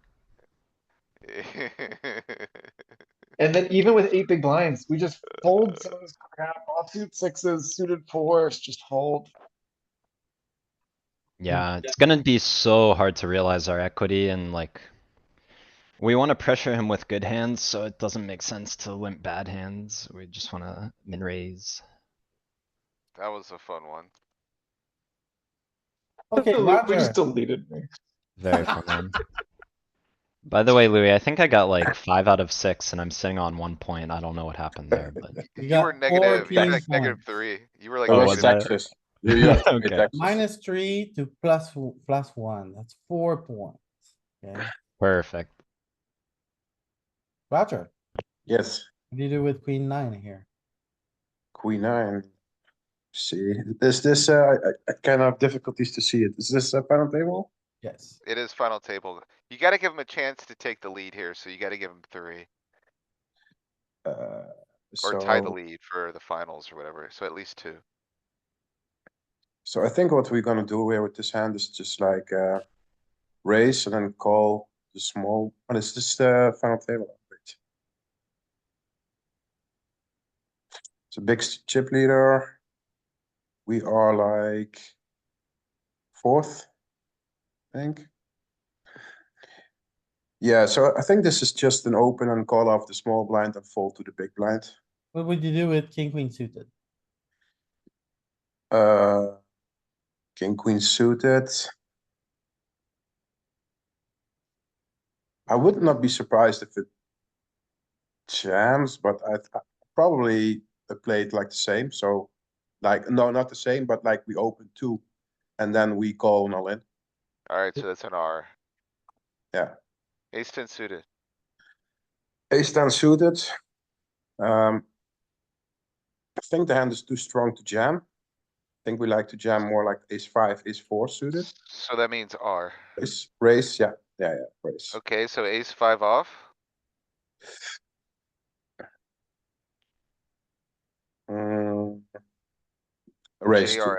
And then even with 8 big blinds, we just fold some of this crap, offsuit sixes, suited fours, just fold. Yeah, it's gonna be so hard to realize our equity and like. We wanna pressure him with good hands, so it doesn't make sense to limp bad hands. We just wanna min raise. That was a fun one. Okay, We Roger. just deleted me. Very fun one. By the way, Louis, I think I got like 5 out of 6 and I'm sitting on 1 point. I don't know what happened there, but. You were negative, you were like points. -3. You were like. Oh, was it's that- Texas. You have to pay Okay. taxes. -3 to +1, that's 4 points. Okay, Perfect. Roger, Yes, what do you do with queen nine here? queen nine. See, this I kind of have difficulties to see it. Is this a final table? Yes. It is final table. You gotta give him a chance to take the lead here, so you gotta give him 3. Or tie the So, lead for the finals or whatever, so at least 2. so I think what we're gonna do here with this hand is just like raise and then call the small. What is this final table? Wait. It's a big chip leader. We are like 4th, I think. Yeah, so I think this is just an open and call off the small blind and fold to the big blind. What would you do with king, queen suited? King, queen suited. I would not be surprised if it jams, but I probably play it like the same. So like, no, not the same, but like we open 2 and then we call and all in. Alright, so that's an R. Yeah. Ace 10 suited. Ace 10 suited. I think the hand is too strong to jam. I think we like to jam more like ace 5, ace 4 suited. So that means R. Raise, yeah, raise. Okay, so ace 5 off. Raise 2. JRF.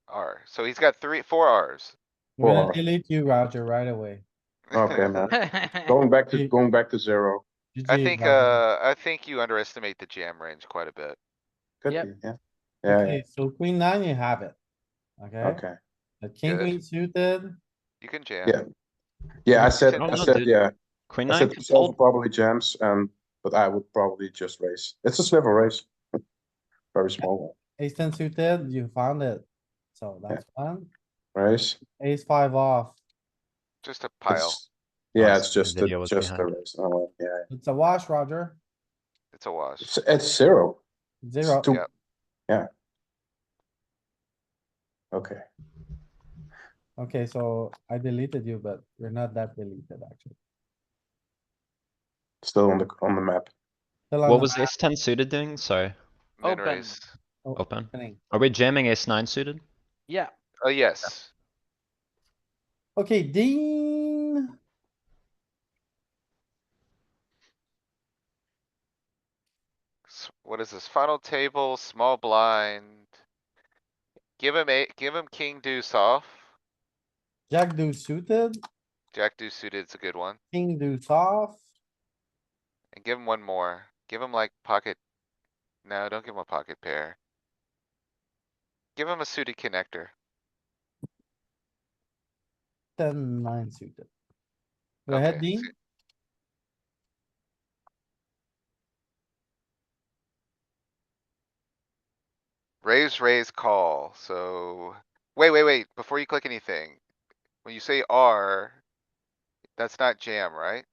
R. So he's got 4 Rs. We're gonna Four. delete you, Roger, right away. Okay, man. Going back to 0. GG, Roger. I think you underestimate the jam range quite a bit. Could Yep. be, yeah. Yeah, Okay, so queen nine, you have it. yeah, Okay, okay. the king, Good. queen suited, You can jam. Yeah. Yeah, I said, Oh, I no, said, dude. yeah. Queen I nine said could solve fold. probably jams, but I would probably just raise. It's a sliver raise. Very small one. ace ten suited, you found it. So that's fun. Raise. Ace five off, Just a pile. It's, yeah, I it's see the just video was a behind. raise. Oh, yeah. it's a wash, Roger. It's a wash. It's 0. It's Zero. 2. Yep. Yeah. Okay. Okay, so I deleted you, but you're not that deleted, actually. Still on the map. Still on What the was map. ace 10 suited doing? Sorry, Min Open. raise. Oh, open. opening. Are we jamming ace 9 suited? Yeah, Oh, yes. Okay, Dean. What is this? Final table, small blind. Give him king deuce off. Jack deuce suited, Jack deuce suited is a good one. king deuce off. And give him one more. Give him like pocket. No, don't give him a pocket pair. Give him a suited connector. 10-9 suited. Go ahead, Okay, Dean. Raise, call, so, wait, before you click anything. When you say R, that's not jam, right?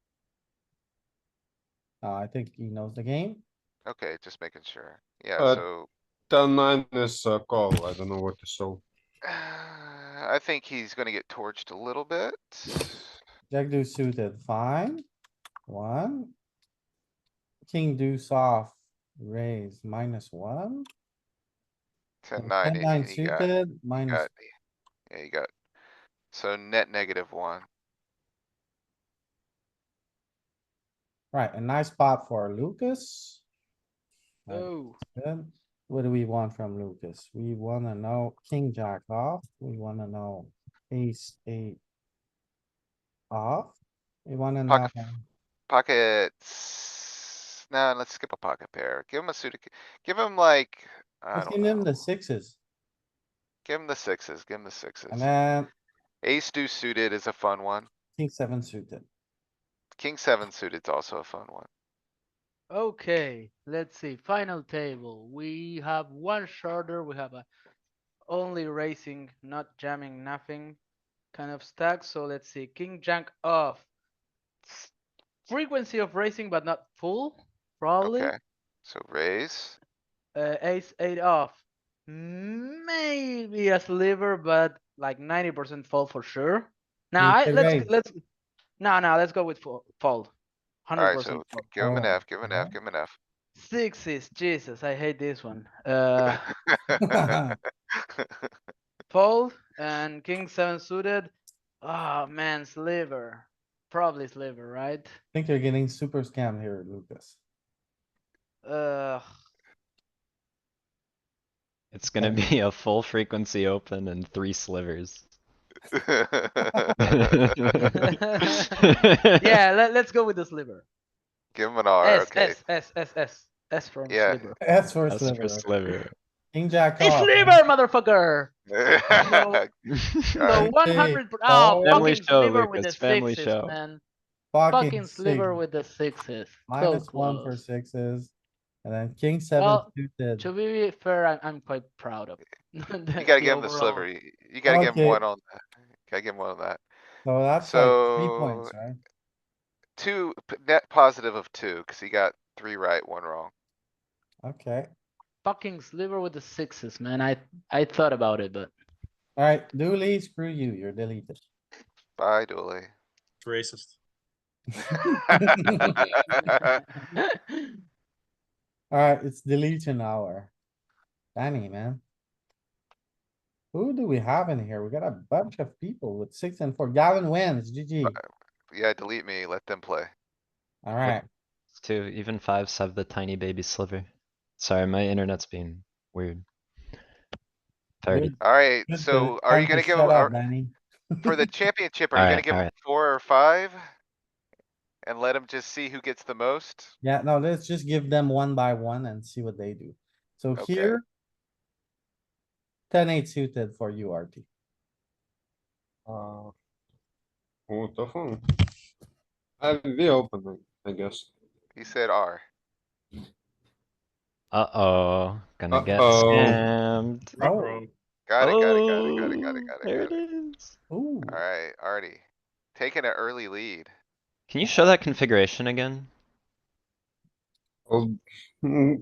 I think he knows the game. Okay, just making sure. Yeah, Uh, so. 10-9 is a call. I don't know what to solve. I think he's gonna get torched a little bit. Jack deuce suited, fine. One. King deuce off, raise -1. 10-9, 10-9 and you got, suited, minus, got, yeah, you got. So net -1. right, a nice spot for Lucas. Right, oh, good. What do we want from Lucas? We wanna know king jack off, we wanna know ace 8 off. We wanna know, Pockets. Nah, let's skip a pocket pair. Give him a suited, give him like, I let's don't give him know. the sixes, Give him the sixes, give him the sixes. and then Ace deuce suited is a fun one. king 7 suited. King 7 suited is also a fun one. okay, let's see, final table, we have one shorter, we have a only raising, not jamming, nothing kind of stack, so let's see, king jack off. Frequency of raising, but not full, probably. Okay, so raise. Ace 8 off. Maybe a sliver, but like 90% fold for sure. Now You say raise. let's go with fold. Alright, 100% so fold. give him an Oh, F, give him an F, give him an F. Sixes, Jesus, I hate this one. Fold and king seven suited. Oh man, sliver. Probably sliver, right? think you're getting super scammed here, Lucas. It's gonna be a full frequency open and 3 slivers. Yeah, let's go with the sliver. Give him an R, S, okay. S from Yeah. sliver. That's for That's for sliver. sliver. King jack It's off. sliver, motherfucker! So Alright, 100, oh, Oh, Family fucking show, sliver with the Lucas, family sixes, show. man. Fucking Fucking sliver six. with the sixes. So -1 for close. sixes. And then king seven Well, suited. to be fair, I'm quite proud of you gotta give him the overall. sliver. You gotta give him Okay. one on that. Gotta give him one on that. So that's like 3 So points, right? net positive of 2, cuz he got 3 right, 1 wrong. Okay. Fucking sliver with the sixes, man. I thought about it, but Alright, Dooley, screw you, you're deleted. Bye, Dooley. Racist. Alright, it's deletion hour. Danny, man. Who do we have in here? We got a bunch of people with 6 and 4. Gavin wins, GG. Yeah, delete me, let them play. Alright, It's 2, even 5s have the tiny baby sliver. Sorry, my internet's being weird. 30. Good. Alright, good so to- are you time to gonna give, shut up, Danny? for the championship, are you gonna Alright, give him alright. 4 or 5? And let him just see who gets the most? Yeah, no, let's just give them one by one and see what they do. So Okay. here. 10-8 suited for you, RT. Oh, tough one. We open, I guess. He said R. Uh-oh, gonna get Uh-oh. scammed. Oh, Got it, got it, got it, got it, got it, Oh, got it, there got it it. is. ooh. Alright, Artie. Taking an early lead. Can you show that configuration again? Oh, mm,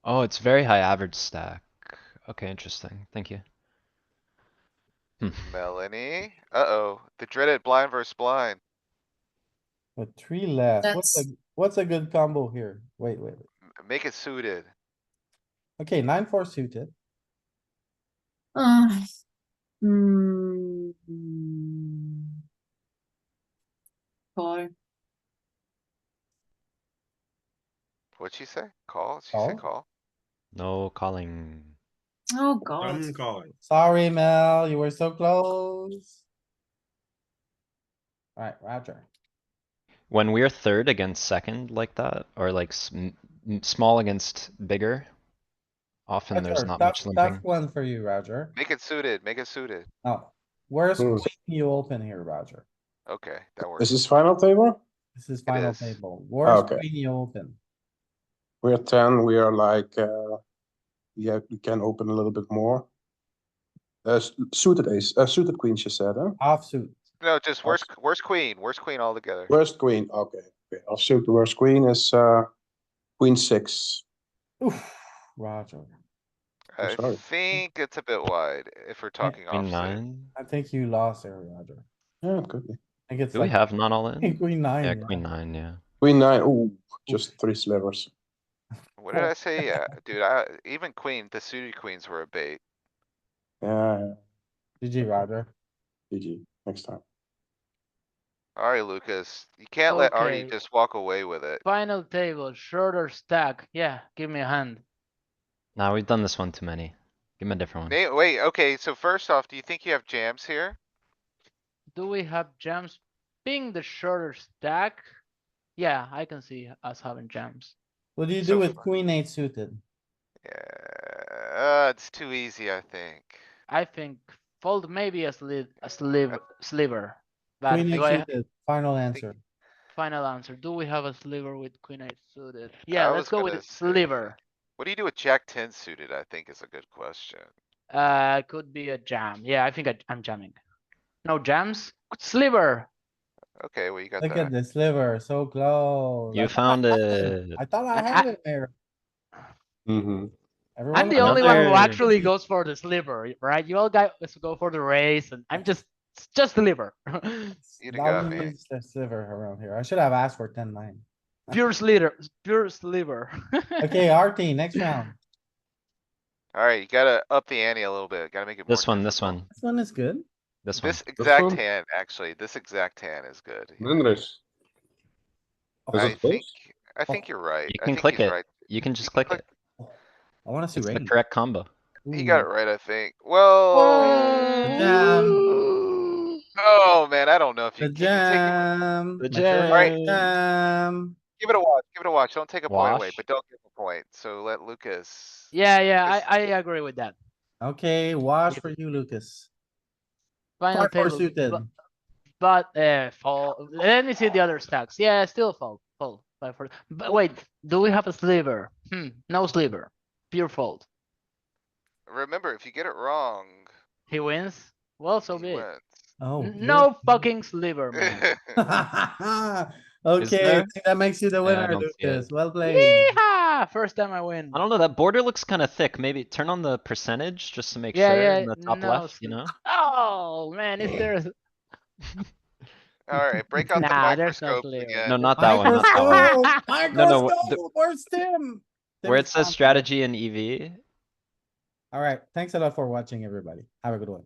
Oh, it's very high average stack. Okay, interesting. Thank you. Melanie. Uh-oh, the dreaded blind versus blind. With 3 less. That's- What's a good combo here? Wait. Make it suited. Okay, 9-4 suited. mm, Call. What'd she say? Call? She Call. said call? No calling. Oh god. I'm calling. Sorry, Mel, you were so close. Alright, Roger. When we're third against second like that, or like small against bigger, often there's Roger, not tough, much tough limping. one for you, Roger. Make it suited, make it suited. Oh, where's Hmm. queen you open here, Roger? Okay, that Is works. this final table? This is final is. table. Where's Okay. queen you open? We're 10, we are like, yeah, we can open a little bit more. Suited ace, suited queen, she said, huh? Offsuit. No, just worst queen altogether. Worst queen, okay. Offsuit, the worst queen is, queen 6. Oof, Roger. I sorry. think it's a bit wide if we're talking Queen offsuit. 9? I think you lost there, Roger. Yeah, it could be. I think it's Do we like have not all in? queen 9. Yeah, queen 9, yeah. Queen 9, ooh, just 3 slivers. What did I say? Yeah, dude, even queen, the suited queens were a bait. Yeah, GG, Roger. GG, next time. Alright, Lucas, you can't let Artie Okay. just walk away with it. final table, shorter stack. Yeah, give me a hand. Nah, we've done this one too many. Give him a different one. Nate, wait, okay, so first off, do you think you have jams here? Do we have jams? Being the shorter stack, yeah, I can see us having jams. What do you So do with far. queen 8 suited? Yeah, it's too easy, I think. I think fold maybe a sliver. But Queen 8 do I suited, final answer. final answer? Do we have a sliver with queen eight suited? Yeah, I let's was go with gonna it. say- Sliver. What do you do with jack 10 suited, I think is a good question. Could be a jam. Yeah, I think I'm jamming. No jams? Sliver. Okay, well, you got Look at that. the sliver, so close. You found it. I thought I had it there. Mm-hmm. Everyone I'm the only one who Another- actually goes for the sliver, right? You all guys go for the race, and I'm just It's just the liver. You'd have got me. Always the sliver around here. I should have asked for 10-9. Pure sliver, pure sliver. Okay, RT, next round. Alright, you gotta up the ante a little bit. Gotta make it more. This one, this difficult. one, This one is good. this one. This exact one? hand, actually, this exact hand is good. Then raise. Is I it think, close? I think you're right. You I can think click he's it. right. You can just click it. I wanna see It's the range. correct combo. He got it right, I think. Whoa. Jam. Oh, man, I don't know if The you, can you take it? jam. The Maturity jam. jam. Give it a watch, give it a watch. Don't take a point away, Wash. but don't give a point. So let Lucas. Yeah, I agree with that. Okay, wash for you, Lucas. Final 5-4 table, suited. but fold. Let me see the other stacks. Yeah, still fold, fold. 5-4. But wait, do we have a sliver? No sliver. Pure fold. Remember, if you get it wrong, He wins. Well, so he be it. wins. Oh. No fucking sliver, man. Okay, I there? think that makes you the Yeah, I winner, don't see it. Lucas. Well played. Yeehaw! First time I win. I don't know, that border looks kinda thick. Maybe turn on the percentage just to make Yeah, sure yeah, in the top no left, you know? Oh man, is there? Alright, break out the Nah, there's no microscope sliver. again. No, not that one, not that one. Microscope! No, no, Microscope! Where's Tim? Where it Tim's says not- strategy and EV, Alright, thanks a lot for watching, everybody. Have a good one.